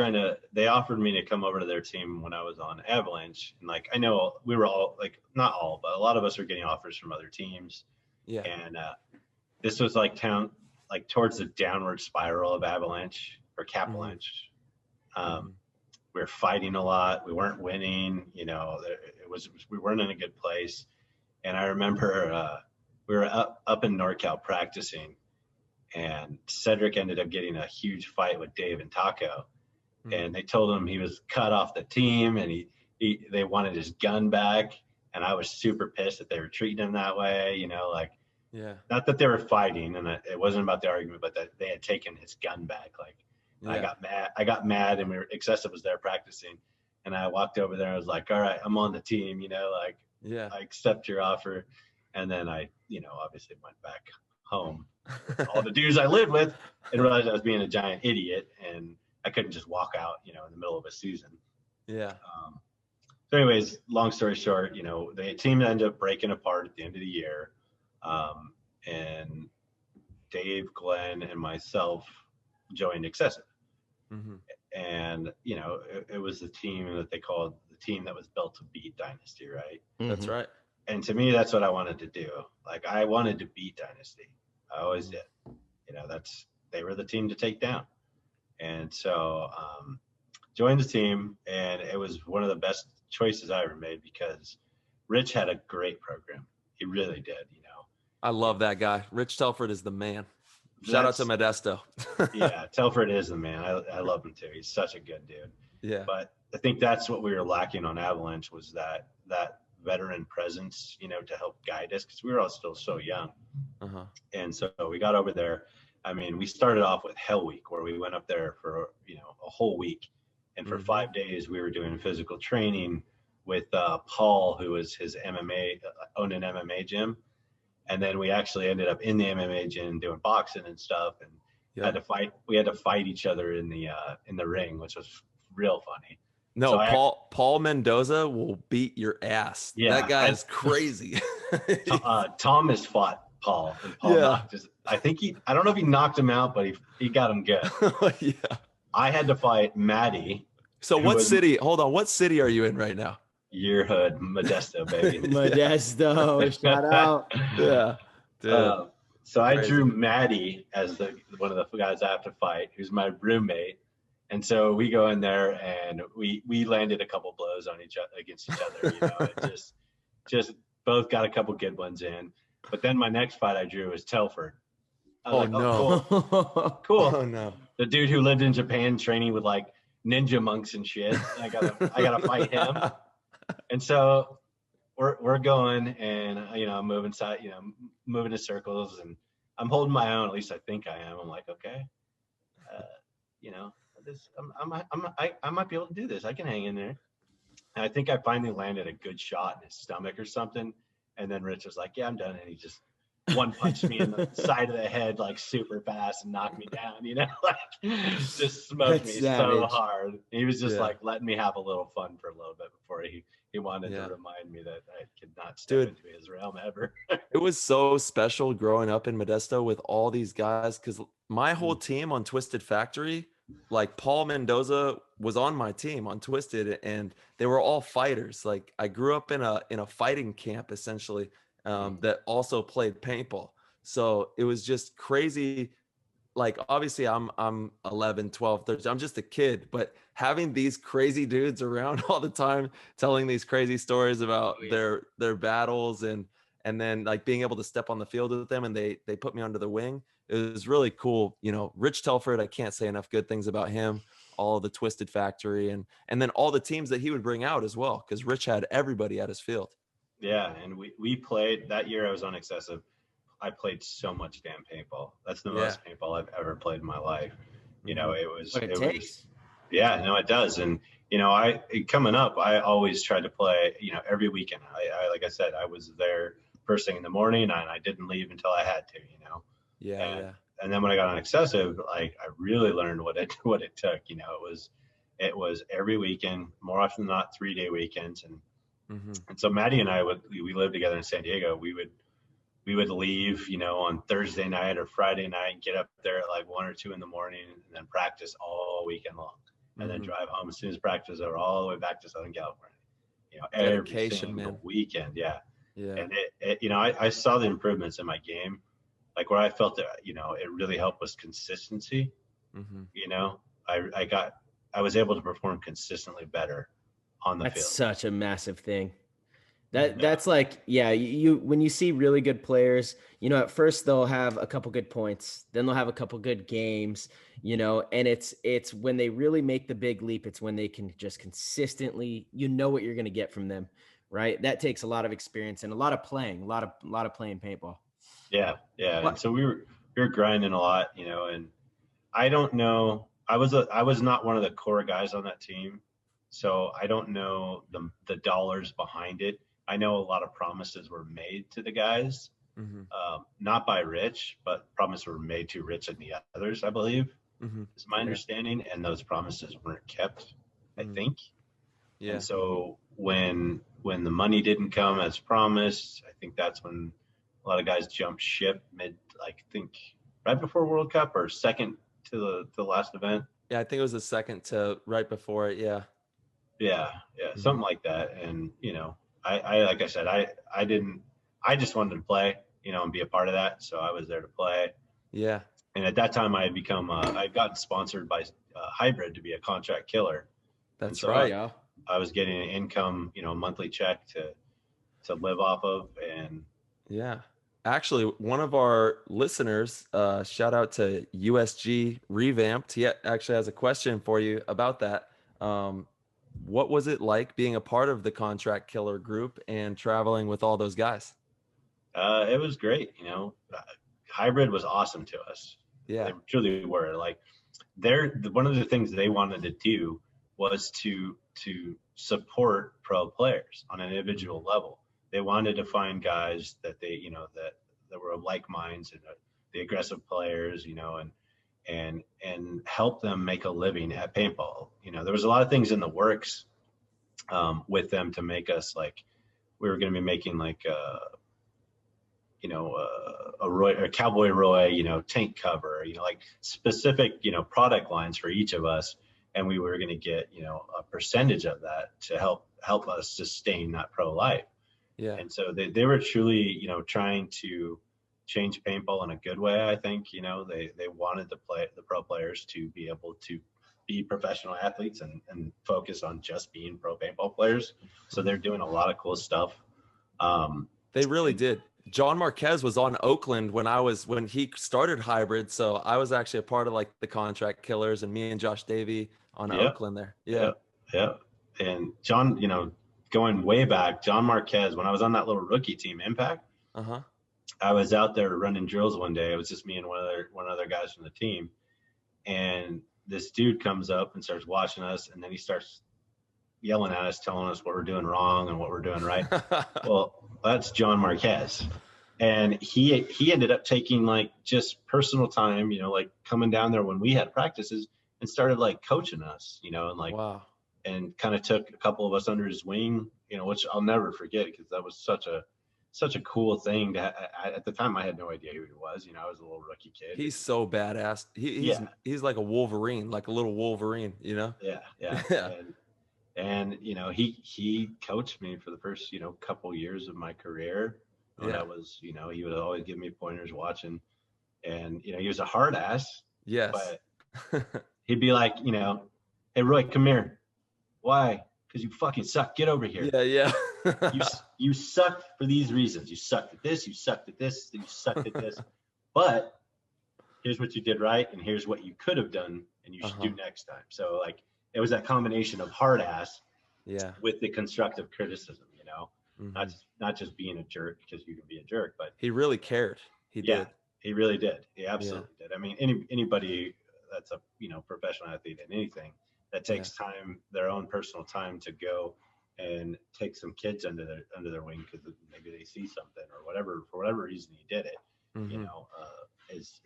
they offered me to come over to their team when I was on Avalanche. And like, I know we were all like, not all, but a lot of us were getting offers from other teams. Yeah. And this was like towards the downward spiral of Avalanche or Avalanche. We were fighting a lot. We weren't winning, we weren't in a good place. And I remember we were up in NorCal practicing, and Cedric ended up getting a huge fight with Dave and Taco. And they told him he was cut off the team, and they wanted his gun back. And I was super pissed that they were treating him that way, not that they were fighting, and it wasn't about the argument, but that they had taken his gun back. I got mad, and Excessive was there practicing, and I walked over there. I was like, all right, I'm on the team, I accept your offer. And then I, obviously went back home with all the dudes I lived with, and realized I was being a giant idiot, and I couldn't just walk out, in the middle of a season. Yeah. So anyways, long story short, the team ended up breaking apart at the end of the year. And Dave, Glenn, and myself joined Excessive. And, it was the team that they called the team that was built to beat Dynasty, right? That's right. And to me, that's what I wanted to do. Like, I wanted to beat Dynasty. I always did. They were the team to take down. And so joined the team, and it was one of the best choices I ever made, because Rich had a great program. He really did, I love that guy. Rich Telford is the man. Shout out to Modesto. Yeah, Telford is the man. I love him too. He's such a good dude. Yeah. But I think that's what we were lacking on Avalanche, was that veteran presence, to help guide us, because we were all still so young. And so we got over there. I mean, we started off with Hell Week, where we went up there for, a whole week. And for 5 days, we were doing physical training with Paul, who was his owned an MMA gym. And then we actually ended up in the MMA gym doing boxing and stuff, and we had to fight each other in the ring, which was real funny. No, so Paul Mendoza will beat your ass. Yeah, that guy is crazy. Tom has fought Paul, and Paul I don't know if he knocked him out, but he got him good. Yeah. I had to fight Maddie. So what city are you in right now? Your hood, Modesto, baby. Modesto, shout out. Yeah. So crazy. I drew Maddie as one of the guys I have to fight, who's my roommate. And so we go in there, and we landed a couple blows against each other. And just both got a couple good ones in. But then my next fight I drew was Telford. No. Cool. Oh no. The dude who lived in Japan training with like ninja monks and shit. I gotta fight him. And so we're going, and I'm moving moving in circles, and I'm holding my own. At least I think I am. I'm like, okay, I might be able to do this. I can hang in there. And I think I finally landed a good shot in his stomach or something. And then Rich was like, yeah, I'm done. And he just one punched me in the side of the head, like super fast, and knocked me down, just smoked me so hard. He was just like letting me have a little fun for a little bit before he wanted to remind me that I could not step into his realm ever. It was so special growing up in Modesto with all these guys, because my whole team on Twisted Factory, like Paul Mendoza was on my team on Twisted, and they were all fighters. Like, I grew up in a fighting camp essentially, that also played paintball. So it was just crazy. Like, obviously I'm 11, 12, 13. I'm just a kid, but having these crazy dudes around all the time, telling these crazy stories about their battles, and then like being able to step on the field with them, and they put me under the wing. It was really cool. Rich Telford, I can't say enough good things about him. All the Twisted Factory, and then all the teams that he would bring out as well, because Rich had everybody at his field. Yeah, and we played that year. I was on Excessive. I played so much damn paintball. That's the most paintball I've ever played in my life. It was. What it takes. Yeah, no, it does. And coming up, I always tried to play. Every weekend. I like I said, I was there first thing in the morning, and I didn't leave until I had to. And then when I got on Excessive, like, I really learned what it took. It it was every weekend, more often than not 3-day weekends. Mm-hmm. And so Maddie and I we lived together in San Diego. We would leave, on Thursday night or Friday night, get up there at like 1 or 2 in the morning, and then practice all weekend long, and then drive home as soon as practice is over, all the way back to Southern California. Every Dedication, single man. weekend, yeah. Yeah. And I saw the improvements in my game, like where I felt that it really helped was consistency. Mm-hmm. I was able to perform consistently better on the That's field. such a massive thing. That's like, yeah, you when you see really good players, at first they'll have a couple good points, then they'll have a couple good games, and it's when they really make the big leap, it's when they can just consistently, what you're going to get from them, right? That takes a lot of experience and a lot of playing, a lot of playing paintball. Yeah. What? And so we were grinding a lot, and I don't know, I was not one of the core guys on that team, so I don't know the dollars behind it. I know a lot of promises were made to the guys, not by Rich, but promises were made to Rich and the others, I believe, is my understanding, and those promises weren't kept, I think. Yeah. And so when the money didn't come as promised, I think that's when a lot of guys jumped ship I think right before World Cup or second to the last event. Yeah, I think it was the second to right before it. Yeah. Yeah, something like that. And I like I said, I just wanted to play, and be a part of that. So I was there to play. Yeah. And at that time, I had become I'd gotten sponsored by Hybrid to be a contract killer. That's so right. I was getting an income, a monthly check to live off of. And yeah. Actually, one of our listeners, shout out to USG Revamped. He actually has a question for you about that. What was it like being a part of the contract killer group and traveling with all those guys? It was great. Hybrid was awesome to us. Yeah. They truly were. Like, one of the things they wanted to do was to support pro players on an individual level. They wanted to find guys that they, that were of like minds, and the aggressive players, and help them make a living at paintball. There was a lot of things in the works with them to make us, like, we were going to be making like a Cowboy Roy, tank cover, like specific, product lines for each of us. And we were going to get, a percentage of that to help us sustain that pro life. Yeah. And so they were truly, trying to change paintball in a good way. I think, they wanted the pro players to be able to be professional athletes and focus on just being pro paintball players. So they're doing a lot of cool stuff. They really did. John Marquez was on Oakland when he started Hybrid. So I was actually a part of like the contract killers, and me and Josh Davey on Oakland there. Yeah. And John, going way back, John Marquez, when I was on that little rookie team, Impact, I was out there running drills one day. It was just me and one other guys from the team. And this dude comes up and starts watching us, and then he starts yelling at us, telling us what we're doing wrong and what we're doing right. Well, that's John Marquez. And he ended up taking like just personal time, like coming down there when we had practices and started like coaching us, and like, wow. And kind of took a couple of us under his wing, which I'll never forget, because that was such a cool thing at the time. I had no idea who he was. I was a little rookie kid. He's so badass. He's like a Wolverine, like a little Wolverine, Yeah. And he coached me for the first, couple years of my career. That was, he would always give me pointers watching, and, he was a hard ass. Yes. But he'd be like, hey, Roy, come here. Why? Because you fucking suck. Get over here. Yeah. you sucked for these reasons. You sucked at this. You sucked at this. You sucked at this. But here's what you did right, and here's what you could have done, and you should do next time. So like, it was that combination of hard ass, with the constructive criticism. Not just being a jerk because you can be a jerk, but he really cared. He did. He really did. He absolutely did. I mean, anybody that's a professional athlete in anything that takes time, their own personal time, to go and take some kids under their wing because maybe they see something or whatever, for whatever reason he did it, is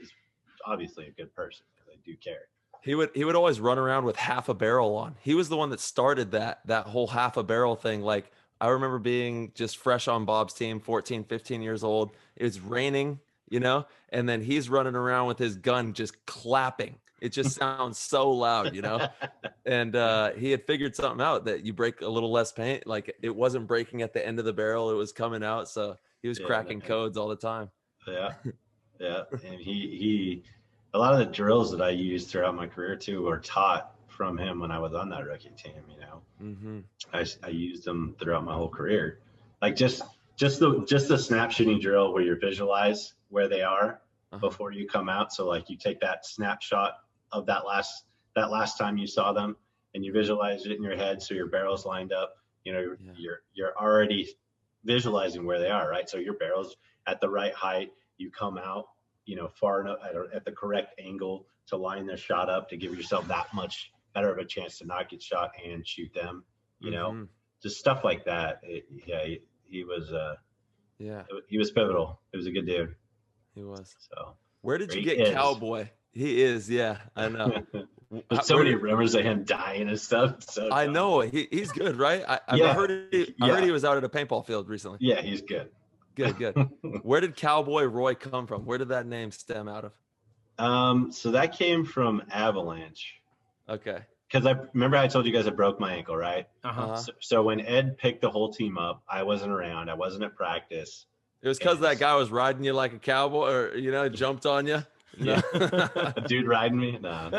obviously a good person, because they do care. He would always run around with half a barrel on. He was the one that started that whole half a barrel thing. Like, I remember being just fresh on Bob's team, 14, 15 years old. It was raining, and then he's running around with his gun just clapping. It just sounds so loud, And he had figured something out that you break a little less paint. Like, it wasn't breaking at the end of the barrel. It was coming out. So he was cracking codes all the time. Yeah. Yeah. And he a lot of the drills that I used throughout my career too were taught from him when I was on that rookie team, Mm-hmm. I used them throughout my whole career. Like just the snap shooting drill where you visualize where they are before you come out. So like you take that snapshot of that last time you saw them and you visualize it in your head so your barrel's lined up. You're already visualizing where they are, right? So your barrel's at the right height. You come out, far enough at the correct angle to line their shot up to give yourself that much better of a chance to not get shot and shoot them. Just stuff like that. He was he was pivotal. He was a good dude. He was. So where did you get Cowboy? He is, yeah, I know. There's so many rumors of him dying and stuff. So I know he's good, right? I heard he was out at a paintball field recently. Yeah, he's good. Good. Where did Cowboy Roy come from? Where did that name stem out of? So that came from Avalanche. Okay. Because I remember I told you guys I broke my ankle, right? So when Ed picked the whole team up, I wasn't around. I wasn't at practice. It was because that guy was riding you like a cowboy, or jumped on you. Yeah. A dude riding me? No.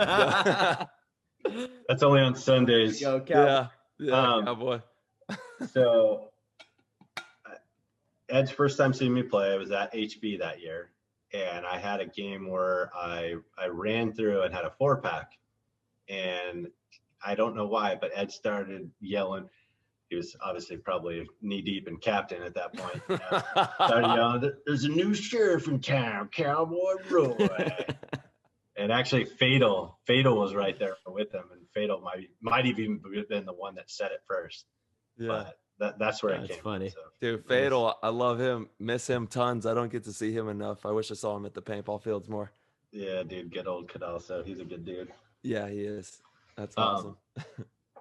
That's only on Sundays. Go, Cowboy. Yeah, Cowboy. So Ed's first time seeing me play was at HB that year. And I had a game where I ran through and had a 4-pack. And I don't know why, but Ed started yelling. He was obviously probably knee deep in captain at that point. Started yelling, "There's a new sheriff in town, Cowboy Roy." And actually, Fatal was right there with him, and Fatal might have even been the one that said it first. Yeah, but that's where it came. That's funny, from, so. Dude. Fatal, I love him. Miss him tons. I don't get to see him enough. I wish I saw him at the paintball fields more. Yeah, dude, good old Cadell. So he's a good dude. Yeah, he is. That's awesome.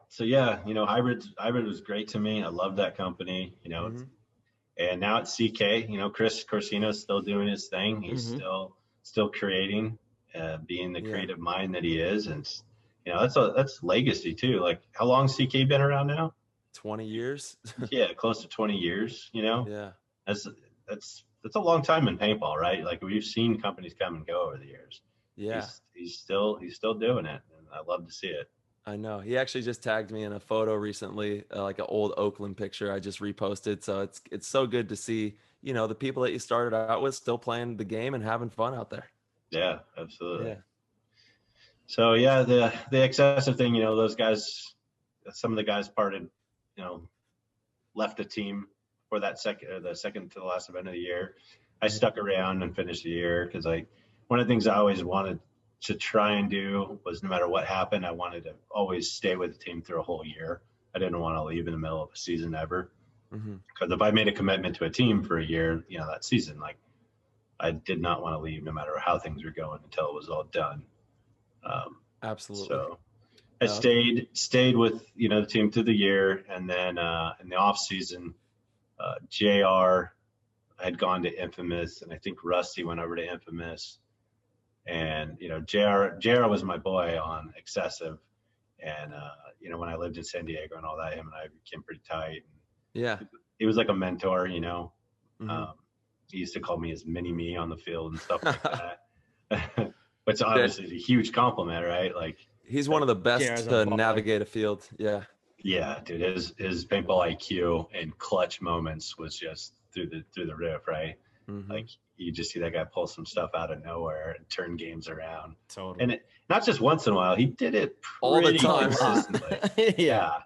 So yeah, Hybrid was great to me. I love that company, and now it's CK, Chris Corsino's still doing his thing. He's still creating, being the creative mind that he is. And, that's legacy too. Like, how long CK been around now? 20 years. Yeah. Close to 20 years, Yeah. That's a long time in paintball, right? Like, we've seen companies come and go over the years. Yeah. He's still doing it. And I love to see it. I know. He actually just tagged me in a photo recently, like an old Oakland picture I just reposted. So it's so good to see, the people that you started out with still playing the game and having fun out there. Yeah, absolutely. Yeah. So yeah, the excessive thing, those guys, some of the guys parted, left the team for the second to the last event of the year. I stuck around and finished the year because one of the things I always wanted to try and do was, no matter what happened, I wanted to always stay with the team through a whole year. I didn't want to leave in the middle of a season ever. Because if I made a commitment to a team for a year, that season, like, I did not want to leave no matter how things were going until it was all done. Absolutely. So I stayed with, the team through the year. And then in the off season, JR had gone to Infamous, and I think Rusty went over to Infamous. And, JR was my boy on Excessive. And, when I lived in San Diego and all that, him and I became pretty tight. Yeah. He was like a mentor, He used to call me his mini-me on the field and stuff like that. Which obviously is a huge compliment, right? Like, he's one of the best to navigate a field. Yeah. Yeah, dude. His paintball IQ and clutch moments was just through the roof, right? Like, you just see that guy pull some stuff out of nowhere and turn games around. Totally. And not just once in a while, he did it all the time. Consistently. Yeah.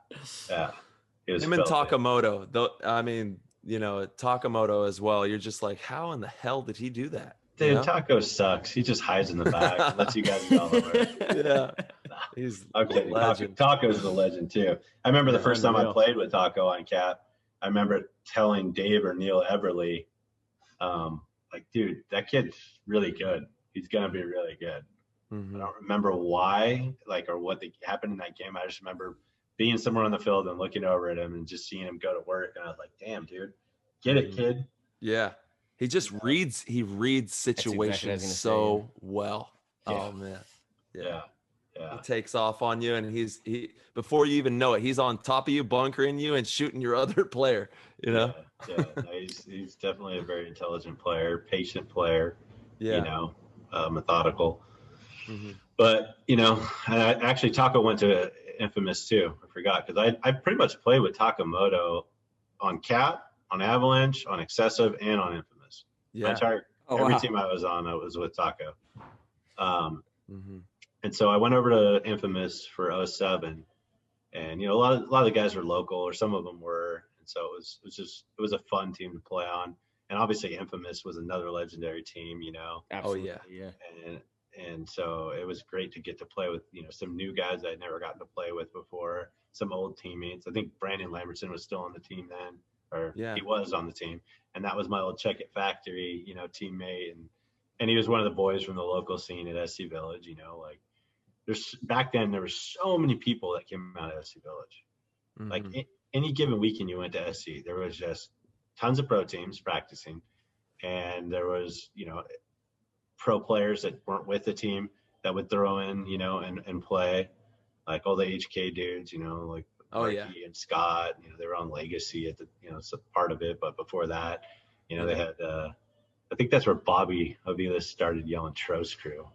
Him and Takamoto, though. I mean, Takamoto as well. You're just like, how in the hell did he do that? Dude, Taco sucks. He just hides in the back and lets you guys get all over it. Yeah. He's okay. legend. Taco's the legend too. I remember the first time I played with Taco on Kapp, I remember telling Dave or Neil Everly, like, dude, that kid's really good. He's gonna be really good. I don't remember why, like, or what happened in that game. I just remember being somewhere on the field and looking over at him and just seeing him go to work. And I was like, damn, dude, get it, kid. Yeah. He just reads situations exactly so well. Yeah. Oh man. Yeah. He takes off on you, and he before you even know it, he's on top of you, bunkering you, and shooting your other player. You know. Yeah. No, he's definitely a very intelligent player, patient player. Yeah. You know, methodical. Mm-hmm. But actually Taco went to Infamous too. I forgot, because I pretty much played with Takamoto on Kapp, on Avalanche, on Excessive, and on Infamous. Yeah. Every team I was on, I was with Taco. Mm-hmm. And so I went over to Infamous for 07, and a lot of the guys were local, or some of them were, and so it was a fun team to play on. And obviously Infamous was another legendary team, Absolutely, Oh yeah. And so it was great to get to play with some new guys I'd never gotten to play with before, some old teammates. I think Brandon Lambertson was still on the team then, or he was on the team, and that was my old Kapp Factory teammate, and he was one of the boys from the local scene at SC Village. Like, back then there were so many people that came out of SC Village. Mm-hmm. Like any given weekend you went to SC, there was just tons of pro teams practicing, and there was pro players that weren't with the team that would throw in and play, like all the HK dudes, like Marky and Scott. They were on Legacy at the part of it, but before that, they had I think that's where Bobby Aviles started yelling Tros Crew.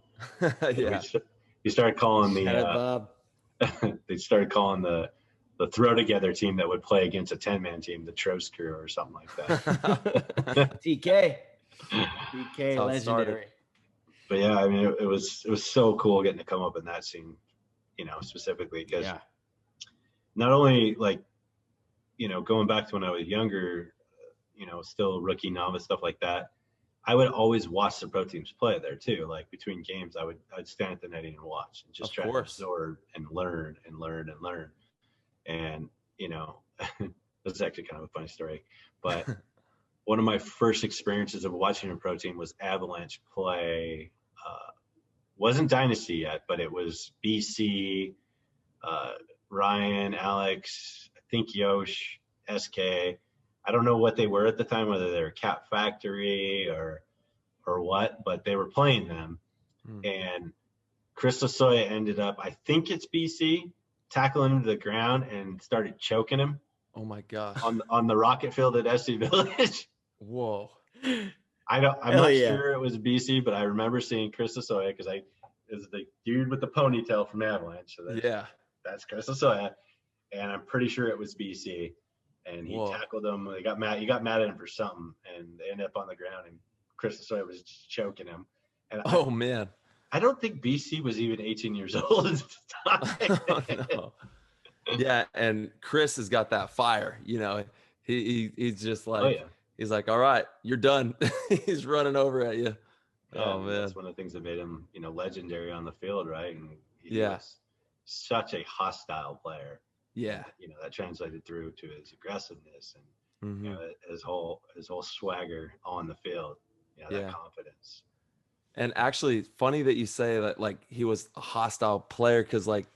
He started calling they started calling the throw together team that would play against a 10-man team the Tros Crew or something like that. TK legendary. legendary. But yeah, I mean, it was so cool getting to come up in that scene, specifically because not only like, going back to when I was younger, still rookie, novice, stuff like that, I would always watch the pro teams play there too. Like between games, I'd stand at the netting and watch and just try to absorb and learn. And this is actually kind of a funny story, but one of my first experiences of watching a pro team was Avalanche play. Wasn't Dynasty yet, but it was BC, Ryan, Alex, I think Yosh, SK. I don't know what they were at the time, whether they were Kapp Factory or what, but they were playing them. And Chris Lasoya ended up, I think it's BC, tackling him to the ground and started choking him. Oh my gosh. On the rocket field at SC Village. Whoa. I'm not sure it was BC, but I remember seeing Chris Lasoya because it was the dude with the ponytail from Avalanche. So that's Chris Lasoya. And I'm pretty sure it was BC. And he tackled him. He got mad at him for something, and they ended up on the ground, and Chris Lasoya was just choking him. And man. I don't think BC was even 18 years old at the time. No. Yeah, and Chris has got that fire. He's just like, he's like, all right, you're done. He's running over at you. Yeah, man, that's one of the things that made him, legendary on the field, right? And he was such a hostile player. Yeah, and, that translated through to his aggressiveness and his whole swagger on the field. That confidence. And actually, funny that you say that, like, he was a hostile player, because like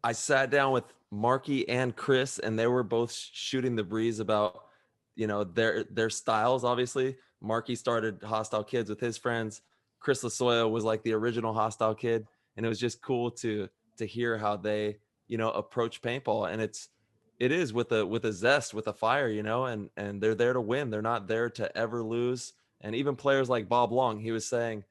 I sat down with Marky and Chris, and they were both shooting the breeze about their styles. Obviously, Marky started Hostile Kids with his friends. Chris Lasoya was like the original Hostile Kid, and it was just cool to hear how they approach paintball. And it is with a zest, with a fire, and they're there to win. They're not there to ever lose. And even players like Bob Long, he was saying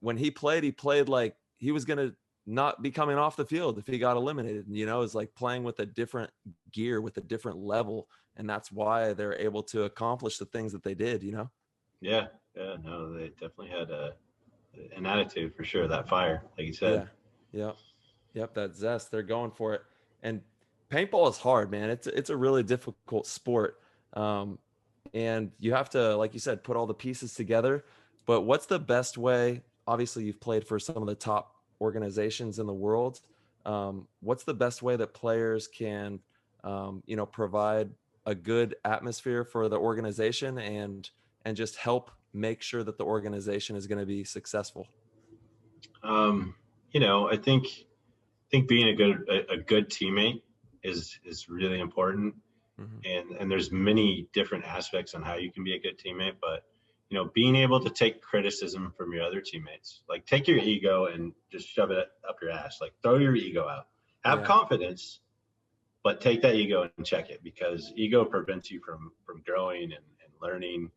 when he played like he was gonna not be coming off the field if he got eliminated. It's like playing with a different gear, with a different level, and that's why they're able to accomplish the things that they did. Yeah, no, they definitely had an attitude for sure. That fire, like you said. Yep, that zest. They're going for it. And paintball is hard, man. It's a really difficult sport. And you have to, like you said, put all the pieces together. But what's the best way? Obviously, you've played for some of the top organizations in the world. What's the best way that players can, provide a good atmosphere for the organization and just help make sure that the organization is going to be successful? I think being a good teammate is really important. And there's many different aspects on how you can be a good teammate, but being able to take criticism from your other teammates, like take your ego and just shove it up your ass, like throw your ego out, have confidence, but take that ego and check it, because ego prevents you from growing and learning.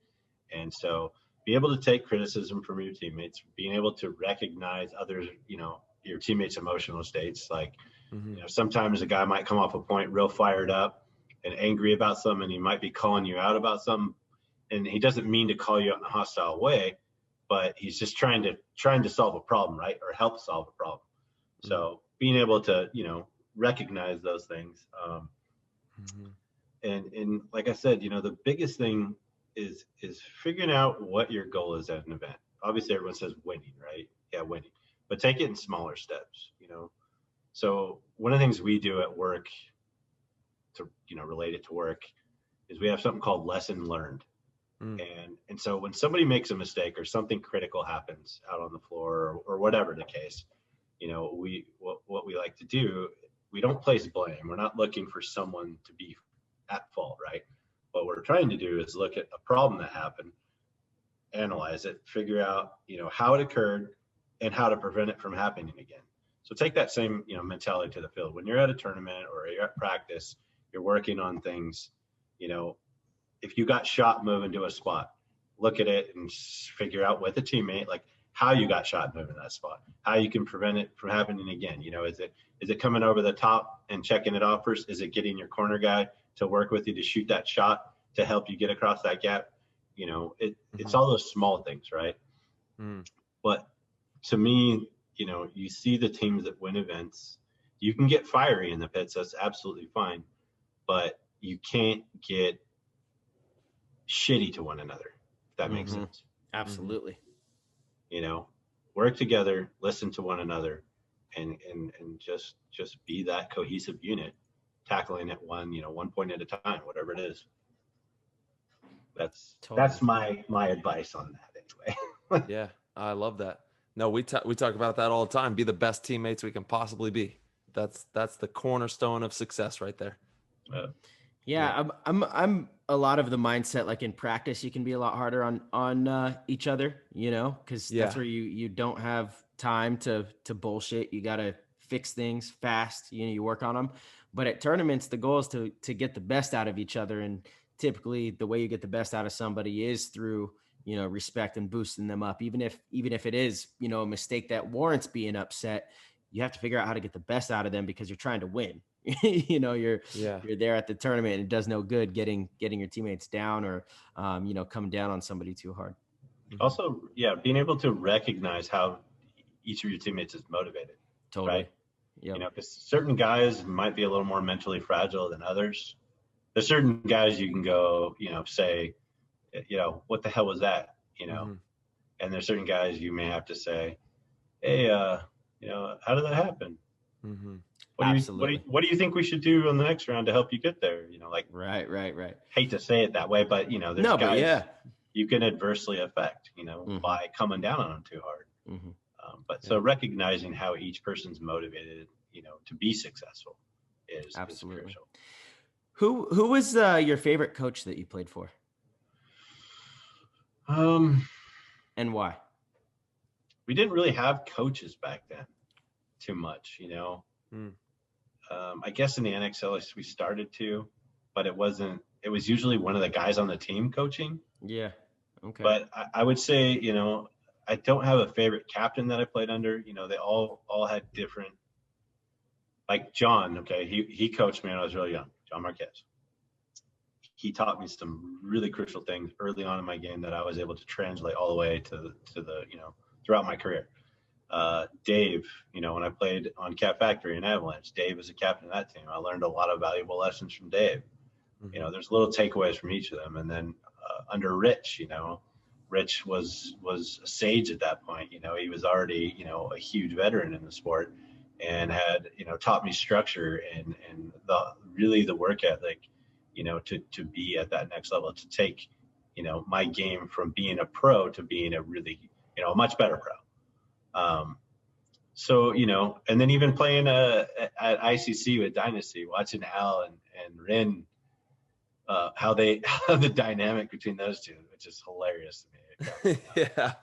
And so be able to take criticism from your teammates, being able to recognize others, your teammates' emotional states. Like, sometimes a guy might come off a point real fired up and angry about something, and he might be calling you out about something, and he doesn't mean to call you out in a hostile way, but he's just trying to solve a problem, right? Or help solve a problem. So being able to, recognize those things. And like I said, the biggest thing is figuring out what your goal is at an event. Obviously everyone says winning, right? Yeah, winning, but take it in smaller steps, So one of the things we do at work to, relate it to work, is we have something called lesson learned. And so when somebody makes a mistake or something critical happens out on the floor, or whatever the case, what we like to do, we don't place blame. We're not looking for someone to be at fault, right? What we're trying to do is look at a problem that happened, analyze it, figure out, how it occurred and how to prevent it from happening again. So take that same, mentality to the field. When you're at a tournament or you're at practice, you're working on things, if you got shot moving to a spot, look at it and figure out with a teammate, like how you got shot moving that spot, how you can prevent it from happening again. Is it coming over the top and checking it off first? Is it getting your corner guy to work with you to shoot that shot to help you get across that gap? It's all those small things, right? But to me, you see the teams that win events, you can get fiery in the pits. That's absolutely fine, but you can't get shitty to one another, if that makes sense. Absolutely. Work together, listen to one another, and just be that cohesive unit, tackling it one point at a time, whatever it is. That's my advice on that anyway. Yeah, I love that. No, we talk about that all the time. Be the best teammates we can possibly be. That's the cornerstone of success right there. Yeah, I'm a lot of the mindset, like in practice, you can be a lot harder on each other, because that's where you don't have time to bullshit. You got to fix things fast. You work on them. But at tournaments, the goal is to get the best out of each other. And typically the way you get the best out of somebody is through, respect and boosting them up. Even if it is, a mistake that warrants being upset, you have to figure out how to get the best out of them, because you're trying to win. You're there at the tournament, and it does no good getting your teammates down or coming down on somebody too hard. Also, being able to recognize how each of your teammates is motivated. Totally. Right? Yeah. Because certain guys might be a little more mentally fragile than others. There's certain guys you can go, say, what the hell was that? And there's certain guys you may have to say, hey, how did that happen? What do you think we should do on the next round to help you get there? Right. Hate to say it that way, but there's guys you can adversely affect, by coming down on them too hard. So recognizing how each person's motivated, to be successful is absolutely crucial. Who was your favorite coach that you played for? And why? We didn't really have coaches back then too much, I guess in the NXL we started to, but it was usually one of the guys on the team coaching. Yeah. Okay. But I would say, I don't have a favorite captain that I played under. They all had different, like John. Okay. He coached me when I was really young, John Marquez. He taught me some really crucial things early on in my game that I was able to translate all the way to the, throughout my career. Dave, when I played on Kapp Factory and Avalanche, Dave was a captain of that team. I learned a lot of valuable lessons from Dave. There's little takeaways from each of them. And then under Rich, Rich was a sage at that point. He was already, a huge veteran in the sport, and had, taught me structure and the work ethic, to be at that next level, to take, my game from being a pro to being a really, a much better pro. So, and then even playing at ICC with Dynasty, watching Al and Rin, how the dynamic between those two, which is hilarious to me. Yeah, but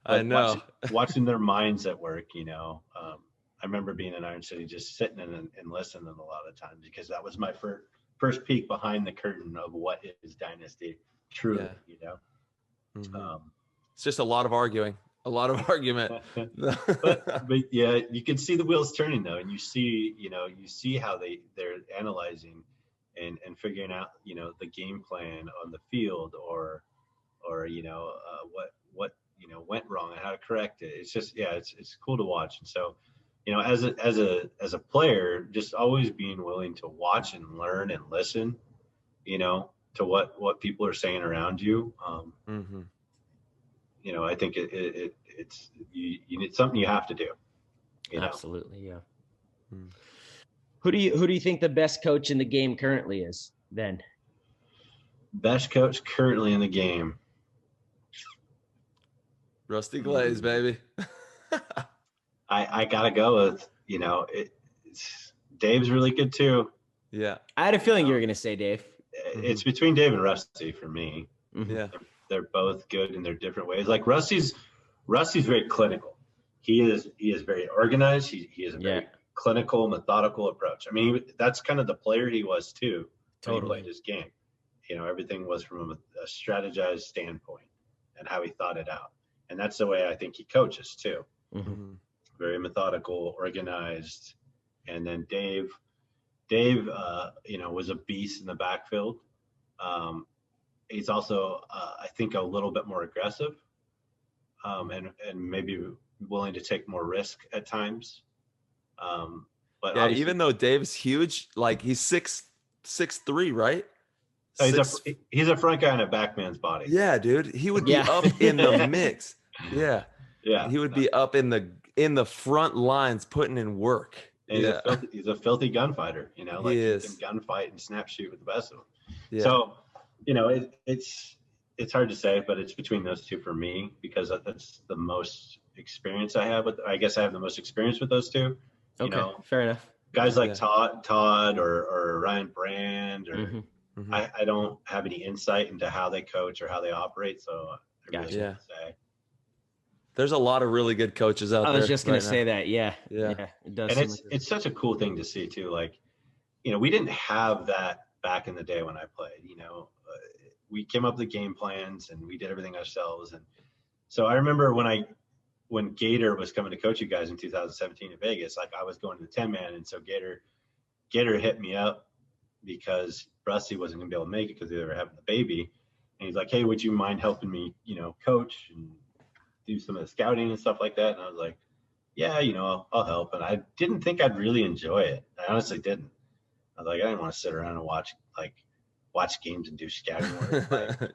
I know. watching their minds at work, I remember being in Iron City, just sitting and listening a lot of times, because that was my first peek behind the curtain of what is Dynasty truly, Mm-hmm. It's just a lot of arguing. A lot of argument. but yeah, you can see the wheels turning though, and you see how they're analyzing and figuring out the game plan on the field, or what went wrong and how to correct it. It's just it's cool to watch. And so as a player, just always being willing to watch and learn and listen to what people are saying around you. Mm-hmm. I think it's something you have to do. Absolutely, yeah. Who do you think the best coach in the game currently is then? Best coach currently in the game. Rusty Glaze, baby. I gotta go with Dave's really good too. Yeah, I had a feeling you were gonna say Dave. It's between Dave and Rusty for me. Yeah, they're both good in their different ways. Like Rusty's very clinical. He is very organized. He has a very clinical, methodical approach. I mean, that's kind of the player he was too. When he played his game. Everything was from a strategized standpoint and how he thought it out. And that's the way I think he coaches too. Mm-hmm. Very methodical, organized. And then Dave, was a beast in the backfield. He's also, I think, a little bit more aggressive, and maybe willing to take more risk at times. But yeah, even though Dave's huge, like he's 6'3", right? He's a front guy in a back man's body. Yeah, dude, he would be up in the mix. Yeah, he would be up in the front lines putting in work. And he's a filthy gunfighter. He can gunfight and snap shoot with the best of them. Yeah. So, it's hard to say, but it's between those two for me, because that's the most experience I have with. I guess I have the most experience with those two. Okay, fair enough. Guys like Todd or Ryan Brand, or I don't have any insight into how they coach or how they operate, so I really can't say. There's a lot of really good coaches out there. I was just going to say that. Yeah. It does. And it's such a cool thing to see too. Like, we didn't have that back in the day when I played. We came up with the game plans and we did everything ourselves. And so I remember when Gator was coming to coach you guys in 2017 in Vegas, like I was going to the 10-man, and so Gator hit me up because Rusty wasn't going to be able to make it because they were having the baby, and he's like, "Hey, would you mind helping me, coach and do some of the scouting and stuff like that?" And I was like, "Yeah, I'll help." And I didn't think I'd really enjoy it. I honestly didn't. I was like, I didn't want to sit around and watch games and do scouting work,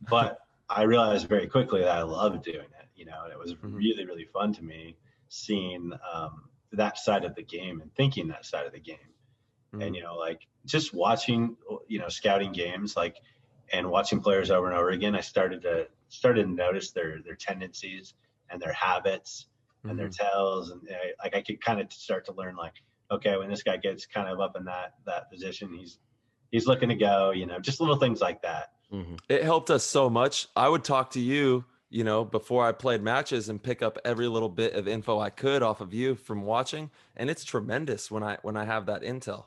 But I realized very quickly that I loved doing it, and it was really, really fun to me seeing that side of the game and thinking that side of the game. And, just watching, scouting games, and watching players over and over again, I started to notice their tendencies and their habits and their tells. And I could kind of start to learn, okay, when this guy gets kind of up in that position, he's looking to go, just little things like that. It helped us so much. I would talk to you, before I played matches and pick up every little bit of info I could off of you from watching. And it's tremendous when I have that intel,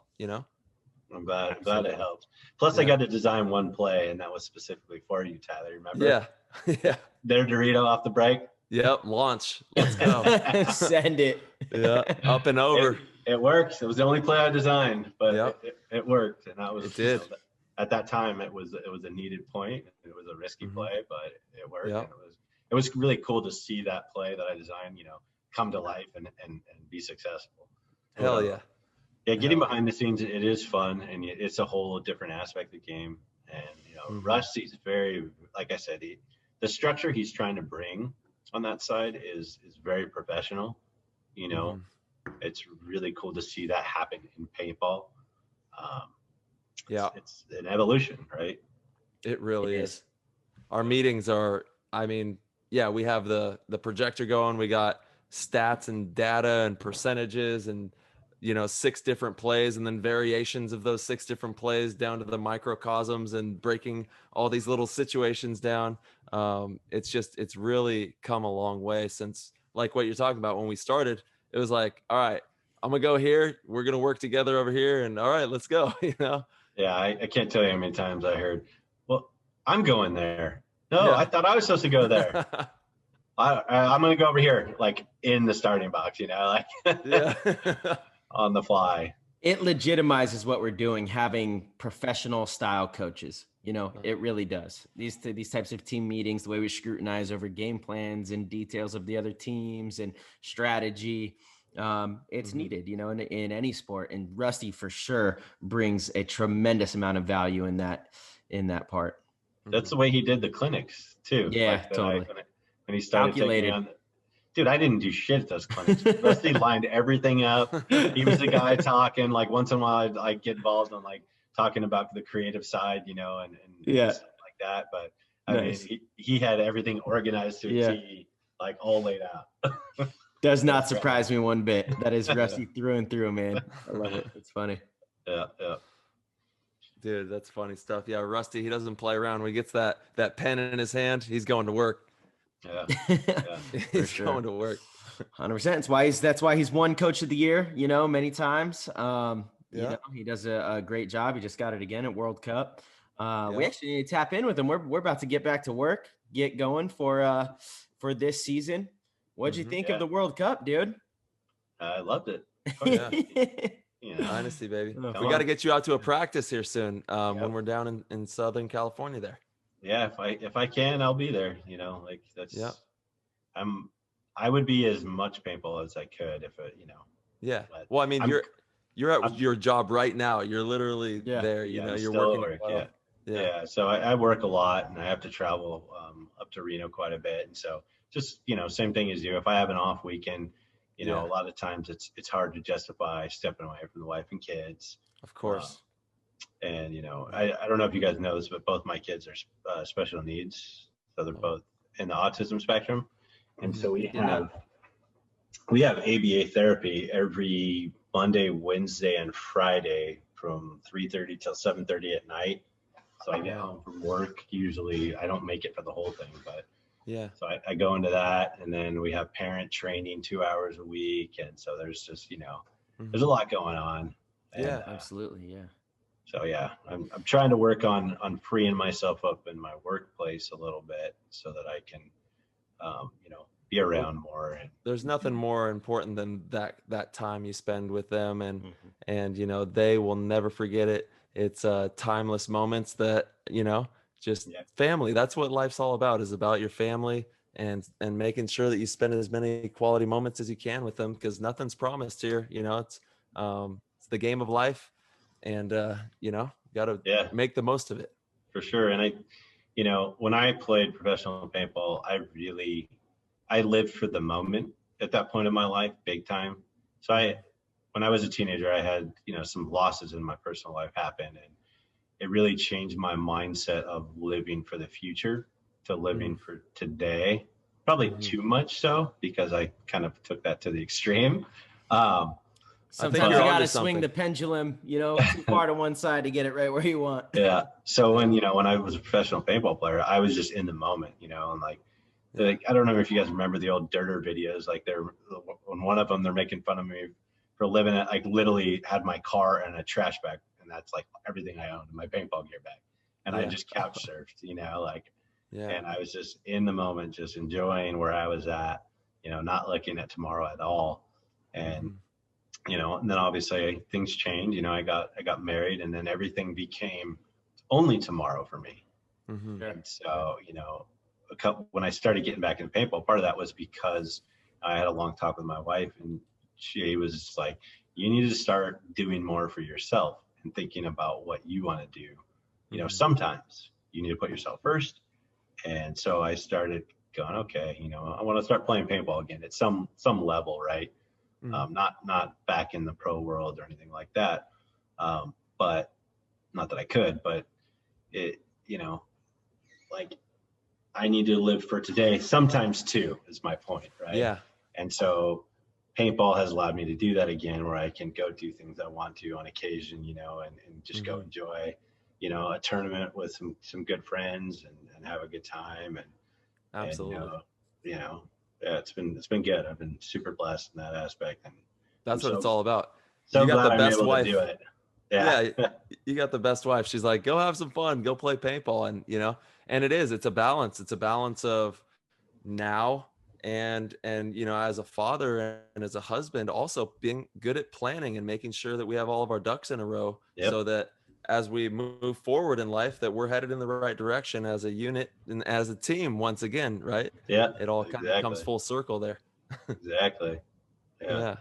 I'm glad it helped. Plus I got to design one play, and that was specifically for you, Tyler. Remember? Yeah. Their Dorito off the break. Yep. Launch. Let's go. Send it. Yeah. Up and over. It worked. It was the only play I designed, but it worked. And that was, it did. At that time, it was a needed point. It was a risky play, but it worked. Yep. And it was really cool to see that play that I designed, come to life and be successful. Hell yeah. Yeah, getting behind the scenes, it is fun, and it's a whole different aspect of the game. And Rusty's very, like I said, the structure he's trying to bring on that side is very professional. It's really cool to see that happen in paintball. It's an evolution, right? It really is. Our meetings are, we have the projector going. We got stats and data and percentages and, 6 different plays and then variations of those 6 different plays down to the microcosms and breaking all these little situations down. It's really come a long way since, like what you're talking about, when we started, it was like, all right, I'm gonna go here, we're gonna work together over here, and all right, let's go. Yeah, I can't tell you how many times I heard, well, I'm going there. No, Yeah. I thought I was supposed to go there. I'm going to go over here, like in the starting box, like Yeah. on the fly. It legitimizes what we're doing, having professional style coaches. It really does. These types of team meetings, the way we scrutinize over game plans and details of the other teams and strategy, it's needed, in any sport. And Rusty for sure brings a tremendous amount of value in that part. That's the way he did the clinics too. Yeah, totally. When he started taking on, dude, I didn't do shit at those clinics. Rusty lined everything up. He was the guy talking. Like once in a while, I'd get involved in like talking about the creative side, and stuff like that. But I mean, he had everything organized to a T, like all laid out. Does not surprise me one bit. That is Rusty through and through, man. I love it. It's funny. Yeah. Dude, that's funny stuff. Yeah, Rusty, he doesn't play around. When he gets that pen in his hand, he's going to work. Yeah. He's going to work. 100%. That's why he's won Coach of the Year, many times. He does a great job. He just got it again at World Cup. We actually need to tap in with him. We're about to get back to work, get going for this season. What'd you think of the World Cup, dude? I loved it. Dynasty, baby. We got to get you out to a practice here soon when we're down in Southern California there. Yeah, if I can, I'll be there. That's. Yeah. I would be as much paintball as I could if it. Yeah. Well, I mean, you're at your job right now. You're literally there. You're working. Yeah. So I work a lot, and I have to travel up to Reno quite a bit, and so just same thing as you. If I have an off weekend, a lot of times it's hard to justify stepping away from the wife and kids. Of course. And I don't know if you guys know this, but both my kids are special needs, so they're both in the autism spectrum, and so we have ABA therapy every Monday, Wednesday, and Friday from 3:30 till 7:30 at night. So I get home from work. Usually, I don't make it for the whole thing, but so I go into that, and then we have parent training 2 hours a week, and so there's just there's a lot going on. And, absolutely, yeah. So I'm trying to work on freeing myself up in my workplace a little bit so that I can, be around more. And there's nothing more important than that time you spend with them, and they will never forget it. It's timeless moments that just family. That's what life's all about. Is about your family and making sure that you spend as many quality moments as you can with them, because nothing's promised here. It's the game of life. And got to make the most of it. For sure. And when I played professional paintball, I lived for the moment at that point in my life, big time. So when I was a teenager, I had some losses in my personal life happen, and it really changed my mindset of living for the future to living for today. Probably too much so, because I kind of took that to the extreme. Sometimes you got to swing the pendulum, too far to one side to get it right where you want. Yeah. So when I was a professional paintball player, I was just in the moment, and like I don't know if you guys remember the old Dirter videos. Like on one of them, they're making fun of me for living it. I literally had my car and a trash bag, and that's like everything I owned in my paintball gear bag. And I just couch surfed, and I was just in the moment, just enjoying where I was at, not looking at tomorrow at all. And and then obviously things changed. I got married, and then everything became only tomorrow for me. And so, when I started getting back into paintball, part of that was because I had a long talk with my wife, and she was like, you need to start doing more for yourself and thinking about what you want to do. Sometimes you need to put yourself first. And so I started going, okay, I want to start playing paintball again at some level, right? Not back in the pro world or anything like that. But not that I could, but it, like I need to live for today sometimes too, is my point, right? Yeah. And so paintball has allowed me to do that again, where I can go do things I want to on occasion, and just go enjoy, a tournament with some good friends and have a good time. Absolutely. Yeah, it's been good. I've been super blessed in that aspect. And That's I'm what it's all about. so You got glad the I'm best able wife. to do it. Yeah. Yeah, you got the best wife. She's like, go have some fun, go play paintball. And it's a balance. It's a balance of now and as a father and as a husband, also being good at planning and making sure that we have all of our ducks in a row. Yep. So that as we move forward in life, that we're headed in the right direction as a unit and as a team once again, right? Yeah. It all kind of comes full circle there. Exactly. Yeah.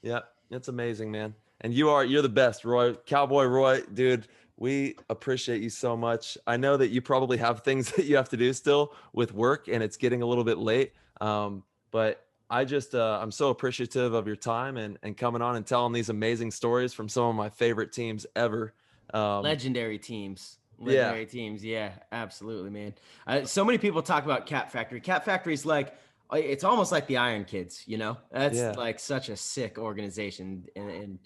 Yeah. It's amazing, man. And you're the best, Roy. Cowboy Roy, dude. We appreciate you so much. I know that you probably have things that you have to do still with work, and it's getting a little bit late. But I'm so appreciative of your time and coming on and telling these amazing stories from some of my favorite teams ever. Legendary teams. Yeah. Yeah, absolutely, man. So many people talk about Kapp Factory. Kapp Factory is like, it's almost like the Iron Kids, That's Yeah. like such a sick organization. And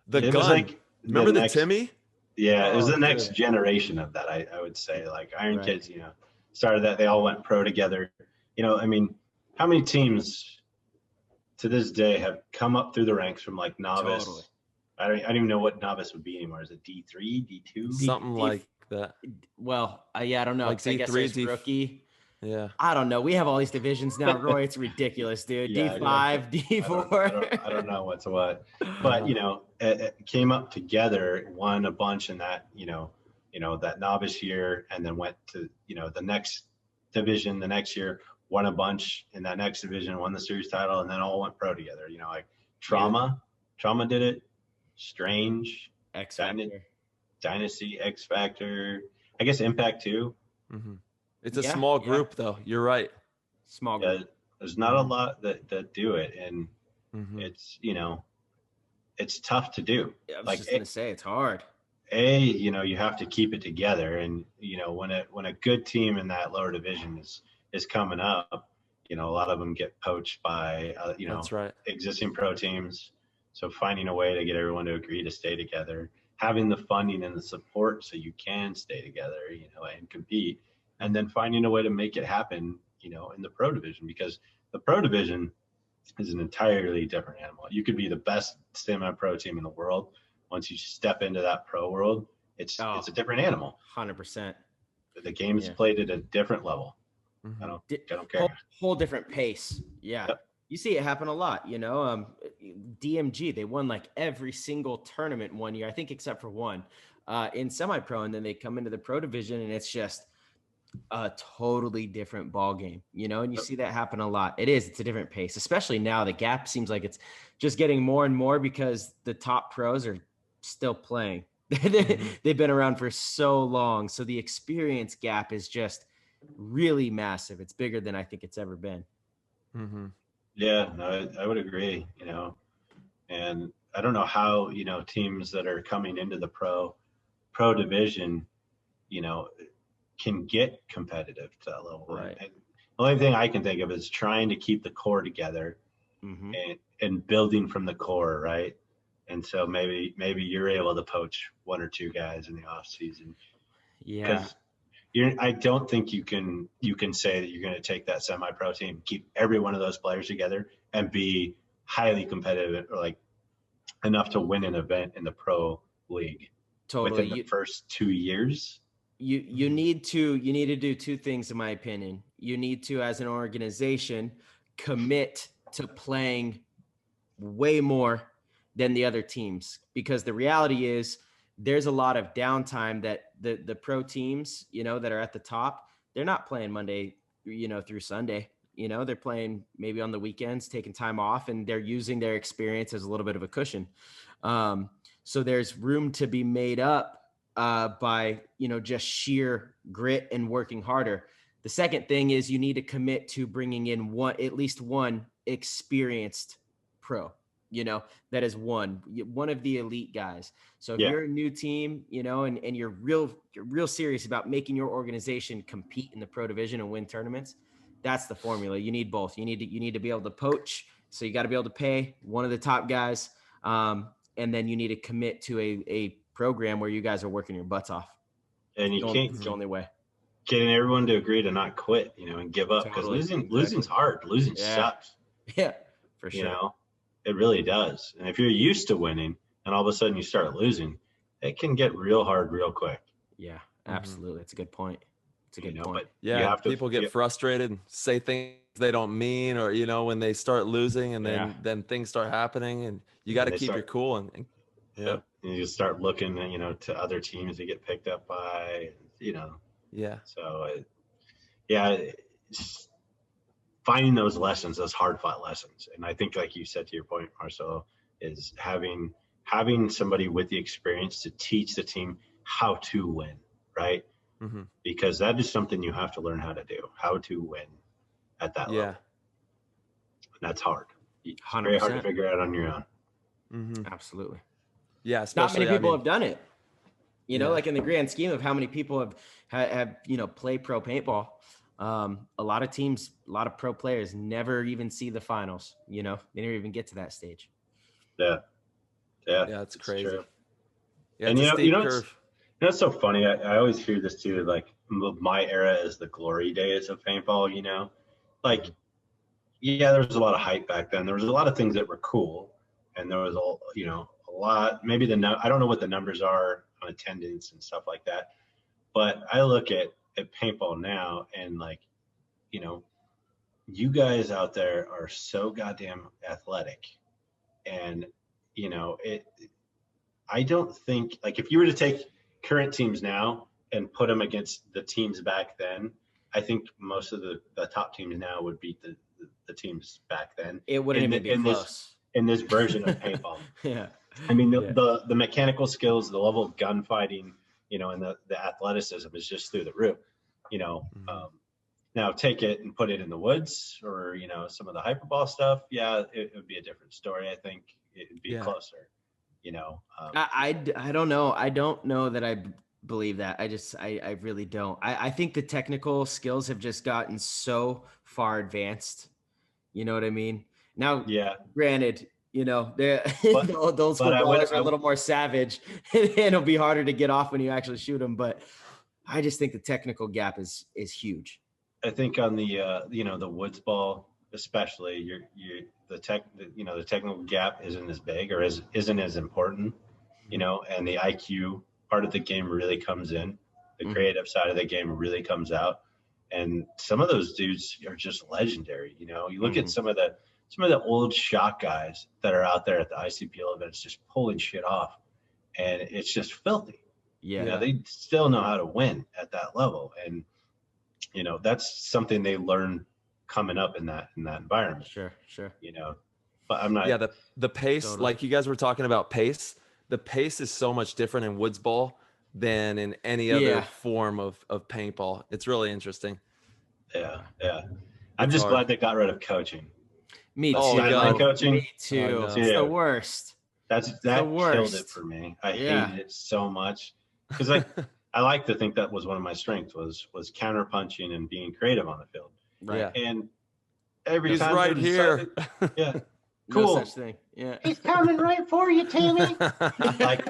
The It gun. was like Remember the next, Timmy? Yeah, it was the next dude. generation of that. I would say, like Iron Right. Kids, started that. They all went pro together. I mean, how many teams to this day have come up through the ranks from like novice? Totally. I don't even know what novice would be anymore. Is it D3, D2? Something like that. Well, yeah, I don't know. Like 'Cause I guess D3, there's D- rookie. Yeah. I don't know. We have all these divisions now, Roy. It's ridiculous, dude. Yeah, D5, D4. I don't know what's what, but it came up together, won a bunch in that that novice year, and then went to the next division the next year, won a bunch in that next division, won the series title, and then all went pro together. Like Trauma did it, Strange, X Factor. Dynasty, X Factor, I guess Impact too. Mm-hmm. It's a small group, though. You're right. Small group. Yeah, there's not a lot that do it, and it's it's tough to do. I was just gonna say it's hard. You have to keep it together, and when a good team in that lower division is coming up, a lot of them get poached by That's right. existing pro teams. So finding a way to get everyone to agree to stay together, having the funding and the support so you can stay together, and compete, and then finding a way to make it happen, in the pro division, because the pro division is an entirely different animal. You could be the best semi-pro team in the world. Once you step into that pro world, it's a different animal. 100%. The game is played at a different level. Mm-hmm. I don't care. Whole different pace. Yeah. Yep. You see it happen a lot, DMG, they won like every single tournament one year, I think, except for one, in semi-pro. And then they come into the pro division and it's just a totally different ball game, and you see that happen a lot. It's a different pace, especially now. The gap seems like it's just getting more and more because the top pros are still playing. They've been around for so long. So the experience gap is just really massive. It's bigger than I think it's ever been. Mm-hmm. Yeah, no, I would agree, and I don't know how, teams that are coming into the pro division, can get competitive to that level. Right. And the only thing I can think of is trying to keep the core together and building from the core. Right. And so maybe you're able to poach one or two guys in the off season. Yeah. I don't think you can say that you're going to take that semi-pro team, keep every one of those players together, and be highly competitive or like enough to win an event in the pro league. Totally. Within the first 2 years. You need to do two things, in my opinion. You need to, as an organization, commit to playing way more than the other teams, because the reality is there's a lot of downtime that the pro teams, that are at the top, they're not playing Monday, through Sunday. They're playing maybe on the weekends, taking time off, and they're using their experience as a little bit of a cushion. So there's room to be made up by, just sheer grit and working harder. The second thing is you need to commit to bringing in at least one experienced pro, that is one of the elite guys. So if you're a new team, and you're real serious about making your organization compete in the pro division and win tournaments, that's the formula. You need both. You need to be able to poach. So you got to be able to pay one of the top guys. And then you need to commit to a program where you guys are working your butts off. And you can't It's the only way. Getting everyone to agree to not quit, and give up, because losing's hard. Losing sucks. Yeah, for sure. It really does. And if you're used to winning and all of a sudden you start losing, it can get real hard real quick. Yeah, absolutely. It's a good point. It's a good point. But yeah, people get frustrated and say things they don't mean, or when they start losing, and then things start happening, and you got to keep your cool and and you start looking, to other teams to get picked up by, So, finding those lessons, those hard fought lessons, and I think, like you said, to your point, Marcelo, is having somebody with the experience to teach the team how to win, right? Mm-hmm. Because that is something you have to learn how to do, how to win at that level. And that's hard. It's 100%. Very hard to figure out on your own. Mm-hmm. Absolutely. Yeah, not many people have done it. Like in the grand scheme of how many people have play pro paintball. A lot of teams, a lot of pro players never even see the finals. They never even get to that stage. Yeah, it's crazy. True. Yeah, and it's a steep curve. It's so funny. I always hear this too. Like, my era is the glory days of paintball. Like, there was a lot of hype back then. There was a lot of things that were cool, and there was a lot. Maybe I don't know what the numbers are on attendance and stuff like that, but I look at paintball now, and like, you guys out there are so goddamn athletic, and I don't think, like, if you were to take current teams now and put them against the teams back then, I think most of the top teams now would beat the teams back then. It wouldn't even be close. In this version of paintball. Yeah. I mean, the mechanical skills, the level of gunfighting, and the athleticism is just through the roof. Now take it and put it in the woods, or some of the hyperball stuff. Yeah, it would be a different story. I think it would be closer. I don't know. I don't know that I believe that. I really don't. I think the technical skills have just gotten so far advanced. You know what I mean? Now, granted, the old school ballers are a little more savage, and it'll be harder to get off when you actually shoot them. But I just think the technical gap is huge. I think on the woods ball, especially, the technical gap isn't as big, or isn't as important, and the IQ part of the game really comes in. The creative side of the game really comes out, and some of those dudes are just legendary. You look at some of the old shot guys that are out there at the ICPL events, just pulling shit off, and it's just filthy. Yeah, they still know how to win at that level, and that's something they learn coming up in that environment. Sure. But I'm not. Yeah, the pace, totally. Like you guys were talking about pace. The pace is so much different in woods ball than in any other form of paintball. It's really interesting. Yeah. I'm just glad they got rid of coaching. Me too. Coaching. Me too. It's the worst. That killed it for me. I hated it so much, because I like to think that was one of my strengths was counter punching and being creative on the field. Right. And every He's time right here. Cool. No such thing. Yeah. He's coming right for you, Timmy. Like,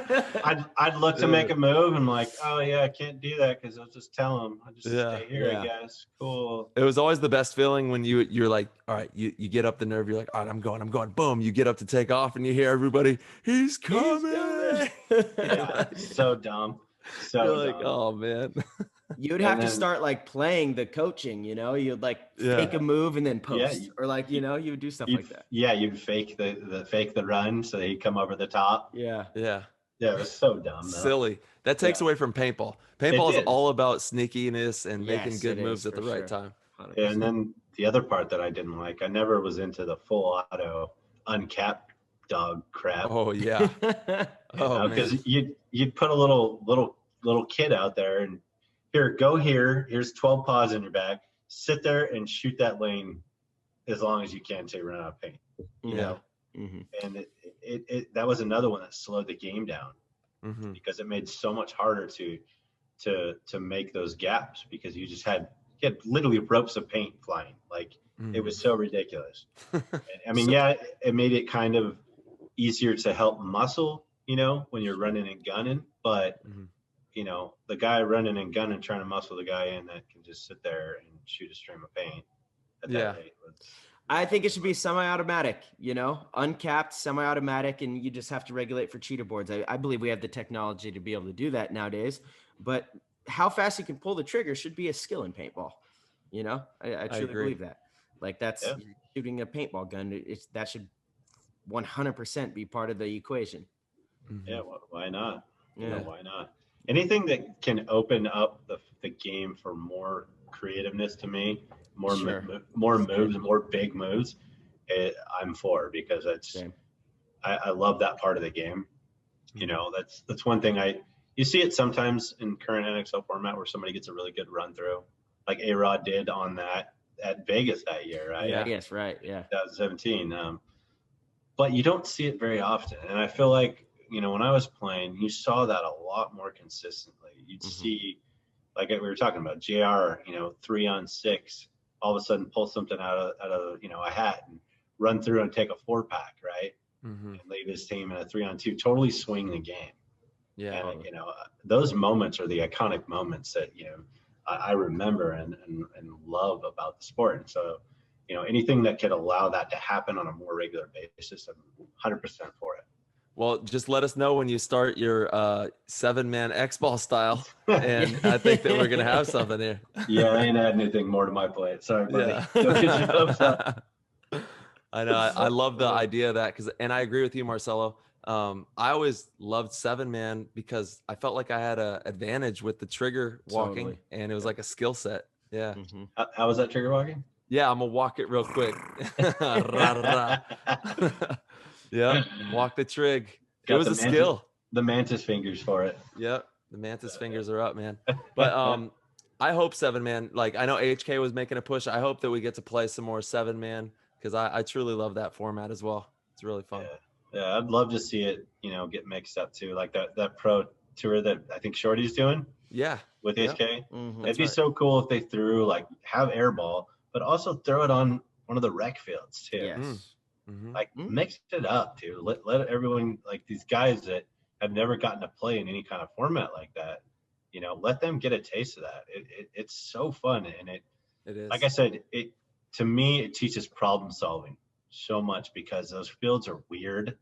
I'd look to make a move, and like, oh yeah, I can't do that because I'll just tell him. I'll just stay here, I guess. Cool. It was always the best feeling when you're like, all right, you get up the nerve, you're like, all right, I'm going. Boom, you get up to take off, and you hear everybody, he's coming. So dumb. So you're like, oh man. You'd have to start like playing the coaching, you'd like fake a move and then post, or like, you would do stuff like that. Yeah. You'd fake the run so he'd come over the top. Yeah. Yeah. Yeah. It was so dumb. Though. Silly. That takes away from paintball. Paintball is all about sneakiness and making good moves at the right time. 100%. And then the other part that I didn't like, I never was into the full auto uncapped dog crap. Oh yeah. Because you'd put a little kid out there and, here's 12 paws in your back, sit there and shoot that lane as long as you can until you run out of paint. And it that was another one that slowed the game down, because it made it so much harder to make those gaps, because you just had he had literally ropes of paint flying. Like it was so ridiculous. I mean, yeah, it made it kind of easier to help muscle, when you're running and gunning, but the guy running and gunning trying to muscle the guy in that can just sit there and shoot a stream of paint at that rate. I think it should be semi-automatic, uncapped, semi-automatic, and you just have to regulate for cheater boards. I believe we have the technology to be able to do that nowadays, but how fast you can pull the trigger should be a skill in paintball. I truly believe that. Like that's shooting a paintball gun. That should 100% be part of the equation. Yeah, why not? Why not? Anything that can open up the game for more creativeness to me, more moves, more big moves, I'm for, because I love that part of the game. That's one thing you see it sometimes in current NXL format where somebody gets a really good run through, like A-Rod did on that at Vegas that year, right? Yeah. Yes, right. Yeah. 2017. But you don't see it very often. And I feel like, when I was playing, you saw that a lot more consistently. You'd see, like we were talking about, JR, 3-on-6, all of a sudden pull something out of a hat and run through and take a 4-pack, right? And leave his team in a 3-on-2, totally swing the game. Yeah. And, those moments are the iconic moments that, I remember and love about the sport. And so, anything that could allow that to happen on a more regular basis, I'm 100% for it. Well, just let us know when you start your 7-man X-ball style, and I think that we're gonna have something here. Yeah, I ain't adding anything more to my plate. Sorry, buddy. Go get your hopes up. I know. I love the idea of that and I agree with you, Marcelo. I always loved 7-man because I felt like I had an advantage with the trigger walking, and it was like a skill set. Yeah. How was that trigger walking? Yeah, I'm gonna walk it real quick. Yeah, walk the trig. It was a skill. The mantis fingers for it. Yep, the mantis fingers are up, man. But I hope 7-man. Like I know HK was making a push. I hope that we get to play some more 7-man because I truly love that format as well. It's really fun. Yeah, I'd love to see it, get mixed up too, like that pro tour that I think Shorty's doing. Yeah, with HK. It'd be so cool if they threw have airball, but also throw it on one of the rec fields too. Yes. Mix it up, dude. Let everyone, these guys that have never gotten to play in any kind of format like that, let them get a taste of that. It's so fun, and it is. Like I said, to me it teaches problem solving so much because those fields are weird.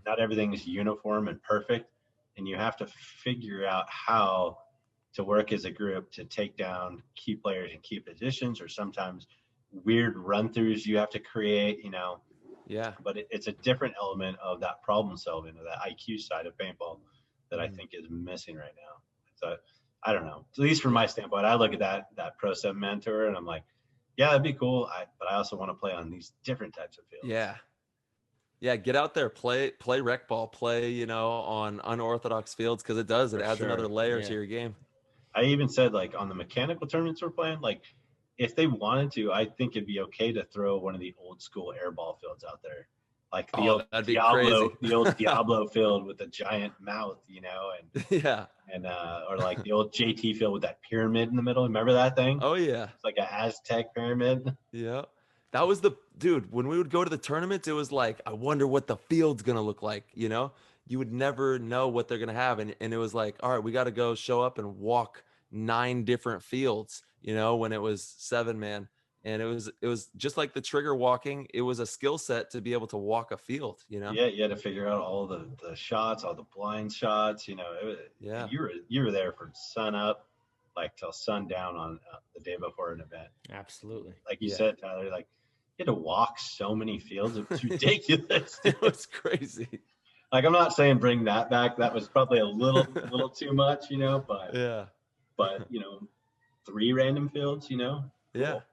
Not everything is uniform and perfect, and you have to figure out how to work as a group to take down key players in key positions, or sometimes weird run-throughs you have to create, Yeah. But it's a different element of that problem solving, of that IQ side of paintball that I think is missing right now. So I don't know. At least from my standpoint, I look at that Pro 7-man tour and I'm like, yeah, that'd be cool. But I also want to play on these different types of fields. Yeah. Yeah, get out there, play rec ball, play, on unorthodox fields, because it adds another layer to your game. I even said, on the mechanical tournaments we're playing, if they wanted to, I think it'd be okay to throw one of the old school airball fields out there. Like the old Diablo field with a giant mouth, and or like the old JT field with that pyramid in the middle. Remember that thing? Oh yeah. It's like an Aztec pyramid. Yeah. That was dude, when we would go to the tournaments, it was like, I wonder what the field's going to look like, You would never know what they're going to have. And it was like, all right, we got to go show up and walk 9 different fields, when it was 7-man. And it was just like the trigger walking. It was a skill set to be able to walk a field, Yeah, you had to figure out all the shots, all the blind shots, You were there from sun up, till sundown on the day before an event. Absolutely. Like you said, Tyler, you had to walk so many fields. It was ridiculous. It was crazy. I'm not saying bring that back. That was probably a little too much, but yeah. But 3 random fields, Yeah. Cool.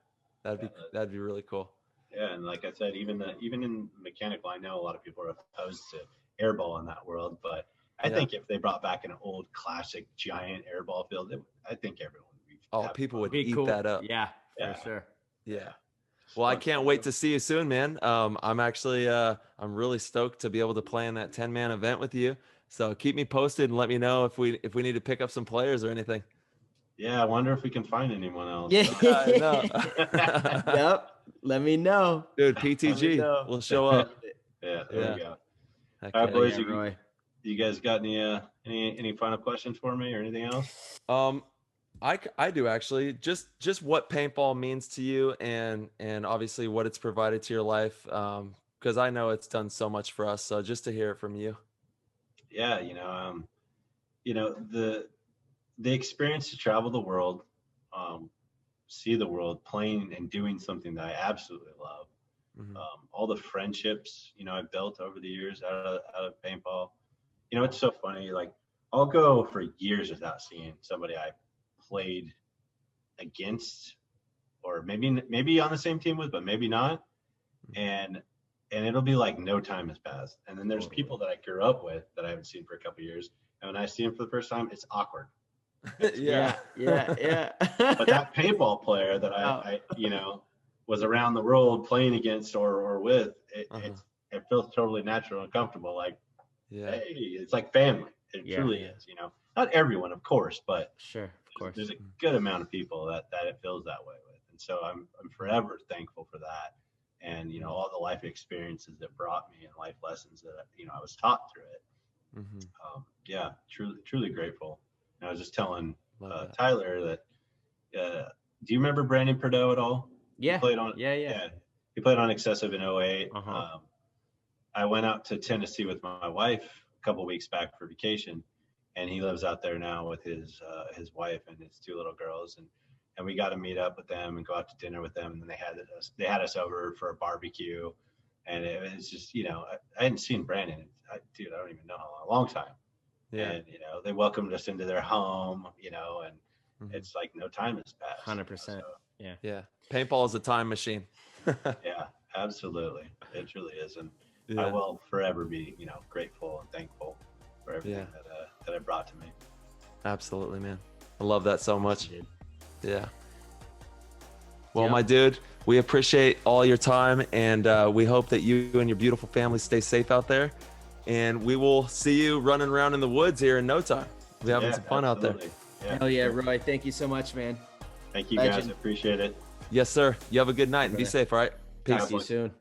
That'd be really cool. Yeah, and like I said, even in mechanical, I know a lot of people are opposed to airball in that world, but I think if they brought back an old classic giant airball field, I think everyone would be people would be eat cool. that up. Yeah, for sure. Yeah. Well, I can't wait to see you soon, man. I'm actually I'm really stoked to be able to play in that 10-man event with you. So keep me posted and let me know if we need to pick up some players or anything. Yeah, I wonder if we can find anyone else. Yeah. I know. Yep. Let me know. Dude, Let me PTG know. will show up. Yeah, there Yeah. we go. Heck All right, yeah. boys. Yeah, Roy. You guys got any final questions for me or anything else? I do actually. Just what paintball means to you, and obviously what it's provided to your life. Because I know it's done so much for us. So just to hear it from you. Yeah, the experience to travel the world, see the world, playing and doing something that I absolutely love. Mhm. All the friendships I've built over the years out of paintball. It's so funny. Like I'll go for years without seeing somebody I played against, or maybe on the same team with, but maybe not. And it'll be like no time has passed. And then there's people that I grew up with that I haven't seen for a couple of years, and when I see them for the first time, it's awkward. Yeah. But that paintball player that I was around the world playing against or with, it feels totally natural and comfortable. Like, hey, it's like family. It truly is. Not everyone, of course, but sure, of course. There's a good amount of people that it feels that way with, and so I'm forever thankful for that, and all the life experiences that brought me and life lessons that I was taught through it. Yeah, truly grateful. And I was just telling Tyler that. Do you remember Brandon Perdeau at all? Yeah. He played on. Yeah. He played on XSV in 08. Uh-huh. I went out to Tennessee with my wife a couple weeks back for vacation, and he lives out there now with his wife and his two little girls, and we got to meet up with them and go out to dinner with them, and then they had us over for a barbecue, and it was just I hadn't seen Brandon, I don't even know how long, a long time. Yeah. And they welcomed us into their home, and it's like no time has passed. 100%. So, yeah. Paintball is a time machine. Yeah, absolutely. It truly is, and I will forever be grateful and thankful for everything that it brought to me. Absolutely, man. I love that so much. Yeah. Well, Yep. my dude, we appreciate all your time, and we hope that you and your beautiful family stay safe out there. And we will see you running around in the woods here in no time. We're having some fun out there. Yeah. Hell yeah, Roy. Thank you so much, man. Thank you, guys. Appreciate it. Yes, sir. You have a good night and be safe, all right? Peace. Talk to you soon.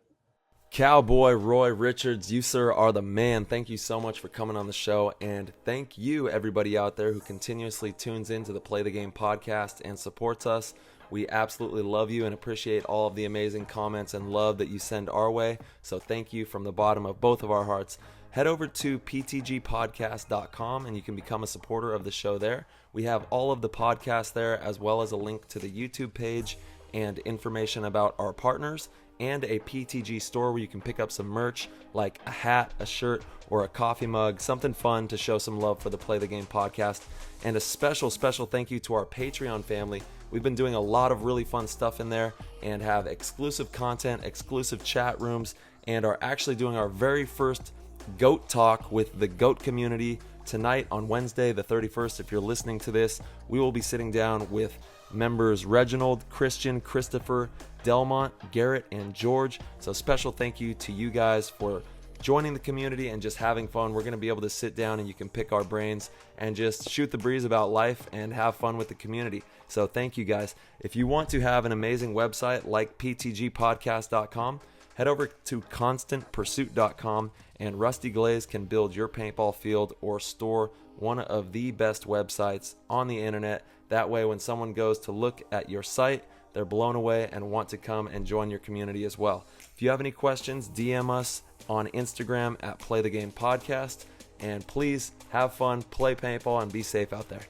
Cowboy Roy Richards, you, sir, are the man. Thank you so much for coming on the show. And thank you, everybody out there who continuously tunes into the Play the Game podcast and supports us. We absolutely love you and appreciate all of the amazing comments and love that you send our way. So thank you from the bottom of both of our hearts. Head over to ptgpodcast.com and you can become a supporter of the show there. We have all of the podcasts there, as well as a link to the YouTube page and information about our partners, and a PTG store where you can pick up some merch like a hat, a shirt, or a coffee mug, something fun to show some love for the Play the Game podcast. And a special thank you to our Patreon family. We've been doing a lot of really fun stuff in there and have exclusive content, exclusive chat rooms, and are actually doing our very first GOAT talk with the GOAT community tonight on Wednesday the 31st. If you're listening to this, we will be sitting down with members Reginald, Christian, Christopher, Delmont, Garrett, and George. So special thank you to you guys for joining the community and just having fun. We're going to be able to sit down and you can pick our brains and just shoot the breeze about life and have fun with the community. So thank you guys. If you want to have an amazing website like ptgpodcast.com, head over to constantpursuit.com and Rusty Glaze can build your paintball field or store, one of the best websites on the internet. That way, when someone goes to look at your site, they're blown away and want to come and join your community as well. If you have any questions, DM us on Instagram at Play the Game Podcast. And please have fun, play paintball, and be safe out there.